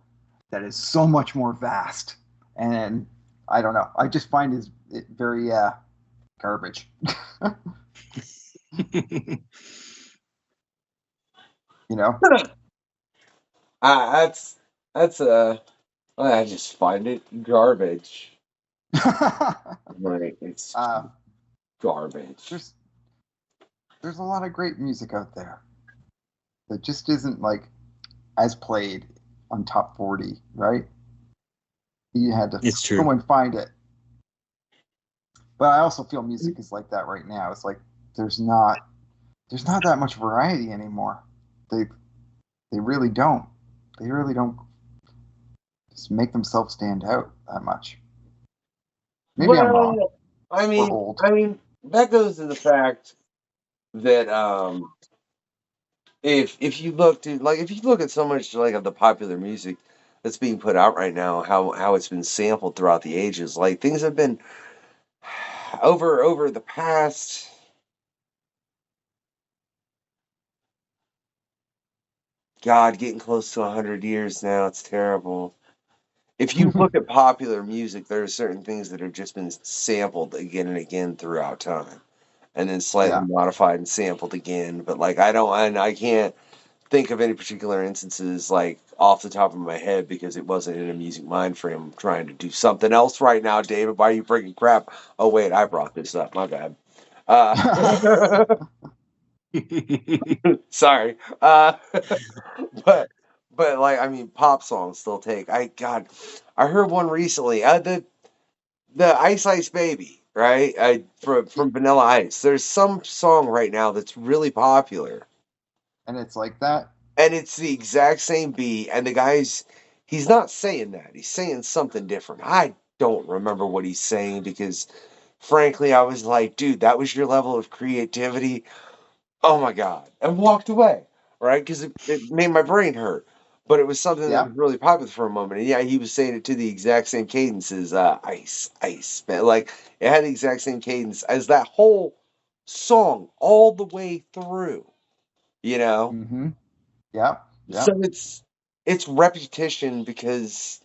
that is so much more vast. And I don't know. I just find it very garbage. You know? I just find it garbage. Like, it's garbage. There's a lot of great music out there that just isn't like as played on top 40, right? You had to go and find it. But I also feel music is like that right now. It's like there's not that much variety anymore. They really don't. They really don't just make themselves stand out that much. Maybe I'm wrong. I mean, that goes to the fact that if you look at so much like of the popular music that's being put out right now, how it's been sampled throughout the ages, like things have been over the past. God, getting close to 100 years now. It's terrible. If you look at popular music, there are certain things that have just been sampled again and again throughout time, and then slightly modified and sampled again. But like, I can't think of any particular instances like off the top of my head because it wasn't in a music mind frame. I'm trying to do something else right now, David. Why are you freaking crap? Oh wait, I brought this up. My bad. Sorry. But like, I mean, pop songs still take. I heard one recently. The Ice Ice Baby, right? From Vanilla Ice. There's some song right now that's really popular, and it's like that. And it's the exact same beat, and the he's not saying that. He's saying something different. I don't remember what he's saying because, frankly, I was like, dude, that was your level of creativity. Oh my God. And walked away, right? Because it made my brain hurt. But it was something that was really popular for a moment. And he was saying it to the exact same cadence as Ice, Ice. Man. Like, it had the exact same cadence as that whole song all the way through, you know? Mm-hmm. Yeah. So it's repetition because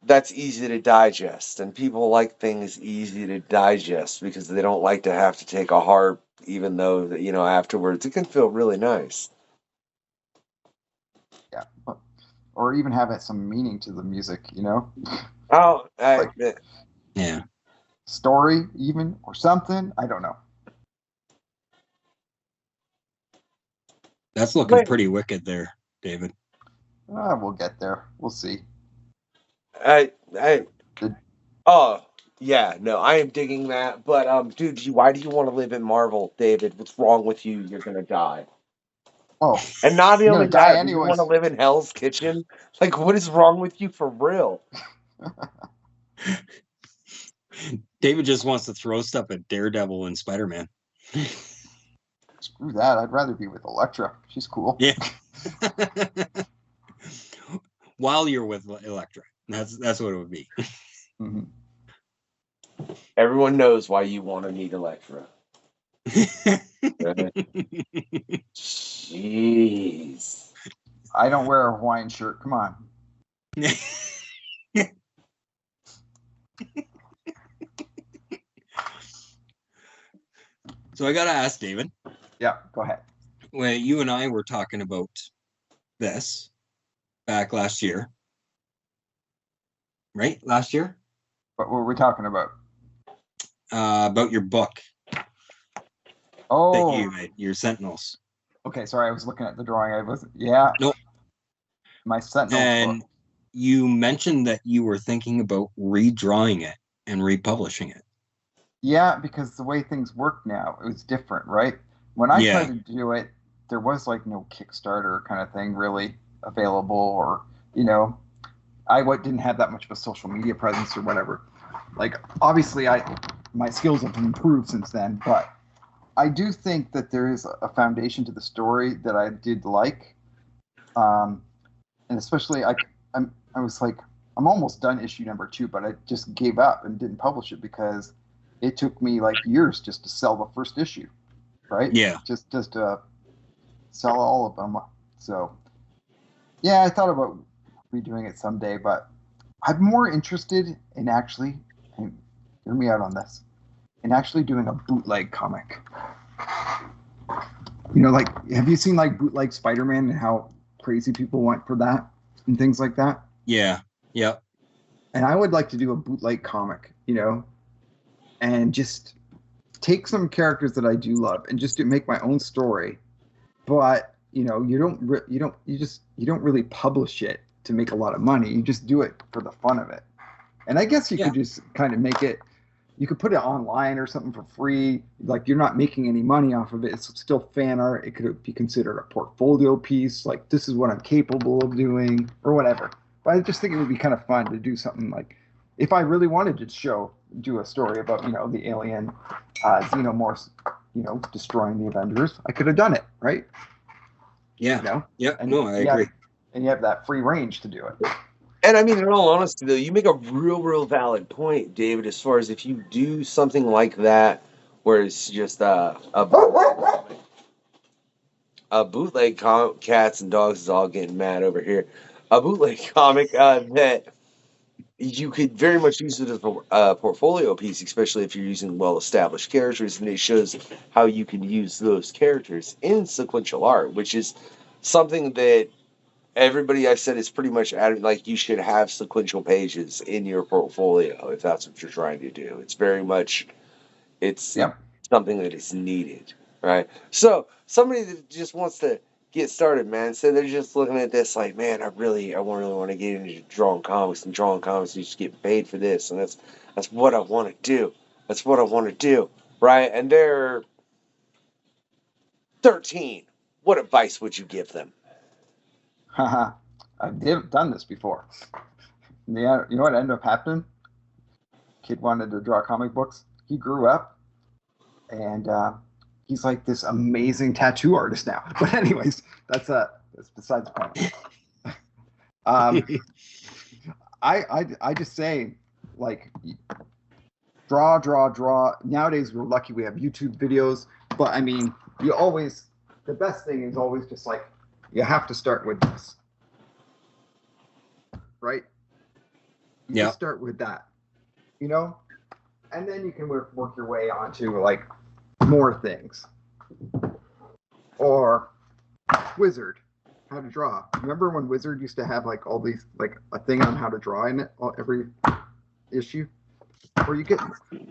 that's easy to digest. And people like things easy to digest because they don't like to have to take a harp, even though, afterwards it can feel really nice. Yeah. Or even have some meaning to the music, Oh, yeah. Story, even, or something. I don't know. That's looking pretty wicked there, David. We'll get there. We'll see. I am digging that. But dude, why do you want to live in Marvel, David? What's wrong with you? You're gonna die. Oh, and not only that, you anyways. want to live in Hell's Kitchen? Like, what is wrong with you for real? David just wants to throw stuff at Daredevil and Spider-Man. Screw that. I'd rather be with Elektra. She's cool. Yeah. While you're with Elektra. That's what it would be. Mm-hmm. Everyone knows why you want to meet Electra. Jeez. I don't wear a Hawaiian shirt. Come on. So I gotta ask David. Yeah, go ahead. When you and I were talking about this back last year, right? Last year? What were we talking about? About your book that Oh, you made, your Sentinels. okay. Sorry, I was looking at the drawing. I was, yeah. Nope. My Sentinel And book. you mentioned that you were thinking about redrawing it and republishing it. Yeah, because the way things work now, it was different, right? When I Yeah. tried to do it, there was like no Kickstarter kind of thing really available, or I didn't have that much of a social media presence or whatever. Like, obviously, my skills have improved since then, but I do think that there is a foundation to the story that I did like, and especially I was like, I'm almost done issue number 2, but I just gave up and didn't publish it because it took me like years just to sell the first issue, right? Yeah. Just to sell all of them. So, yeah, I thought about redoing it someday, but I'm more interested in actually, and hear me out on this, in actually doing a bootleg comic. Like, have you seen like bootleg Spider-Man and how crazy people went for that and things like that? Yeah. Yep. And I would like to do a bootleg comic, and just take some characters that I do love and just make my own story. But you don't really publish it to make a lot of money. You just do it for the fun of it. And I guess you could just kind of make it. You could put it online or something for free. Like, you're not making any money off of it. It's still fan art. It could be considered a portfolio piece. Like, this is what I'm capable of doing or whatever. But I just think it would be kind of fun to do something like, if I really wanted to do a story about, the alien xenomorphs, destroying the Avengers, I could have done it, right? Yeah. Yeah. And No, I agree. And you have that free range to do it. And I mean, in all honesty, though, you make a real valid point, David, as far as if you do something like that, where it's just a bootleg comic, cats and dogs is all getting mad over here, a bootleg comic that you could very much use it as a portfolio piece, especially if you're using well-established characters, and it shows how you can use those characters in sequential art, which is something that everybody I've said is pretty much like, you should have sequential pages in your portfolio if that's what you're trying to do. It's very much, something that is needed, right? So somebody that just wants to get started, man, so they're just looking at this like, man, I really want to get into drawing comics, and you just get paid for this, and that's what I want to do. That's what I want to do, right? And they're 13. What advice would you give them? I've done this before. Yeah, you know what ended up happening? Kid wanted to draw comic books. He grew up, and he's like this amazing tattoo artist now. But anyways, that's besides the point. I just say, like, draw. Nowadays we're lucky we have YouTube videos, but I mean, the best thing is always just like, you have to start with this, right? You just start with that, and then you can work your way onto like more things. Or Wizard, how to draw. Remember when Wizard used to have like all these, like a thing on how to draw in it every issue? Where you get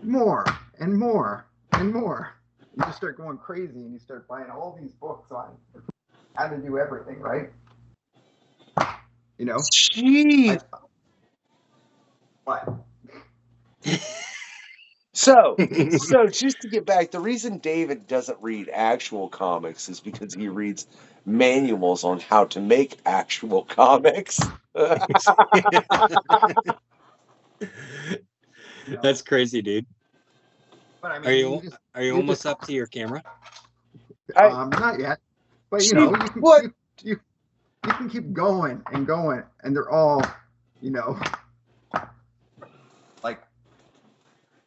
more and more and more. You just start going crazy and you start buying all these books on how to do everything, right? Jeez. What? So just to get back, the reason David doesn't read actual comics is because he reads manuals on how to make actual comics. That's crazy, dude. But I mean, are you almost up to your camera? Not yet. But you can keep going and going, and they're all, like,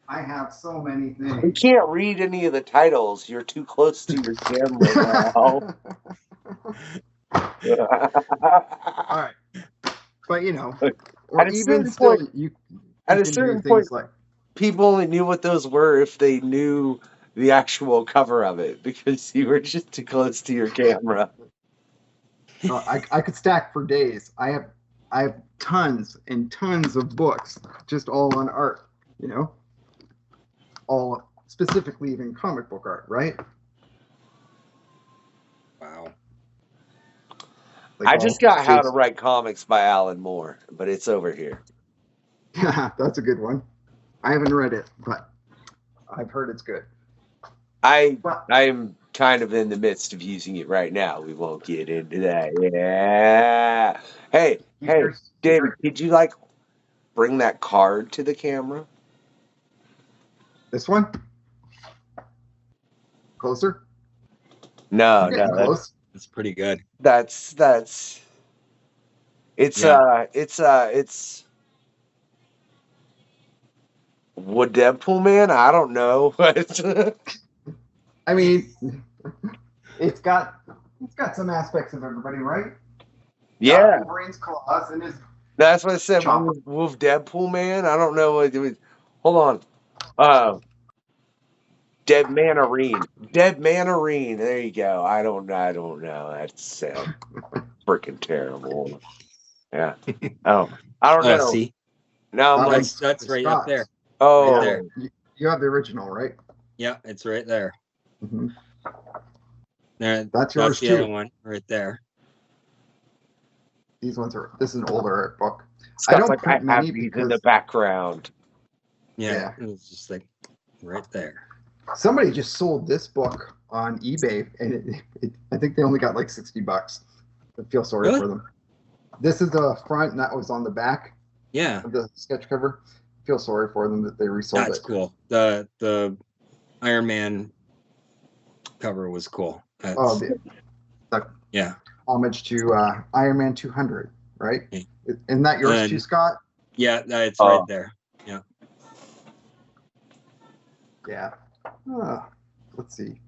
I have so many You things. can't read any of the titles. You're too close to your camera now. All right, but or At a even certain still, point, you at a can do certain things point, like. people only knew what those were if they knew the actual cover of it because you were just too close to your camera. I could stack for days. I have tons and tons of books, just all on art. All specifically even comic book art, right? Wow. Like I all just got How to Jason- Write Comics by Alan Moore, but it's over here. That's a good one. I haven't read it, but I've heard it's good. I'm kind of in the midst of using it right now. We won't get into that. Yeah. Hey, David, could you bring that card to the camera? This one? Closer? No, Getting no, close. That's pretty good. it's Yeah. it's would Deadpool man? I don't know. I mean, it's got some aspects of everybody, right? Yeah, Wolverine's claws and his. that's what I said. Chopper. Wolf Deadpool man. I don't know what it was. Hold on. Dead Manarine. There you go. I don't know. That's freaking terrible. Yeah. Oh, I don't know. See, Now I'm like, that's right up there. oh, Right there. You have the original, right? Yeah, it's right there. Mm-hmm. There, That's yours the too. other one right there. These ones are. This is an older art book. Stuff I don't like print I have many these because in the background. Yeah, it's just like right there. somebody just sold this book on eBay, and I think they only got like $60. I feel sorry Really? for them. This is the front, and that was on the back Yeah, of the sketch cover. I feel sorry for them that they resold that's it. cool. The Iron Man cover was cool. That's, Oh, the yeah. homage to Iron Man 200, right? Yeah. Isn't that yours And- too, Scott? Yeah, it's right there. Yeah. Yeah. Let's see.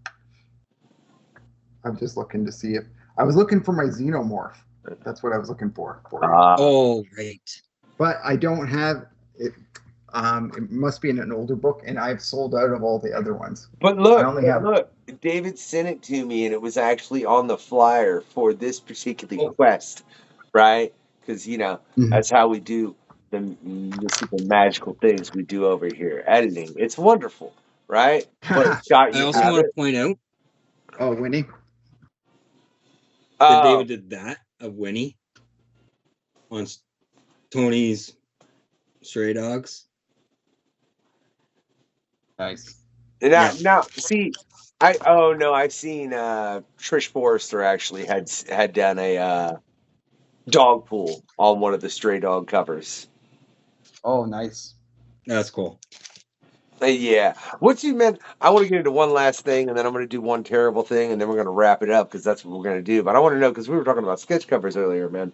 I'm just looking to see if I was looking for my Xenomorph. That's what I was looking for you. Oh, right. But I don't have it. It must be in an older book, and I've sold out of all the other ones. But I only have- look, David sent it to me, and it was actually on the flyer for this particular quest, right? Because Mhm. that's how we do the super magical things we do over here, editing. It's wonderful, right? But Scott, I you also have want it. to point out Oh, Winnie. that Oh, David did that of Winnie on Tony's Stray Dogs. Nice. now, see, I've seen Trish Forrester actually had done a dog pool on one of the Stray Dog covers. Oh, nice. That's cool. Yeah. What you meant, I want to get into one last thing, and then I'm going to do one terrible thing, and then we're going to wrap it up because that's what we're going to do. But I want to know, because we were talking about sketch covers earlier, man.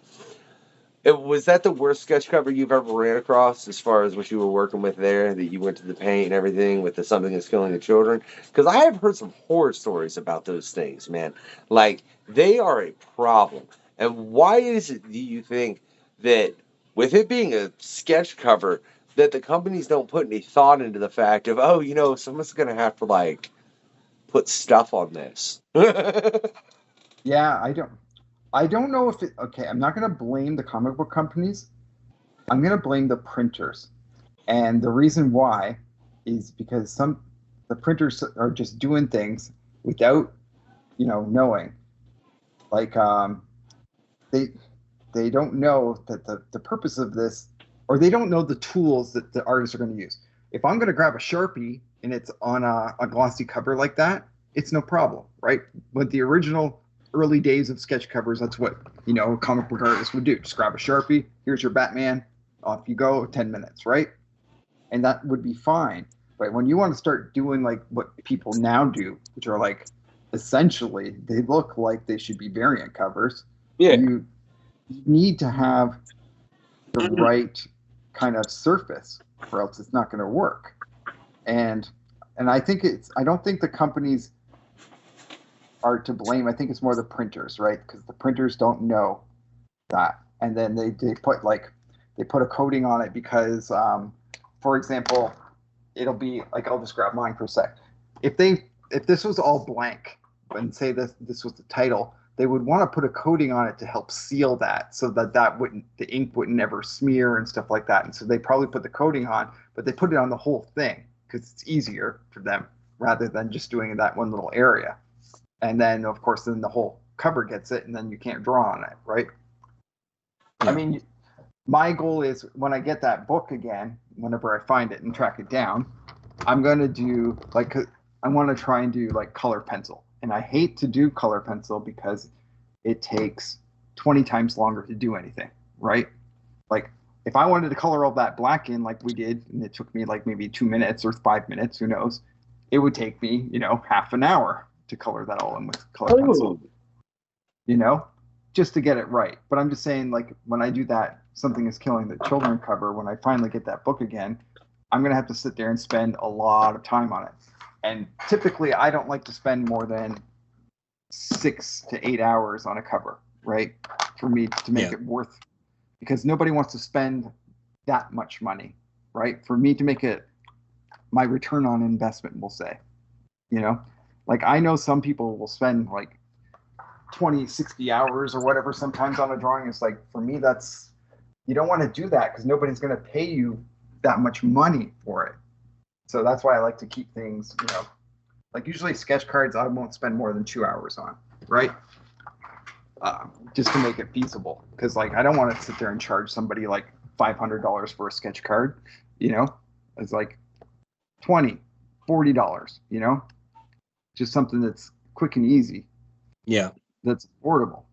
Was that the worst sketch cover you've ever ran across as far as what you were working with there, that you went to the paint and everything with the Something That's Killing the Children? Because I have heard some horror stories about those things, man. Like, they are a problem. And why is it, do you think, that with it being a sketch cover, that the companies don't put any thought into the fact of, someone's going to have to, put stuff on this? Yeah, I don't know if it. Okay, I'm not going to blame the comic book companies. I'm going to blame the printers, and the reason why is because the printers are just doing things without, knowing. Like they don't know that the purpose of this, or they don't know the tools that the artists are going to use. If I'm going to grab a Sharpie and it's on a glossy cover like that, it's no problem, right? But the original early days of sketch covers, that's what a comic book artist would do. Just grab a Sharpie, here's your Batman, off you go, 10 minutes, right? And that would be fine. But when you want to start doing like what people now do, which are like essentially they look like they should be variant covers, you need to have the right kind of surface, or else it's not going to work. and I think I don't think the companies are to blame. I think it's more the printers, right? Because the printers don't know that, and then they put a coating on it because, for example, it'll be like, I'll just grab mine for a sec. If this was all blank and say this was the title, they would want to put a coating on it to help seal that, so that the ink wouldn't ever smear and stuff like that. And so they probably put the coating on, but they put it on the whole thing because it's easier for them rather than just doing that one little area. And then, of course, then the whole cover gets it, and then you can't draw on it, right? Yeah. I mean, my goal is when I get that book again, whenever I find it and track it down, I'm going to do, I want to try and do, color pencil. And I hate to do color pencil because it takes 20 times longer to do anything, right? Like, if I wanted to color all that black in like we did, and it took me maybe 2 minutes or 5 minutes, who knows, it would take me, half an hour to color that all in with color pencil, just to get it right. But I'm just saying, when I do that Something is Killing the Children cover, when I finally get that book again, I'm going to have to sit there and spend a lot of time on it. And typically I don't like to spend more than 6 to 8 hours on a cover, right? For me to make it worth, because nobody wants to spend that much money, right? For me to make it my return on investment, we'll say, I know some people will spend 20, 60 hours or whatever sometimes on a drawing. It's for me, you don't want to do that because nobody's going to pay you that much money for it. So that's why I like to keep things, usually sketch cards I won't spend more than 2 hours on, right? Just to make it feasible, because I don't want to sit there and charge somebody $500 for a sketch card, it's $20, $40, just something that's quick and easy. Yeah. That's affordable.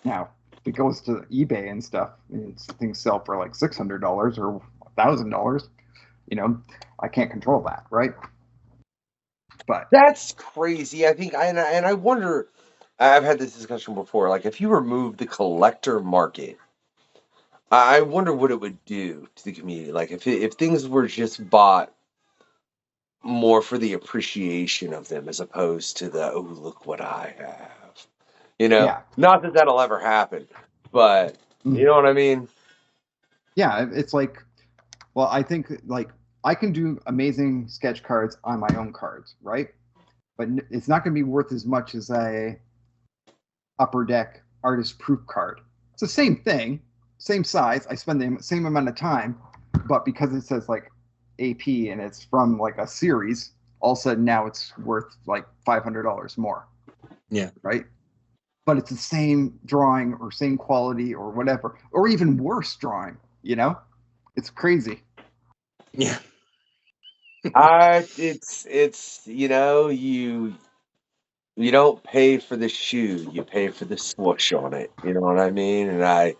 Now, if it goes to eBay and stuff, and things sell for $600 or $1,000, I can't control that, right? But that's crazy. I think, and I wonder, I've had this discussion before, if you remove the collector market, I wonder what it would do to the community. If things were just bought more for the appreciation of them as opposed to the, oh, look what I have. Not that that'll ever happen, but you know what I mean? Yeah, it's well, I think I can do amazing sketch cards on my own cards, right? But it's not going to be worth as much as a Upper Deck artist proof card. It's the same thing, same size. I spend the same amount of time, but because it says AP and it's from a series, all of a sudden now it's worth $500 more. Yeah. Right. But it's the same drawing or same quality or whatever, or even worse drawing. It's crazy. Yeah. It's you don't pay for the shoe, you pay for the swoosh on it. You know what I mean? And I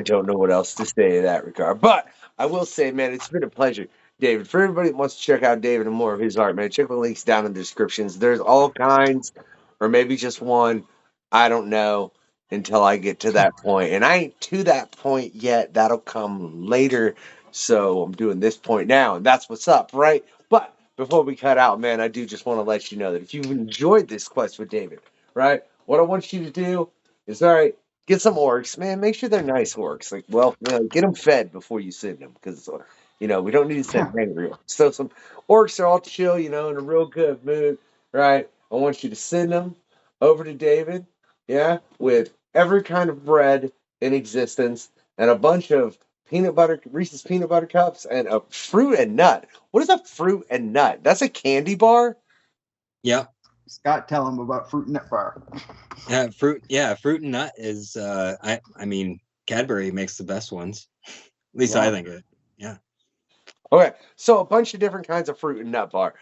don't know what else to say in that regard. But I will say, man, it's been a pleasure, David. For everybody that wants to check out David and more of his art, man, check the links down in the descriptions. There's all kinds, or maybe just one. I don't know until I get to that point. And I ain't to that point yet. That'll come later. So I'm doing this point now, and that's what's up, right? But before we cut out, man, I do just want to let you know that if you've enjoyed this quest with David, right, what I want you to do is, all right, get some orcs, man. Make sure they're nice orcs. Get them fed before you send them, because we don't need to send angry orcs. So some orcs are all chill, in a real good mood, right? I want you to send them over to David, with every kind of bread in existence and a bunch of Reese's peanut butter cups, and a fruit and nut. What is a fruit and nut? That's a candy bar? Yeah. Scott, tell him about fruit and nut bar. Fruit and nut is I mean, Cadbury makes the best ones. At least I think it. Yeah. Okay. So a bunch of different kinds of fruit and nut bar.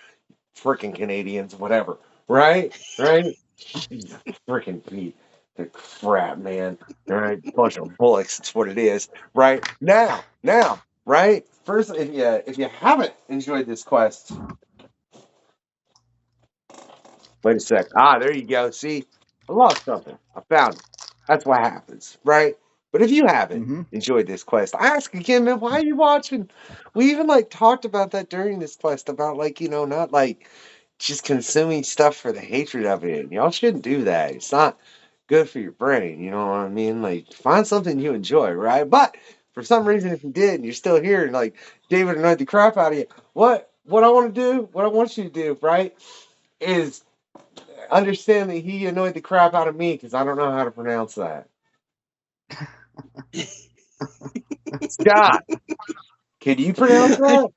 Freaking Canadians, whatever. Right? Freaking Pete. The crap, man. All right, bunch of bullocks. That's what it is. Right now, right. First, if you haven't enjoyed this quest, wait a sec. There you go. See, I lost something. I found it. That's what happens, right? But if you haven't Mhm. enjoyed this quest, I ask again, man, why are you watching? We even like talked about that during this quest about like, you know, not like just consuming stuff for the hatred of it. Y'all shouldn't do that. It's not good for your brain. You know what I mean? Like, find something you enjoy, right? But for some reason, if you did and you're still here and like David annoyed the crap out of you, what I want to do, what I want you to do, right, is understand that he annoyed the crap out of me because I don't know how to pronounce that. Scott, can you pronounce that?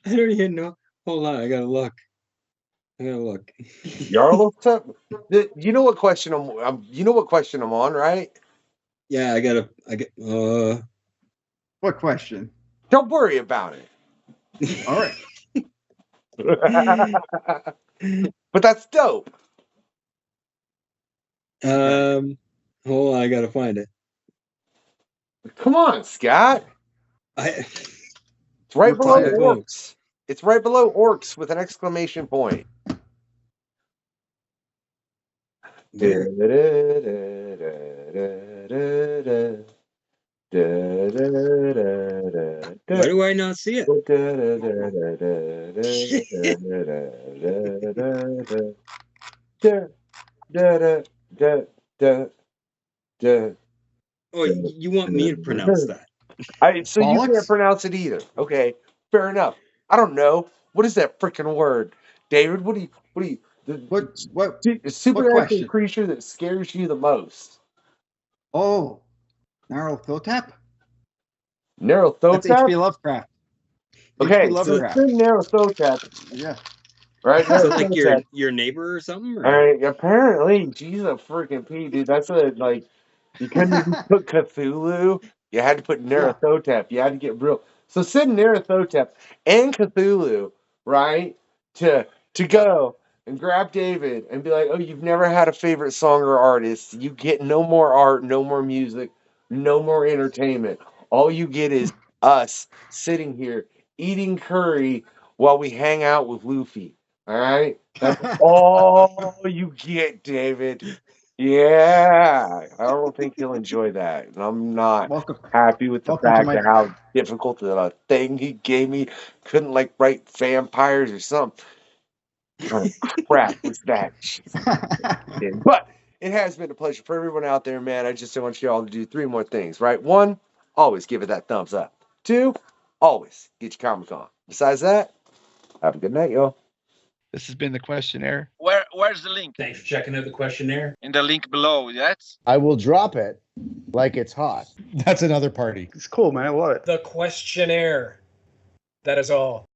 I don't even know. Hold on, I gotta look. Yarlotep? You know what question you know what question I'm on, right? Yeah, What question? Don't worry about All right. it. But that's dope. hold on, I gotta find it. Come on, Scott. It's right You're below fired. orcs. It's right below orcs with an exclamation point. Where? Why do I not see it? Oh, you want me to pronounce that? So you can't Bollocks? pronounce it either. Okay, fair enough. I don't know. What is that freaking word, David? What do you? The supernatural question? creature that scares you the most? Oh, Narlothotep? Narrow That's Thotep? H.P. Lovecraft. Okay, H.P. so Lovecraft. it's been Narrow Thotep, Yeah. right? Is it Narrow like Thotep. your neighbor or something? All Or? right, apparently, Jesus freaking P, dude. That's like, you couldn't even put Cthulhu. You had to put Yeah. Naruthotep. You had to get real. So send Naruthotep and Cthulhu, right, to go and grab David and be like, oh, you've never had a favorite song or artist. You get no more art, no more music, no more entertainment. All you get is us sitting here eating curry while we hang out with Luffy. All right? That's all you get, David. Yeah, I don't think you'll enjoy that. And I'm not Welcome. happy with the Welcome to fact my of how difficult the thing he gave me couldn't like write vampires or something. What kind of crap was that? But it has been a pleasure for everyone out there, man. I just want you all to do 3 more things, right? 1, always give it that thumbs up. 2, always get your Comic Con. Besides that, have a good night, y'all. This has been the questionnaire. Where's the link? Thanks for checking out the questionnaire. In the link below, yes? I will drop it like it's hot. That's another party. It's cool, man. I love it. The questionnaire. That is all.